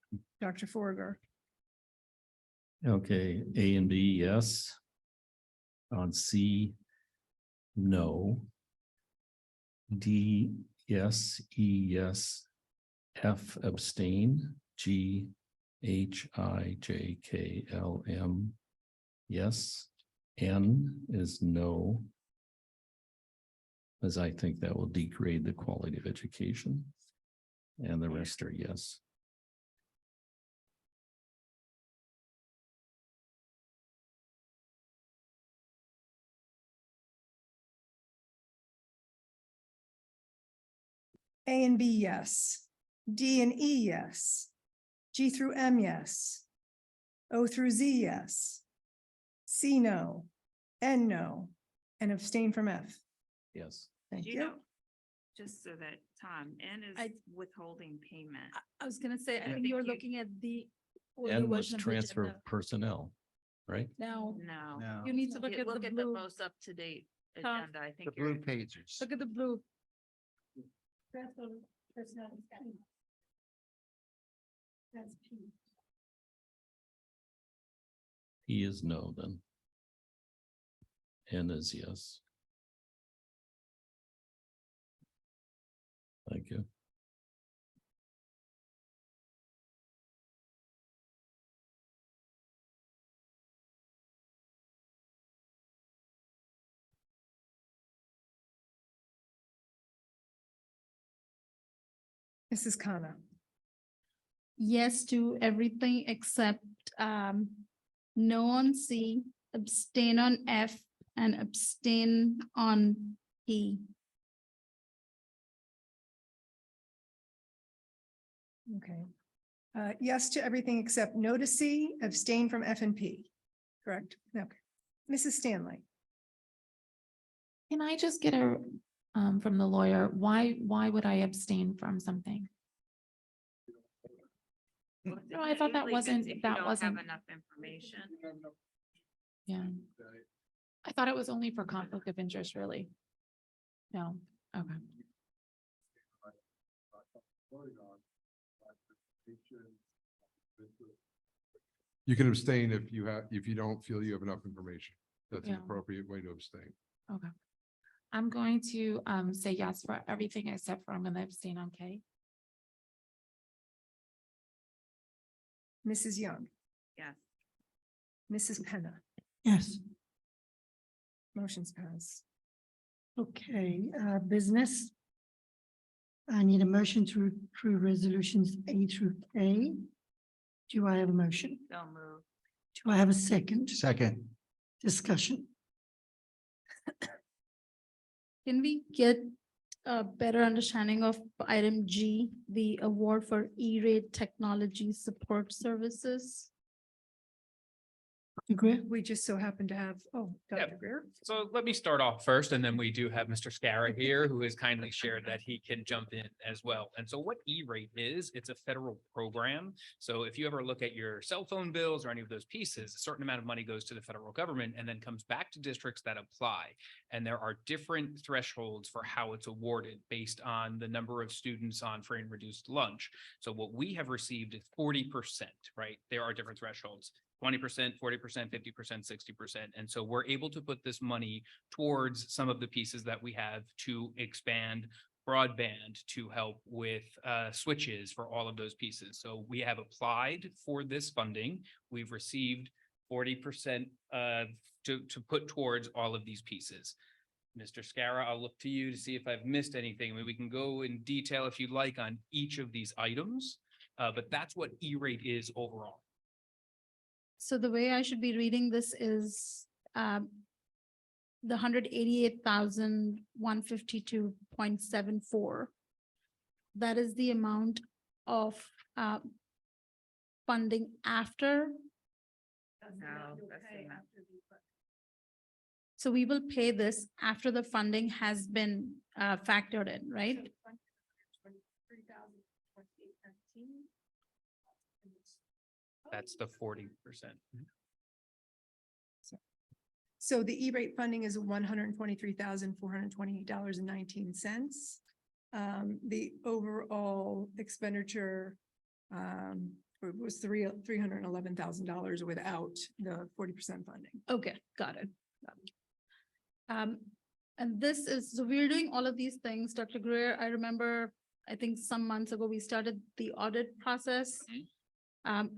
Speaker 2: Dr. Forger,
Speaker 14: Okay, A and B, yes. On C, no. D, yes. E, yes. F, abstain. G, H, I, J, K, L, M, yes. N is no, as I think that will degrade the quality of education. And the rest are yes.
Speaker 2: A and B, yes. D and E, yes. G through M, yes. O through Z, yes. C, no, N, no, and abstain from F.
Speaker 14: Yes.
Speaker 2: Thank
Speaker 16: You
Speaker 2: you.
Speaker 16: know, just so that, Tom, N is
Speaker 9: I-
Speaker 16: withholding payment.
Speaker 9: I was gonna say, I
Speaker 16: Yeah.
Speaker 9: think you're
Speaker 16: Think you-
Speaker 9: looking at the older
Speaker 14: And was
Speaker 9: version of the
Speaker 14: transfer
Speaker 9: agenda.
Speaker 14: of personnel, right?
Speaker 9: Now,
Speaker 16: No.
Speaker 9: you need to look
Speaker 3: Yeah,
Speaker 9: at the blue.
Speaker 3: most up-to-date
Speaker 9: Tom,
Speaker 3: agenda. I
Speaker 10: The
Speaker 3: think
Speaker 10: blue
Speaker 3: you're,
Speaker 10: pages.
Speaker 9: Look at the blue. Transfer personnel is P. That's P.
Speaker 14: He is no then. N is yes. Thank you.
Speaker 2: Mrs. Khanna.
Speaker 9: Yes to everything except no on C, abstain on F, and abstain on E.
Speaker 2: Okay. Yes to everything except no to C, abstain from F and P. Correct? Okay. Mrs. Stanley.
Speaker 11: Can I just get a, from the lawyer, why would I abstain from something? No, I thought that
Speaker 16: Usually if it's-
Speaker 11: wasn't,
Speaker 16: if you
Speaker 11: that
Speaker 16: don't
Speaker 11: wasn't,
Speaker 16: Have enough information.
Speaker 11: yeah. I thought it was only for conflict of interest, really. No, okay.
Speaker 15: You can abstain if you don't feel you have enough information. That's an
Speaker 11: Yeah.
Speaker 15: appropriate way to abstain.
Speaker 11: Okay. I'm going to say yes for everything except for I'm gonna abstain on K.
Speaker 2: Mrs. Young.
Speaker 16: Yes.
Speaker 2: Mrs. Penna.
Speaker 1: Yes.
Speaker 2: Motion's passed.
Speaker 1: Okay, business. I need a motion to approve resolutions A through K. Do I have a motion?
Speaker 16: So move.
Speaker 1: Do I have a second?
Speaker 10: Second.
Speaker 1: Discussion.
Speaker 9: Can we get a better understanding of item G, the award for E-rate technology support services?
Speaker 1: Greer?
Speaker 2: We just so happen to have, Dr. Greer.
Speaker 5: So let me start off first, and then we do have Mr. Scarra here, who has kindly shared that he can jump in as well. And so what E-rate is, it's a federal program. So if you ever look at your cell phone bills or any of those pieces, a certain amount of money goes to the federal government and then comes back to districts that apply. And there are different thresholds for how it's awarded based on the number of students on free and reduced lunch. So what we have received is 40%, right? There are different thresholds. 20%, 40%, 50%, 60%. And so we're able to put this money towards some of the pieces that we have to expand broadband to help with switches for all of those pieces. So we have applied for this funding. We've received 40% to put towards all of these pieces. Mr. Scarra, I'll look to you to see if I've missed anything. I mean, we can go in detail if you'd like on each of these items, but that's what E-rate is overall.
Speaker 9: So the way I should be reading this is the 188,152.74. That is the amount of funding after.
Speaker 16: No, that's enough.
Speaker 9: So we will pay this after the funding has been factored in, right?
Speaker 5: That's the 40%.
Speaker 2: So the E-rate funding is $123,428.19. The overall expenditure was $311,000 without the 40% funding.
Speaker 9: Okay, got it. Got it. And this is, so we're doing all of these things, Dr. Greer. I remember, I think some months ago, we started the audit process.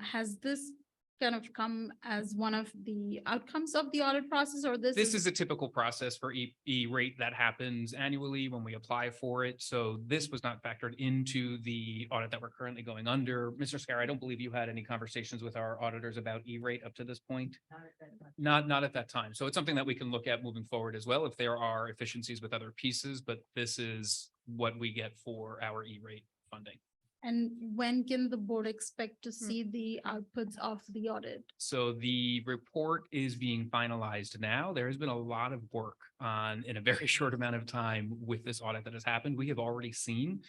Speaker 9: Has this kind of come as one of the outcomes of the audit process, or
Speaker 5: This is a typical process for E-rate that happens annually when we apply for it. So this was not factored into the audit that we're currently going under. Mr. Scarra, I don't believe you had any conversations with our auditors about E-rate up to this point? Not at that time. So it's something that we can look at moving forward as well if there are efficiencies with other pieces, but this is what we get for our E-rate funding.
Speaker 9: And when can the board expect to see the outputs of the audit?
Speaker 5: So the report is being finalized now. There has been a lot of work on in a very short amount of time with this audit that has happened. We have already seen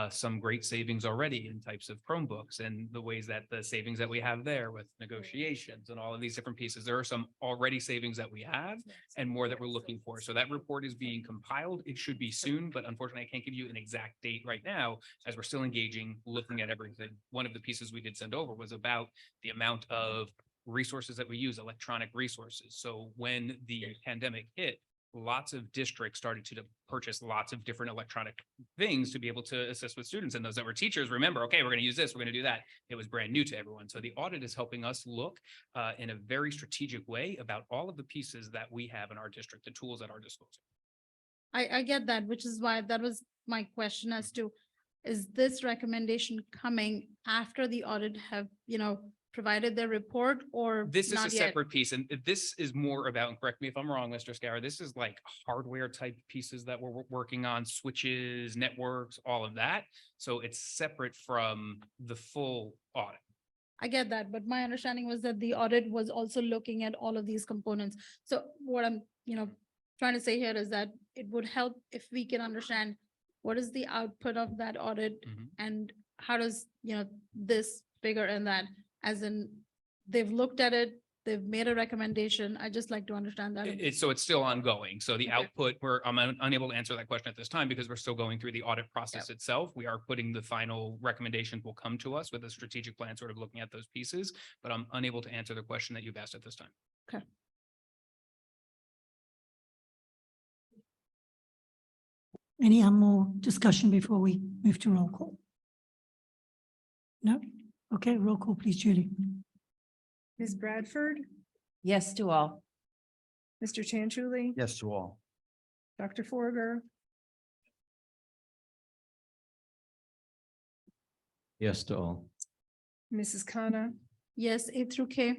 Speaker 5: some great savings already in types of Chromebooks and the ways that the savings that we have there with negotiations and all of these different pieces. There are some already savings that we have and more that we're looking for. So that report is being compiled. It should be soon, but unfortunately, I can't give you an exact date right now as we're still engaging, looking at everything. One of the pieces we did send over was about the amount of resources that we use, electronic resources. So when the pandemic hit, lots of districts started to purchase lots of different electronic things to be able to assist with students. And those that were teachers, remember, okay, we're going to use this, we're going to do that. It was brand new to everyone. So the audit is helping us look in a very strategic way about all of the pieces that we have in our district, the tools at our disposal.
Speaker 9: I get that, which is why that was my question as to, is this recommendation coming after the audit have, provided their report or
Speaker 5: This is a
Speaker 9: not yet?
Speaker 5: separate piece, and this is more about, and correct me if I'm wrong, Mr. Scour, this is like hardware type pieces that we're working on, switches, networks, all of that. So it's separate from the full audit.
Speaker 9: I get that, but my understanding was that the audit was also looking at all of these components. So what I'm, trying to say here is that it would help if we can understand what is the output of that audit and how does, this figure in that, as in they've looked at it, they've made a recommendation. I just like to understand that.
Speaker 5: So it's still ongoing. So the output, I'm unable to answer that question at this time because we're still going through the audit process itself. We are putting the final recommendations will come to us with a strategic plan, sort of looking at those pieces, but I'm unable to answer the question that you've asked at this time.
Speaker 9: Okay.
Speaker 1: Any more discussion before we move to roll call? No? Okay, roll call, please, Julie.
Speaker 2: Ms. Bradford,
Speaker 3: Yes to all.
Speaker 2: Mr. Chanchuli,
Speaker 10: Yes to all.
Speaker 2: Dr. Forger,
Speaker 14: Yes to all.
Speaker 2: Mrs. Khanna,
Speaker 9: Yes, A through K.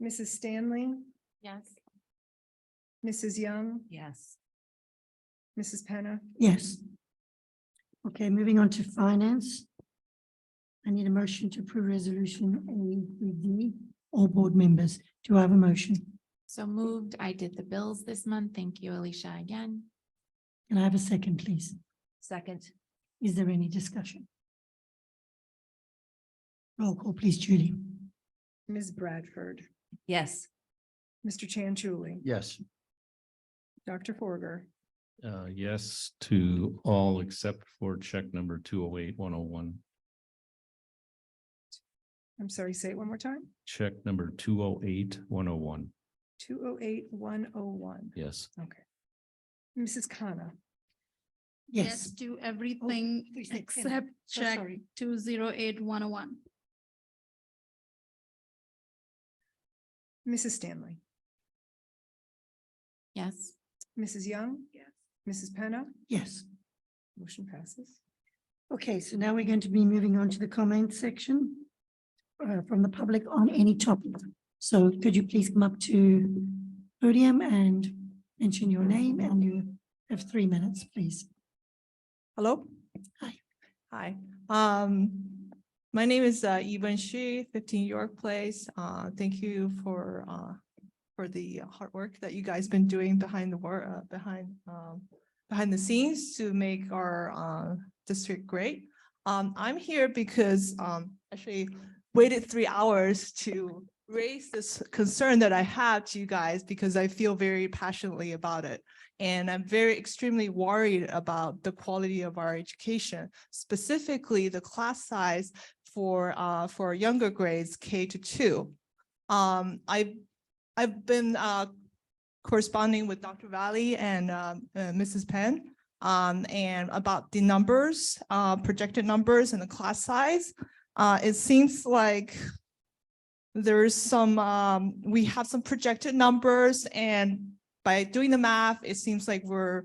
Speaker 2: Mrs. Stanley,
Speaker 7: Yes.
Speaker 2: Mrs. Young,
Speaker 3: Yes.
Speaker 2: Mrs. Penna.
Speaker 1: Yes. Okay, moving on to finance. I need a motion to approve resolution A3D. All board members, do I have a motion?
Speaker 11: So moved. I did the bills this month. Thank you, Alicia, again.
Speaker 1: Can I have a second, please?
Speaker 3: Second.
Speaker 1: Is there any discussion? Roll call, please, Julie.
Speaker 2: Ms. Bradford,
Speaker 3: Yes.
Speaker 2: Mr. Chanchuli,
Speaker 10: Yes.
Speaker 2: Dr. Forger,
Speaker 14: Yes to all except for check number 208-101.
Speaker 2: I'm sorry, say it one more time.
Speaker 14: Check number 208-101.
Speaker 2: 208-101.
Speaker 14: Yes.
Speaker 2: Okay. Mrs. Khanna,
Speaker 1: Yes.
Speaker 9: To everything except check 208-101.
Speaker 2: Mrs. Stanley,
Speaker 11: Yes.
Speaker 2: Mrs. Young. Yes. Mrs. Penna,
Speaker 1: Yes.
Speaker 2: motion passes.
Speaker 1: Okay, so now we're going to be moving on to the comment section from the public on any topic. So could you please come up to podium and mention your name, and you have 3 minutes, please.
Speaker 17: Hello.
Speaker 1: Hi.
Speaker 17: Hi. My name is Evan Shi, 15 York Place. Thank you for the hard work that you guys been doing behind the work, behind the scenes to make our district great. I'm here because actually waited 3 hours to raise this concern that I have to you guys because I feel very passionately about it. And I'm very extremely worried about the quality of our education, specifically the class size for younger grades K-2. I've been corresponding with Dr. Valley and Mrs. Penn and about the numbers, projected numbers and the class size. It seems like there's some, we have some projected numbers, and by doing the math, it seems like we're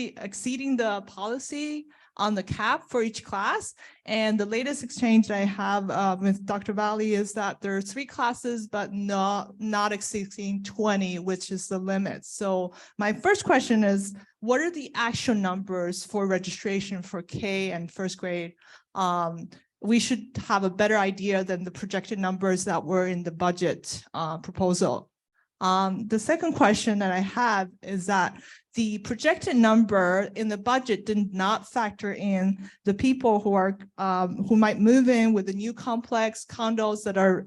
Speaker 17: exceeding the policy on the cap for each class. And the latest exchange that I have with Dr. Valley is that there are 3 classes, but not exceeding 20, which is the limit. So my first question is, what are the actual numbers for registration for K and first grade? We should have a better idea than the projected numbers that were in the budget proposal. The second question that I have is that the projected number in the budget did not factor in the people who are who might move in with the new complex condos that are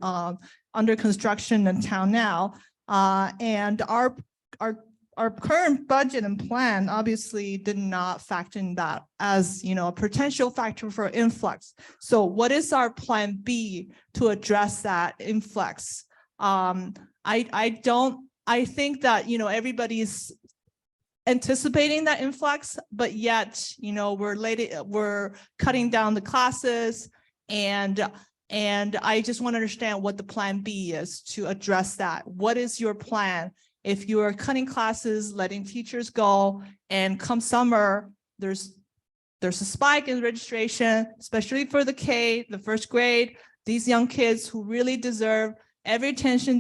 Speaker 17: under construction in town now. And our current budget and plan obviously did not factor in that as, you know, a potential factor for influx. So what is our plan B to address that influx? I think that, you know, everybody's anticipating that influx, but yet, you know, we're cutting down the classes, and I just want to understand what the plan B is to address that. What is your plan if you are cutting classes, letting teachers go, and come summer, there's a spike in registration, especially for the K, the first grade, these young kids who really deserve every attention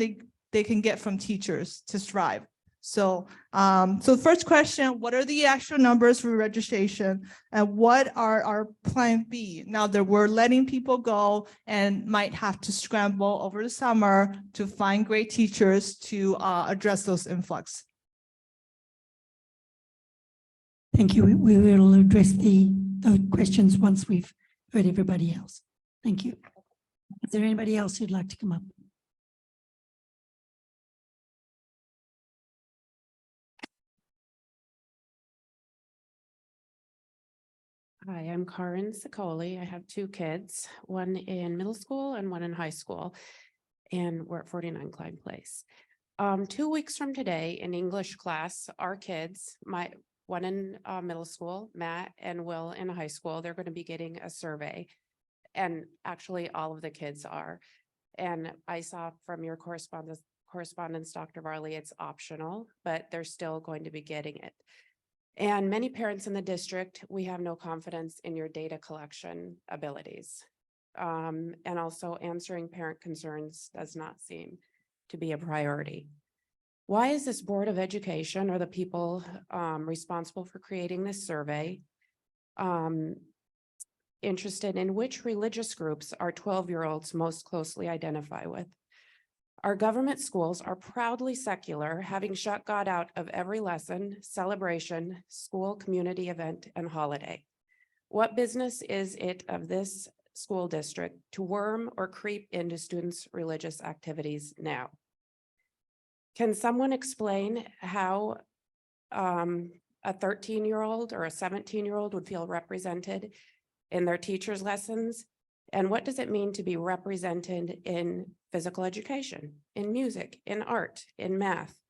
Speaker 17: they can get from teachers to strive. So, so first question, what are the actual numbers for registration, and what are our plan B now that we're letting people go and might have to scramble over the summer to find great teachers to address those influx?
Speaker 1: Thank you. We will address the questions once we've heard everybody else. Thank you. Is there anybody else who'd like to come up?
Speaker 18: Hi, I'm Karin Sicoli. I have 2 kids, one in middle school and one in high school, and we're at 49 Clyde Place. 2 weeks from today in English class, our kids, one in middle school, Matt, and Will in high school, they're going to be getting a survey. And actually all of the kids are. And I saw from your correspondence, Dr. Varley, it's optional, but they're still going to be getting it. And many parents in the district, we have no confidence in your data collection abilities. And also answering parent concerns does not seem to be a priority. Why is this Board of Education, or the people responsible for creating this survey, interested in which religious groups our 12-year-olds most closely identify with? Our government schools are proudly secular, having shut God out of every lesson, celebration, school, community event, and holiday. What business is it of this school district to worm or creep into students' religious activities now? Can someone explain how a 13-year-old or a 17-year-old would feel represented in their teacher's lessons? And what does it mean to be represented in physical education, in music, in art, in math,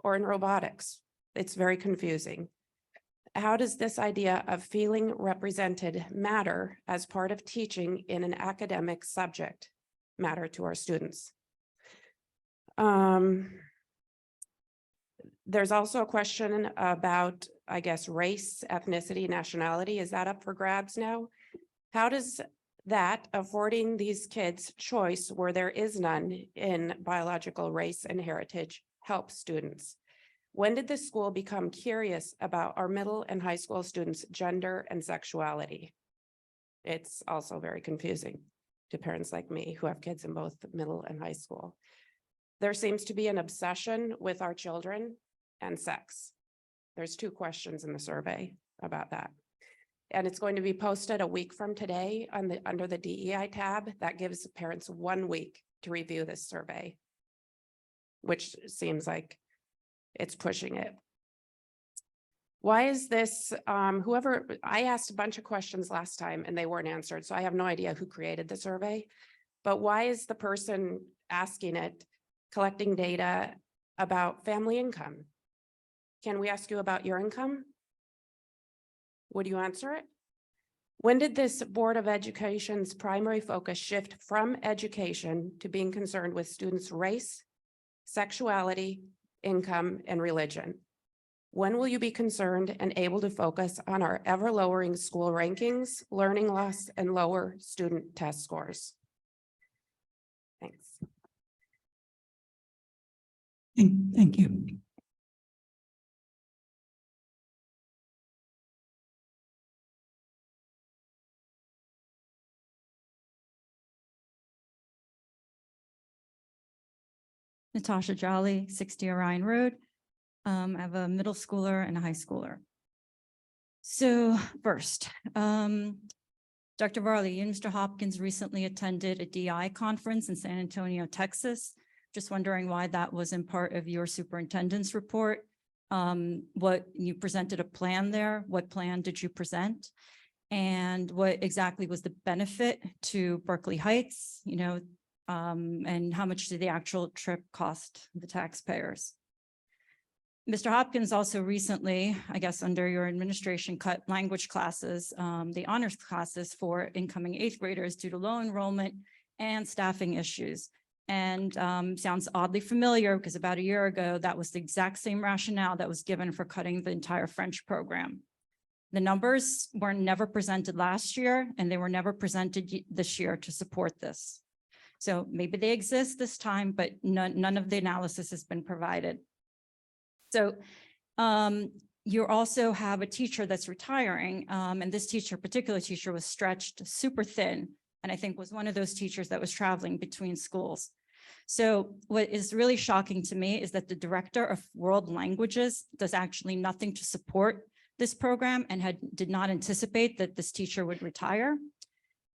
Speaker 18: or in robotics? It's very confusing. How does this idea of feeling represented matter as part of teaching in an academic subject matter to our students? There's also a question about, I guess, race, ethnicity, nationality. Is that up for grabs now? How does that affording these kids choice where there is none in biological race and heritage help students? When did the school become curious about our middle and high school students' gender and sexuality? It's also very confusing to parents like me who have kids in both middle and high school. There seems to be an obsession with our children and sex. There's 2 questions in the survey about that. And it's going to be posted a week from today under the DEI tab. That gives parents 1 week to review this survey, which seems like it's pushing it. Why is this, I asked a bunch of questions last time and they weren't answered, so I have no idea who created the survey, but why is the person asking it collecting data about family income? Can we ask you about your income? Would you answer it? When did this Board of Education's primary focus shift from education to being concerned with students' race, sexuality, income, and religion? When will you be concerned and able to focus on our ever lowering school rankings, learning loss, and lower student test scores? Thanks.
Speaker 1: Thank you.
Speaker 12: Natasha Jolly, 60 Orion Road. I have a middle schooler and a high schooler. So first, Dr. Varley, you and Mr. Hopkins recently attended a DI conference in San Antonio, Texas. Just wondering why that wasn't part of your superintendent's report. What you presented a plan there. What plan did you present? And what exactly was the benefit to Berkeley Heights, and how much did the actual trip cost the taxpayers? Mr. Hopkins also recently, I guess under your administration, cut language classes, the honors classes for incoming eighth graders due to low enrollment and staffing issues. And sounds oddly familiar because about a year ago, that was the exact same rationale that was given for cutting the entire French program. The numbers were never presented last year, and they were never presented this year to support this. So maybe they exist this time, but none of the analysis has been provided. So you also have a teacher that's retiring, and this particular teacher was stretched super thin, and I think was one of those teachers that was traveling between schools. So what is really shocking to me is that the director of world languages does actually nothing to support this program and did not anticipate that this teacher would retire.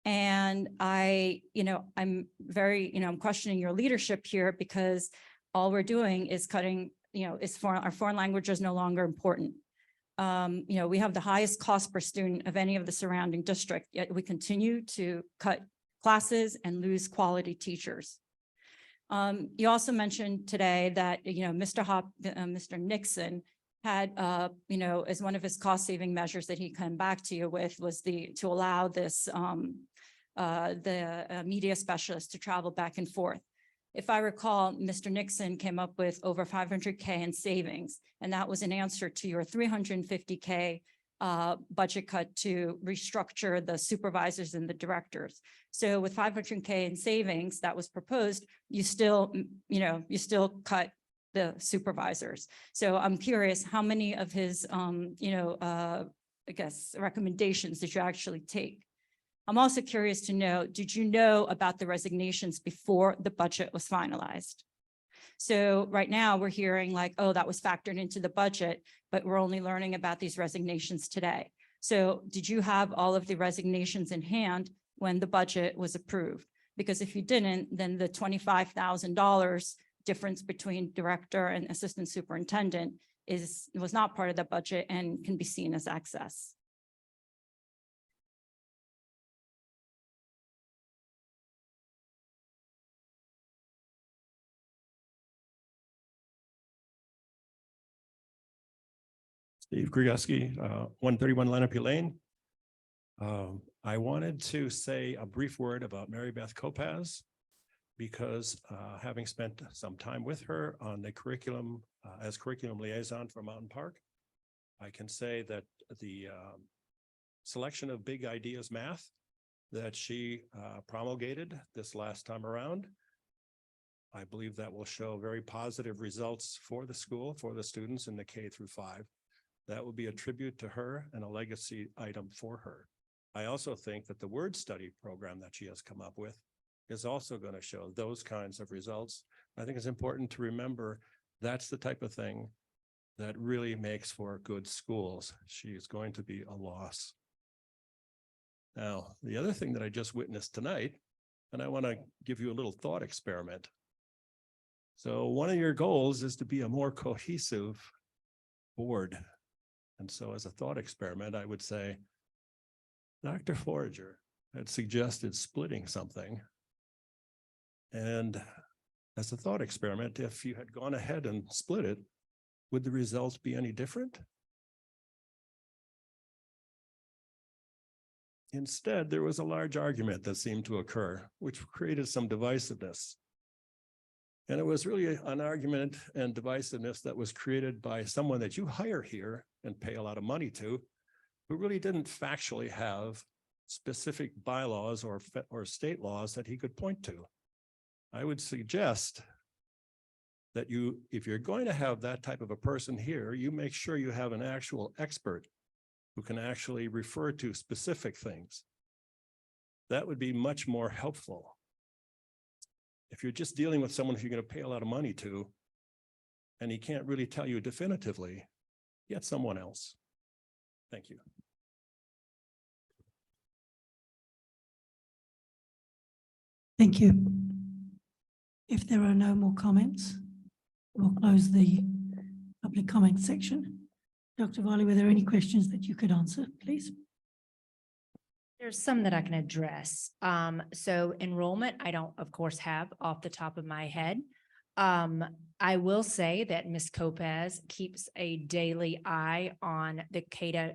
Speaker 12: And I'm questioning your leadership here because all we're doing is cutting, our foreign language is no longer important. We have the highest cost per student of any of the surrounding district, yet we continue to cut classes and lose quality teachers. You also mentioned today that, Mr. Nixon had, as one of his cost-saving measures that he came back to you with was to allow this, the media specialist to travel back and forth. If I recall, Mr. Nixon came up with over 500K in savings, and that was an answer to your 350K budget cut to restructure the supervisors and the directors. So with 500K in savings that was proposed, you still cut the supervisors. So I'm curious how many of his, recommendations did you actually take? I'm also curious to know, did you know about the resignations before the budget was finalized? So right now we're hearing like, oh, that was factored into the budget, but we're only learning about these resignations today. So did you have all of the resignations in hand when the budget was approved? Because if you didn't, then the $25,000 difference between director and assistant superintendent was not part of the budget and can be seen as excess.
Speaker 13: Steve Grigusky, 131 Lenape Lane. I wanted to say a brief word about Mary Beth Kopaz because having spent some time with her on the curriculum as curriculum liaison for Mountain Park, I can say that the selection of big ideas math that she promulgated this last time around, I believe that will show very positive results for the school, for the students in the K through 5. That will be a tribute to her and a legacy item for her. I also think that the word study program that she has come up with is also going to show those kinds of results. I think it's important to remember that's the type of thing that really makes for good schools. She is going to be a loss. Now, the other thing that I just witnessed tonight, and I want to give you a little thought experiment. So one of your goals is to be a more cohesive board. And so as a thought experiment, I would say, Dr. Forager had suggested splitting something. And as a thought experiment, if you had gone ahead and split it, would the results be any different? Instead, there was a large argument that seemed to occur, which created some divisiveness. And it was really an argument and divisiveness that was created by someone that you hire here and pay a lot of money to, who really didn't factually have specific bylaws or state laws that he could point to. I would suggest that you, if you're going to have that type of a person here, you make sure you have an actual expert who can actually refer to specific things. That would be much more helpful. If you're just dealing with someone who you're going to pay a lot of money to, and he can't really tell you definitively, get someone else. Thank you.
Speaker 1: Thank you. If there are no more comments, we'll close the public comment section. Dr. Varley, were there any questions that you could answer, please?
Speaker 7: There's some that I can address. So enrollment, I don't, of course, have off the top of my head. I will say that Ms. Lopez keeps a daily eye on the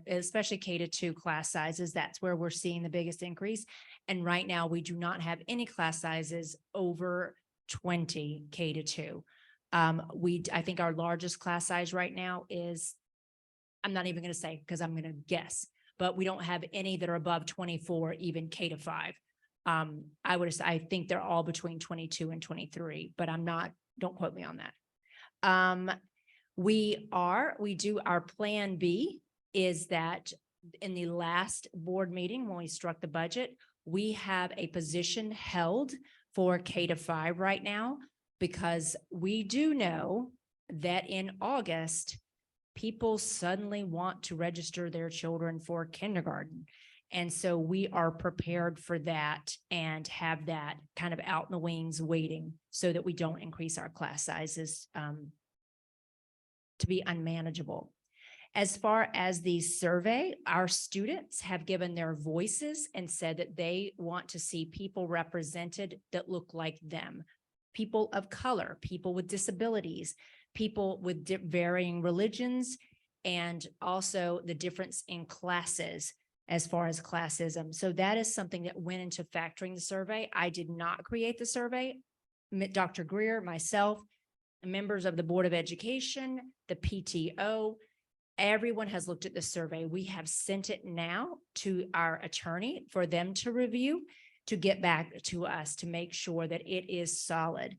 Speaker 7: especially K-2 class sizes. That's where we're seeing the biggest increase. And right now, we do not have any class sizes over 20 K-2. I think our largest class size right now is, I'm not even going to say because I'm going to guess, but we don't have any that are above 24, even K-5. I think they're all between 22 and 23, but don't quote me on that. We do our plan B is that in the last board meeting, when we struck the budget, we have a position held for K-5 right now, because we do know that in August, people suddenly want to register their children for kindergarten. And so we are prepared for that and have that kind of out in the wings waiting so that we don't increase our class sizes to be unmanageable. As far as the survey, our students have given their voices and said that they want to see people represented that look like them, people of color, people with disabilities, people with varying religions, and also the difference in classes as far as classism. So that is something that went into factoring the survey. I did not create the survey. Dr. Greer, myself, members of the Board of Education, the PTO, everyone has looked at the survey. We have sent it now to our attorney for them to review, to get back to us to make sure that it is solid.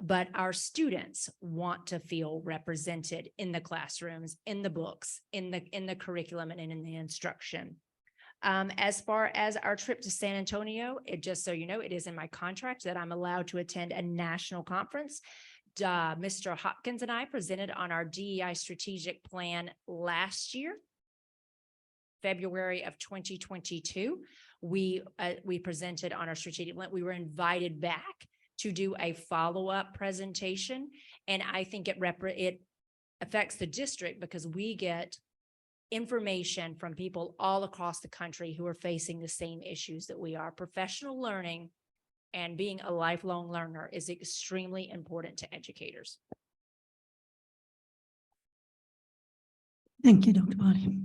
Speaker 7: But our students want to feel represented in the classrooms, in the books, in the curriculum, and in the instruction. As far as our trip to San Antonio, just so you know, it is in my contract that I'm allowed to attend a national conference. Mr. Hopkins and I presented on our DEI strategic plan last year, February of 2022. We presented on our strategic plan. We were invited back to do a follow-up presentation. And I think it affects the district because we get information from people all across the country who are facing the same issues that we are. Professional learning and being a lifelong learner is extremely important to educators.
Speaker 1: Thank you, Dr. Varley.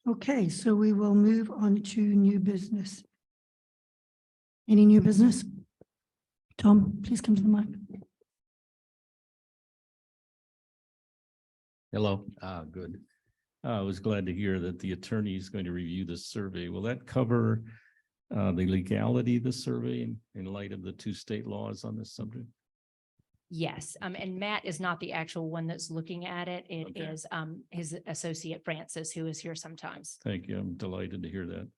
Speaker 1: Okay, so we will move on to new business. Any new business? Tom, please come to the mic.
Speaker 14: Hello, good. I was glad to hear that the attorney is going to review this survey. Will that cover the legality of the survey in light of the two state laws on this subject?
Speaker 7: Yes, and Matt is not the actual one that's looking at it. It is his associate Francis, who is here sometimes.
Speaker 14: Thank you. I'm delighted to hear that.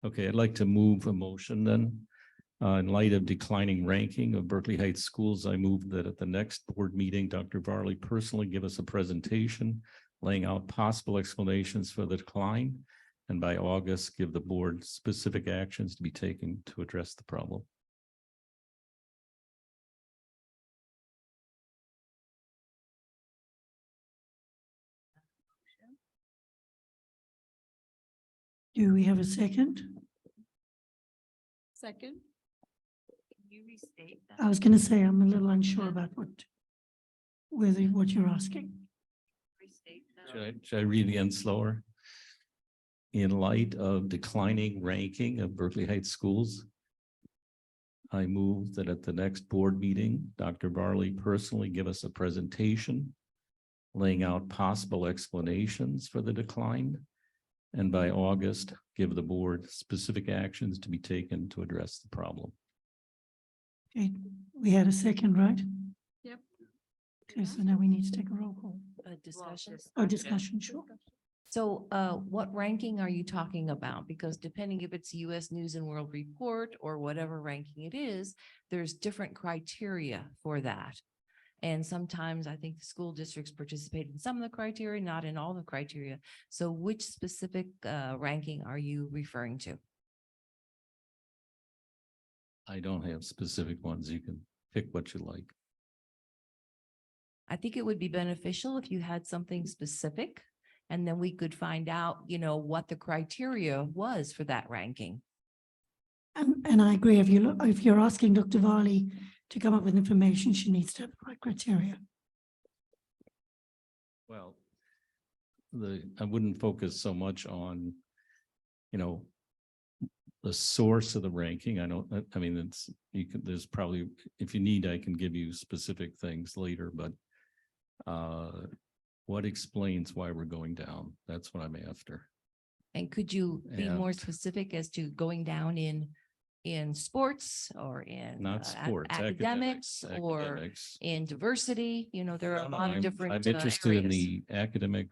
Speaker 14: Okay, I'd like to move a motion then. In light of declining ranking of Berkeley Heights schools, I move that at the next board meeting, Dr. Varley personally give us a presentation laying out possible explanations for the decline, and by August, give the board specific actions to be taken to address the problem.
Speaker 1: Do we have a second?
Speaker 9: Second.
Speaker 3: Can you restate that?
Speaker 1: I was going to say, I'm a little unsure about what you're asking.
Speaker 3: Restate that.
Speaker 14: Should I read again slower? In light of declining ranking of Berkeley Heights schools, I move that at the next board meeting, Dr. Varley personally give us a presentation laying out possible explanations for the decline, and by August, give the board specific actions to be taken to address the problem.
Speaker 1: Okay, we had a second, right?
Speaker 9: Yep.
Speaker 1: Okay, so now we need to take a roll call.
Speaker 3: Discussion.
Speaker 1: Oh, discussion, sure.
Speaker 3: So what ranking are you talking about? Because depending if it's US News and World Report or whatever ranking it is, there's different criteria for that. And sometimes I think the school districts participate in some of the criteria, not in all the criteria. So which specific ranking are you referring to?
Speaker 14: I don't have specific ones. You can pick what you like.
Speaker 3: I think it would be beneficial if you had something specific, and then we could find out, you know, what the criteria was for that ranking.
Speaker 1: And I agree, if you're asking Dr. Varley to come up with information, she needs to have the right criteria.
Speaker 14: Well, I wouldn't focus so much on, you know, the source of the ranking. I mean, there's probably, if you need, I can give you specific things later, but what explains why we're going down? That's what I'm after.
Speaker 3: And could you be more
Speaker 14: And-
Speaker 3: specific as to going down in sports or in
Speaker 14: Not sports,
Speaker 3: academics or
Speaker 14: academics.
Speaker 3: in diversity? You know, there are a
Speaker 14: No,
Speaker 3: lot of
Speaker 14: I'm
Speaker 3: different
Speaker 14: interested in
Speaker 3: areas.
Speaker 14: the academic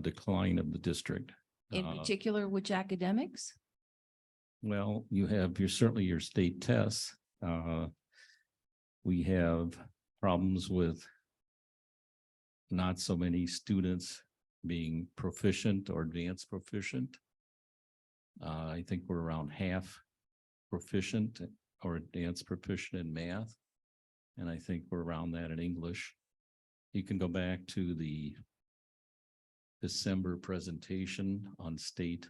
Speaker 14: decline of the district.
Speaker 3: In particular, which academics?
Speaker 14: Well, you have certainly your state tests. We have problems with not so many students being proficient or advanced proficient. I think we're around half proficient or advanced proficient in math. And I think we're around that in English. You can go back to the December presentation on state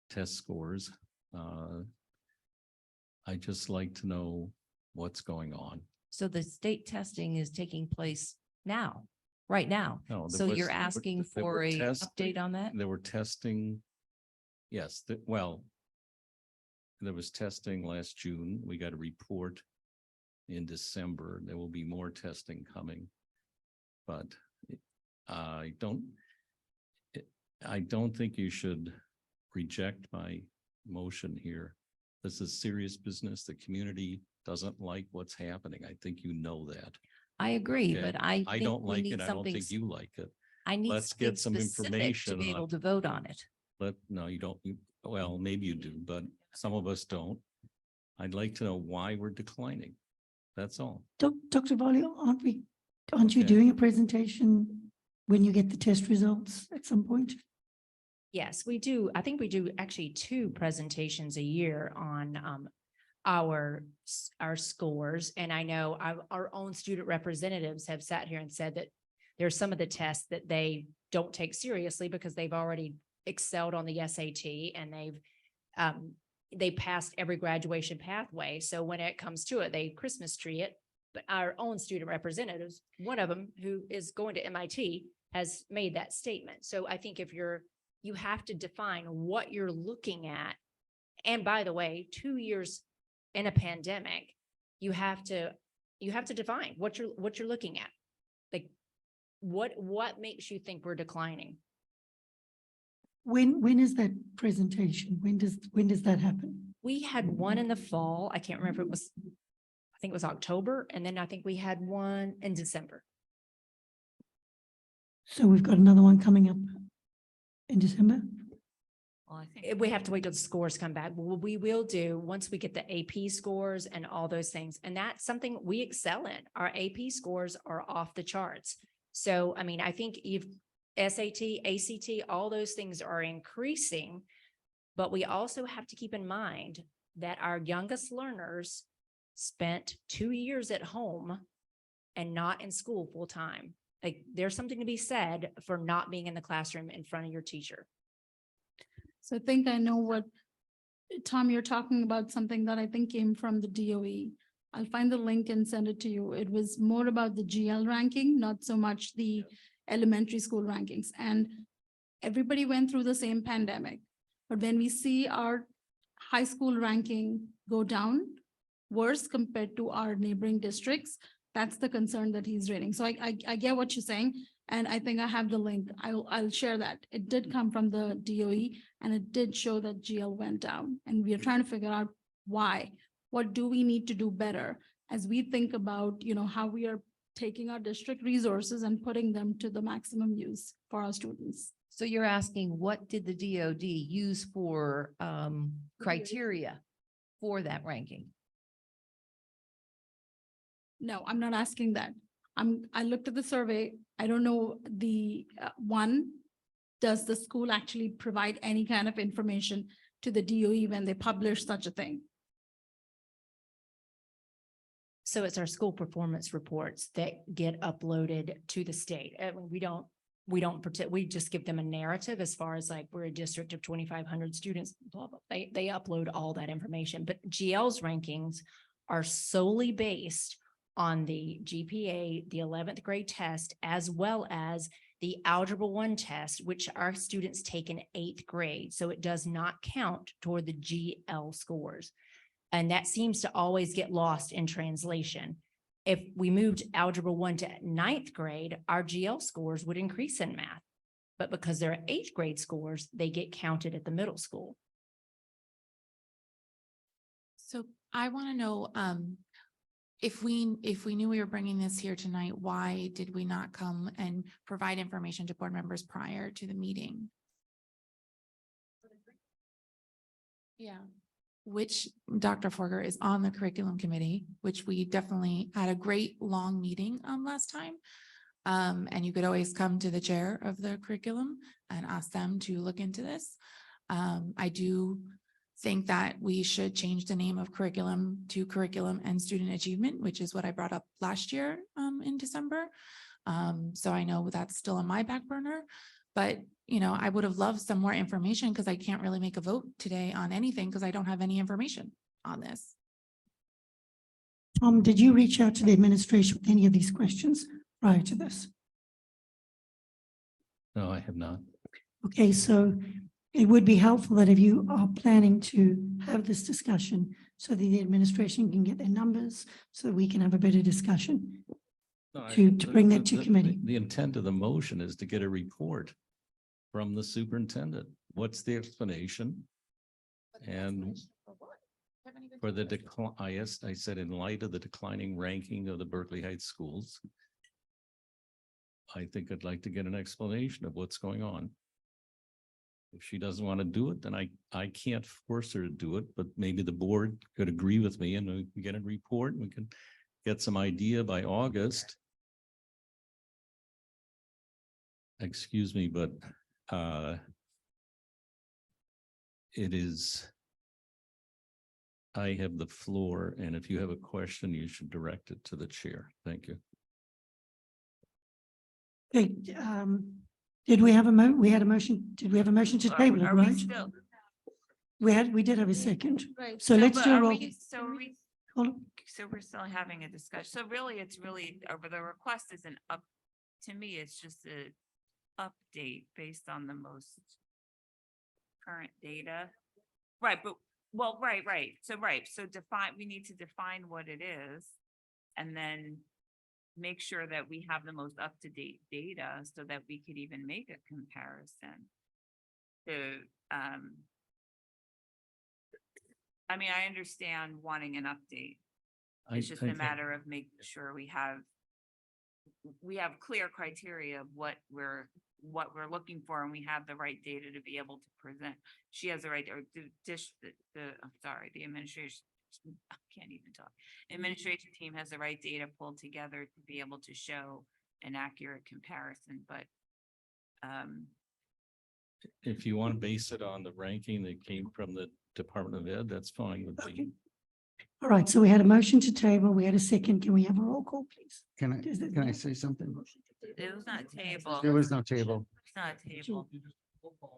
Speaker 14: test scores. I just like to know what's going on.
Speaker 3: So the state testing is taking place now, right now.
Speaker 14: No, there
Speaker 3: So
Speaker 14: was-
Speaker 3: you're
Speaker 14: there were-
Speaker 3: asking
Speaker 14: there
Speaker 3: for
Speaker 14: were
Speaker 3: a
Speaker 14: tests-
Speaker 3: update on that?
Speaker 14: They were testing. Yes, well, there was testing last June. We got a report in December. There will be more testing coming. But I don't think you should reject my motion here. This is serious business. The community doesn't like what's happening. I think you know that.
Speaker 3: I agree,
Speaker 14: Okay?
Speaker 3: but I
Speaker 14: I
Speaker 3: think
Speaker 14: don't
Speaker 3: we
Speaker 14: like
Speaker 3: need
Speaker 14: it. I don't
Speaker 3: something
Speaker 14: think you like it.
Speaker 3: I need
Speaker 14: Let's get some
Speaker 3: something specific
Speaker 14: information
Speaker 3: to be
Speaker 14: on
Speaker 3: able
Speaker 14: it.
Speaker 3: to vote on it.
Speaker 14: No, you don't. Well, maybe you do, but some of us don't. I'd like to know why we're declining. That's all.
Speaker 1: Dr. Varley, aren't you
Speaker 14: Okay.
Speaker 1: doing a presentation when you get the test results at some point?
Speaker 7: Yes, we do. I think we do actually 2 presentations a year on our scores. And I know our own student representatives have sat here and said that there's some of the tests that they don't take seriously because they've already excelled on the SAT and they passed every graduation pathway. So when it comes to it, they Christmas tree it. But our own student representatives, one of them who is going to MIT, has made that statement. So I think if you have to define what you're looking at. And by the way, 2 years in a pandemic, you have to define what you're looking at. Like what makes you think we're declining?
Speaker 1: When is that presentation? When does that happen?
Speaker 7: We had one in the fall. I can't remember. I think it was October. And then I think we had one in December.
Speaker 1: So we've got another one coming up in December?
Speaker 7: We have to wait till the scores come back. We will do once we get the AP scores and all those things. And that's something we excel in. Our AP scores are off the charts. So, I mean, I think if SAT, ACT, all those things are increasing, but we also have to keep in mind that our youngest learners spent 2 years at home and not in school full time. Like there's something to be said for not being in the classroom in front of your teacher.
Speaker 9: So I think I know what, Tom, you're talking about something that I think came from the DOE. I'll find the link and send it to you. It was more about the GL ranking, not so much the elementary school rankings. And everybody went through the same pandemic. But when we see our high school ranking go down, worse compared to our neighboring districts. That's the concern that he's raising. So I get what you're saying. And I think I have the link. I'll share that. It did come from the DOE and it did show that GL went down. And we are trying to figure out why. What do we need to do better as we think about, how we are taking our district resources and putting them to the maximum use for our students.
Speaker 3: So you're asking, what did the DOD use for criteria for that ranking?
Speaker 9: No, I'm not asking that. I looked at the survey. I don't know the one, does the school actually provide any kind of information to the DOE when they publish such a thing?
Speaker 7: So it's our school performance reports that get uploaded to the state. We just give them a narrative as far as like, we're a district of 2,500 students, blah, blah. They upload all that information, but GL's rankings are solely based on the GPA, the 11th grade test, as well as the Algebra 1 test, which our students take in 8th grade. So it does not count toward the GL scores. And that seems to always get lost in translation. If we moved Algebra 1 to 9th grade, our GL scores would increase in math. But because they're 8th grade scores, they get counted at the middle school.
Speaker 11: So I want to know, if we knew we were bringing this here tonight, why did we not come and provide information to board members prior to the meeting? Yeah. Which Dr. Forger is on the curriculum committee, which we definitely had a great long meeting last time. And you could always come to the chair of the curriculum and ask them to look into this. I do think that we should change the name of curriculum to curriculum and student achievement, which is what I brought up last year in December. So I know that's still on my back burner, but I would have loved some more information because I can't really make a vote today on anything because I don't have any information on this.
Speaker 1: Tom, did you reach out to the administration with any of these questions prior to this?
Speaker 14: No, I have not.
Speaker 1: Okay, so it would be helpful that if you are planning to have this discussion so that the administration can get their numbers, so that we can have a better discussion
Speaker 14: No,
Speaker 1: to bring that to committee.
Speaker 14: The intent of the motion is to get a report from the superintendent. What's the explanation? And for the decline, I said in light of the declining ranking of the Berkeley Heights schools, I think I'd like to get an explanation of what's going on. If she doesn't want to do it, then I can't force her to do it, but maybe the board could agree with me and we can get a report and we can get some idea by August. Excuse me, but it is, I have the floor, and if you have a question, you should direct it to the chair. Thank you.
Speaker 1: Okay, did we have we had a motion, did we have a motion to table it, right? We did have a second.
Speaker 9: Right.
Speaker 1: So let's do a roll. Hold on.
Speaker 16: So we're still having a discussion. So really, it's really, the request is to me, it's just a update based on the most current data. Right, but, right. So we need to define what it is and then make sure that we have the most up-to-date data so that we could even make a comparison. I understand wanting an update. It's just a matter of making sure we have clear criteria of what we're looking for, and we have the right data to be able to present. She has the right, or the administration, I can't even talk. Administration team has the right data pulled together to be able to show an accurate comparison, but
Speaker 14: if you want to base it on the ranking that came from the Department of Ed, that's fine with me.
Speaker 1: All right, so we had a motion to table. We had a second. Can we have a roll call, please?
Speaker 10: Can I say something?
Speaker 16: it was not table.
Speaker 10: There was no table.
Speaker 16: It's not a table.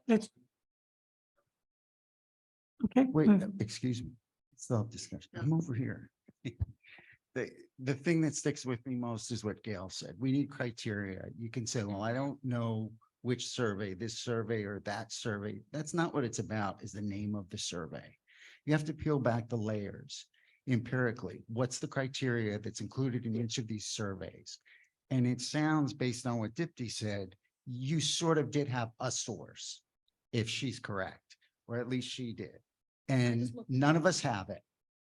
Speaker 1: Let's. Okay.
Speaker 10: Wait,
Speaker 1: move.
Speaker 10: excuse me. Still have discussion. I'm over here. The thing that sticks with me most is what Gail said. We need criteria. You can say, well, I don't know which survey, this survey or that survey. That's not what it's about, is the name of the survey. You have to peel back the layers. empirically, what's the criteria that's included in each of these surveys? And it sounds, based on what Dipti said, you sort of did have a source, if she's correct, or at least she did. And none of us have it,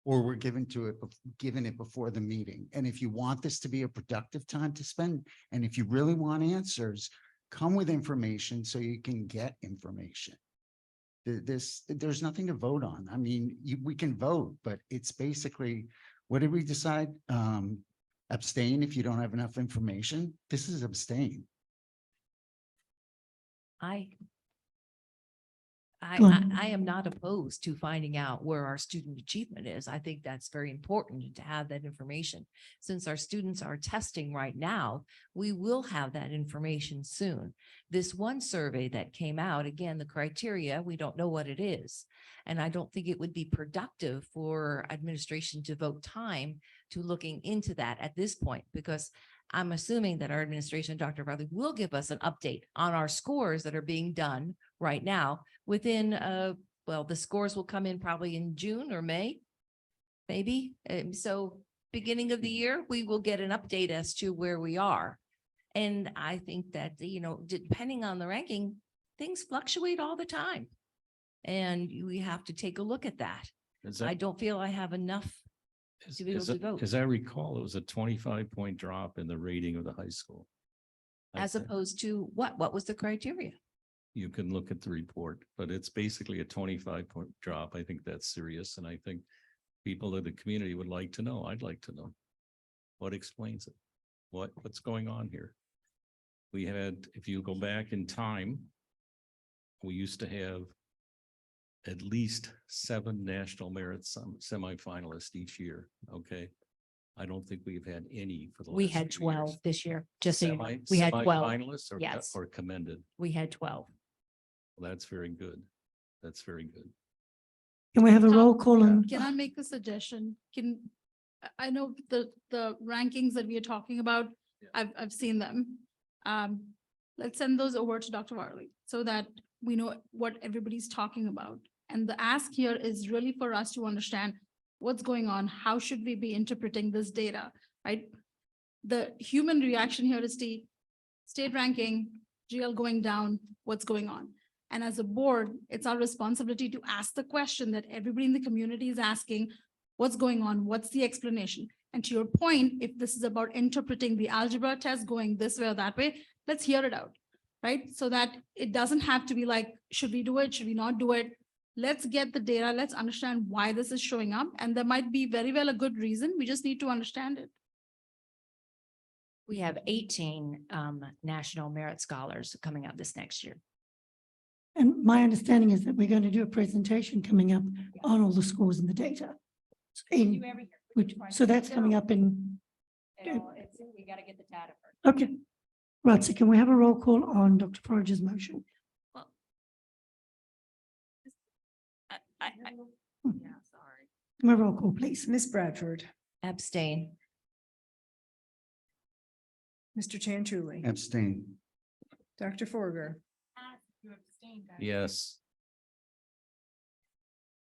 Speaker 10: or we're given it before the meeting. And if you want this to be a productive time to spend, and if you really want answers, come with information so you can get information. There's nothing to vote on. I mean, we can vote, but it's basically, what did we decide? Abstain if you don't have enough information. This is abstain.
Speaker 1: Go on.
Speaker 3: I am not opposed to finding out where our student achievement is. I think that's very important to have that information. Since our students are testing right now, we will have that information soon. This one survey that came out, again, the criteria, we don't know what it is. And I don't think it would be productive for administration to devote time to looking into that at this point, because I'm assuming that our administration, Dr. Riley, will give us an update on our scores that are being done right now within, well, the scores will come in probably in June or May, maybe. So beginning of the year, we will get an update as to where we are. And I think that, you know, depending on the ranking, things fluctuate all the time. And we have to take a look at that. I don't feel I have enough to be able to vote.
Speaker 14: As I recall, it was a 25-point drop in the rating of the high school.
Speaker 3: As opposed to what was the criteria?
Speaker 14: You can look at the report, but it's basically a 25-point drop. I think that's serious. And I think people in the community would like to know. I'd like to know what explains it. What's going on here? We had, if you go back in time, we used to have at least 7 national merit semifinalists each year. Okay. I don't think we've had any for the last.
Speaker 7: We had
Speaker 14: few years.
Speaker 7: 12 this year, just so you know. We had 12.
Speaker 14: Finalists or,
Speaker 7: Yes.
Speaker 14: or commended.
Speaker 7: We had 12.
Speaker 14: Well, that's very good. That's very good.
Speaker 1: Can we have a roll call on?
Speaker 9: Can I make a suggestion? I know the rankings that we are talking about, I've seen them. Let's send those over to Dr. Varley so that we know what everybody's talking about. And the ask here is really for us to understand what's going on. How should we be interpreting this data, right? The human reaction here is the state ranking, GL going down, what's going on? And as a board, it's our responsibility to ask the question that everybody in the community is asking, what's going on? What's the explanation? And to your point, if this is about interpreting the algebra test going this way or that way, let's hear it out, right? So that it doesn't have to be like, should we do it? Should we not do it? Let's get the data. Let's understand why this is showing up. And there might be very well a good reason. We just need to understand it.
Speaker 7: We have 18 national merit scholars coming up this next year.
Speaker 1: And my understanding is that we're going to do a presentation coming up on all the scores and the data. So that's coming up in.
Speaker 7: We got to get the data first.
Speaker 1: Okay. Right. So can we have a roll call on Dr. Porridge's motion?
Speaker 16: Yeah, sorry.
Speaker 1: Can we have a roll call, please?
Speaker 2: Ms. Bradford,
Speaker 3: Abstain.
Speaker 2: Mr. Chantuli,
Speaker 10: Abstain.
Speaker 2: Dr. Forger,
Speaker 14: Yes.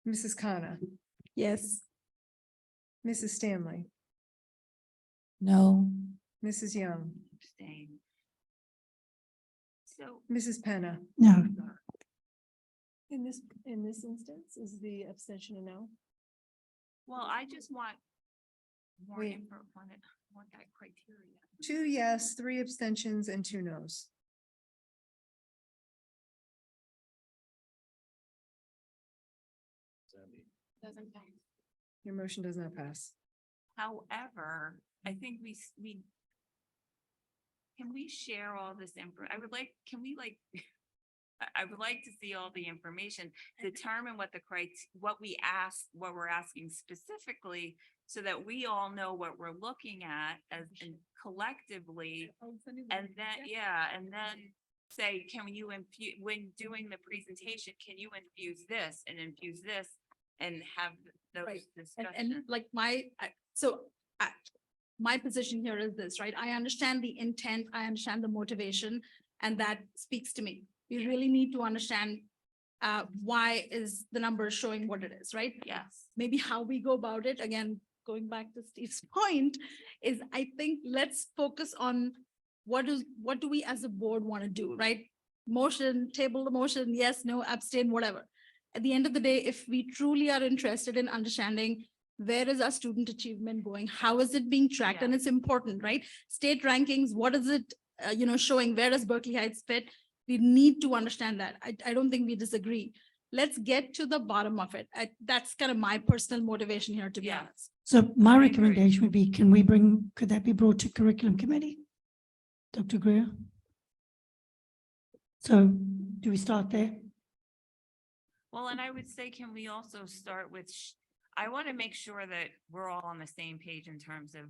Speaker 2: Mrs. Khanna,
Speaker 9: Yes.
Speaker 2: Mrs. Stanley,
Speaker 3: No.
Speaker 2: Mrs. Young,
Speaker 16: Abstain. So
Speaker 2: Mrs. Penna.
Speaker 1: No.
Speaker 2: In this instance, is the abstention a no?
Speaker 16: well, I just want more
Speaker 2: Wait.
Speaker 16: info on it, want that criteria.
Speaker 2: 2 yes, 3 abstentions, and 2 no's.
Speaker 16: Doesn't pass.
Speaker 2: Your motion does not pass.
Speaker 16: However, I think can we share all this info? Can we I would like to see all the information, determine what what we're asking specifically, so that we all know what we're looking at and collectively. And then say, can you infuse, when doing the presentation, can you infuse this and have those
Speaker 9: Right.
Speaker 16: discussions?
Speaker 9: And like my position here is this, right? I understand the intent, I understand the motivation, and that speaks to me. We really need to understand why is the number showing what it is, right?
Speaker 11: Yes.
Speaker 9: Maybe how we go about it, again, going back to Steve's point, is I think let's focus on what do we as a board want to do, right? Motion, table the motion, yes, no, abstain, whatever. At the end of the day, if we truly are interested in understanding where is our student achievement going, how is it being tracked, and it's important, right? State rankings, what is it, showing, where does Berkeley Heights fit? We need to understand that. I don't think we disagree. Let's get to the bottom of it. That's kind of my personal motivation here, to be honest.
Speaker 1: So my recommendation would be, could that be brought to curriculum committee? Dr. Greer? So do we start there?
Speaker 16: Well, and I would say, can we also start with, I want to make sure that we're all on the same page in terms of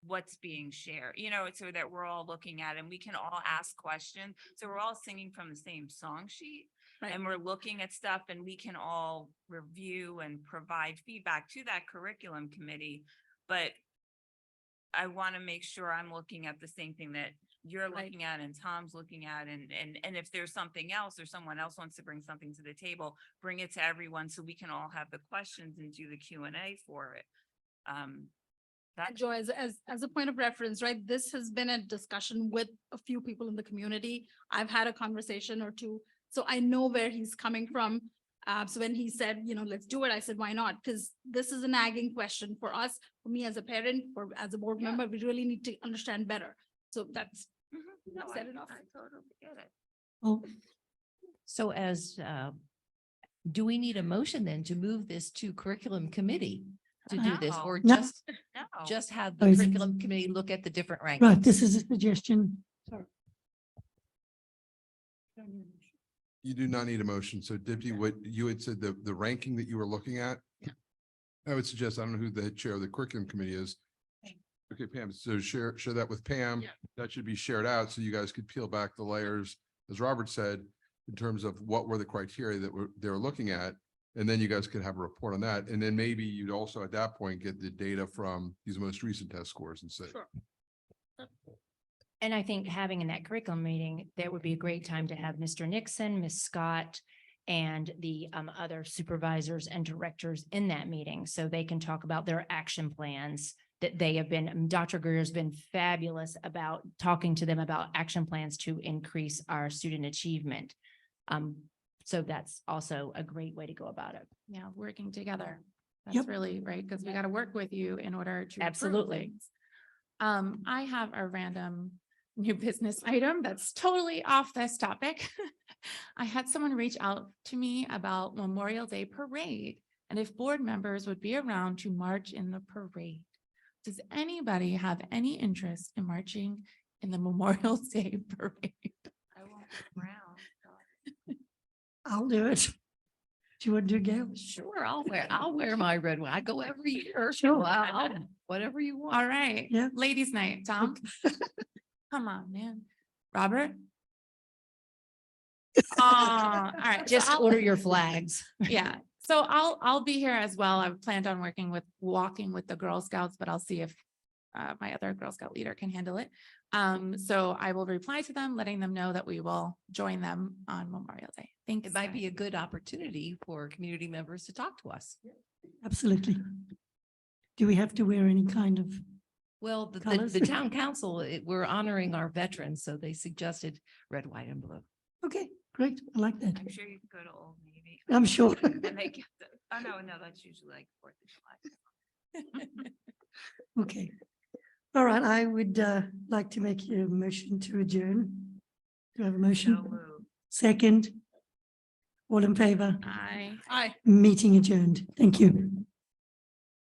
Speaker 16: what's being shared, so that we're all looking at it and we can all ask questions. So we're all singing from the same song sheet.
Speaker 9: Right.
Speaker 16: And we're looking at stuff and we can all review and provide feedback to that curriculum committee. But I want to make sure I'm looking at the same thing that you're looking at and Tom's looking at, and if there's something else or someone else wants to bring something to the table, bring it to everyone so we can all have the questions and do the Q&A for it.
Speaker 9: Joy, as a point of reference, right? This has been a discussion with a few people in the community. I've had a conversation or two, so I know where he's coming from. So when he said, let's do it, I said, why not? Because this is a nagging question for us, for me as a parent, or as a board member, we really need to understand better. So that's,
Speaker 16: No,
Speaker 9: said enough.
Speaker 16: I totally get it.
Speaker 1: Well,
Speaker 3: So do we need a motion then to move this to curriculum committee to do this, or
Speaker 1: No.
Speaker 3: just have
Speaker 1: Oh,
Speaker 3: the
Speaker 1: is it-
Speaker 3: curriculum committee look at the different rankings?
Speaker 1: right, this is a suggestion.
Speaker 15: You do not need a motion. So Dipti, what you had said, the ranking that you were looking at. I would suggest, I don't know who the chair of the curriculum committee is. Okay, Pam, so share that with Pam. That should be shared out so you guys could peel back the layers, as Robert said, in terms of what were the criteria that they were looking at. And then you guys could have a report on that. And then maybe you'd also at that point get the data from these most recent test scores and say.
Speaker 9: Sure.
Speaker 7: And I think having in that curriculum meeting, that would be a great time to have Mr. Nixon, Ms. Scott, and the other supervisors and directors in that meeting, so they can talk about their action plans that they have been, Dr. Greer's been fabulous about talking to them about action plans to increase our student achievement. So that's also a great way to go about it.
Speaker 11: Yeah, working together. That's
Speaker 1: Yep.
Speaker 11: really right, because we got to work with you in order to. improve
Speaker 7: Absolutely.
Speaker 11: things. I have a random new business item that's totally off this topic. I had someone reach out to me about Memorial Day parade and if board members would be around to march in the parade. Does anybody have any interest in marching in the Memorial Day parade?
Speaker 16: I won't be around.
Speaker 1: I'll do it. Do you want to do Gail?
Speaker 3: Sure, I'll wear my red one. I go every year.
Speaker 1: Sure.
Speaker 3: So whatever you want.
Speaker 11: All right.
Speaker 1: Yeah.
Speaker 11: Ladies' night, Tom. Come on, man. Robert? All right.
Speaker 7: Just
Speaker 11: so I'll-
Speaker 7: order your flags.
Speaker 11: Yeah, so I'll be here as well. I've planned on walking with the Girl Scouts, but I'll see if my other Girl Scout leader can handle it. So I will reply to them, letting them know that we will join them on Memorial Day. Thanks.
Speaker 3: It might
Speaker 11: guys.
Speaker 3: be a good opportunity for community members to talk to us.
Speaker 1: Absolutely. Do we have to wear any kind of,
Speaker 3: Well, the
Speaker 1: Colours?
Speaker 3: town council, we're honoring our veterans, so they suggested red, white, and blue.
Speaker 1: okay, great. I like that.
Speaker 16: I'm sure you could go to Old Navy.
Speaker 1: I'm sure.
Speaker 16: And they get no, that's usually like 4th of July.
Speaker 1: Okay. All right, I would like to make a motion to adjourn. Do I have a motion?
Speaker 16: So moved.
Speaker 1: Second? All in favor?
Speaker 11: Aye.
Speaker 9: Aye.
Speaker 1: Meeting adjourned. Thank you.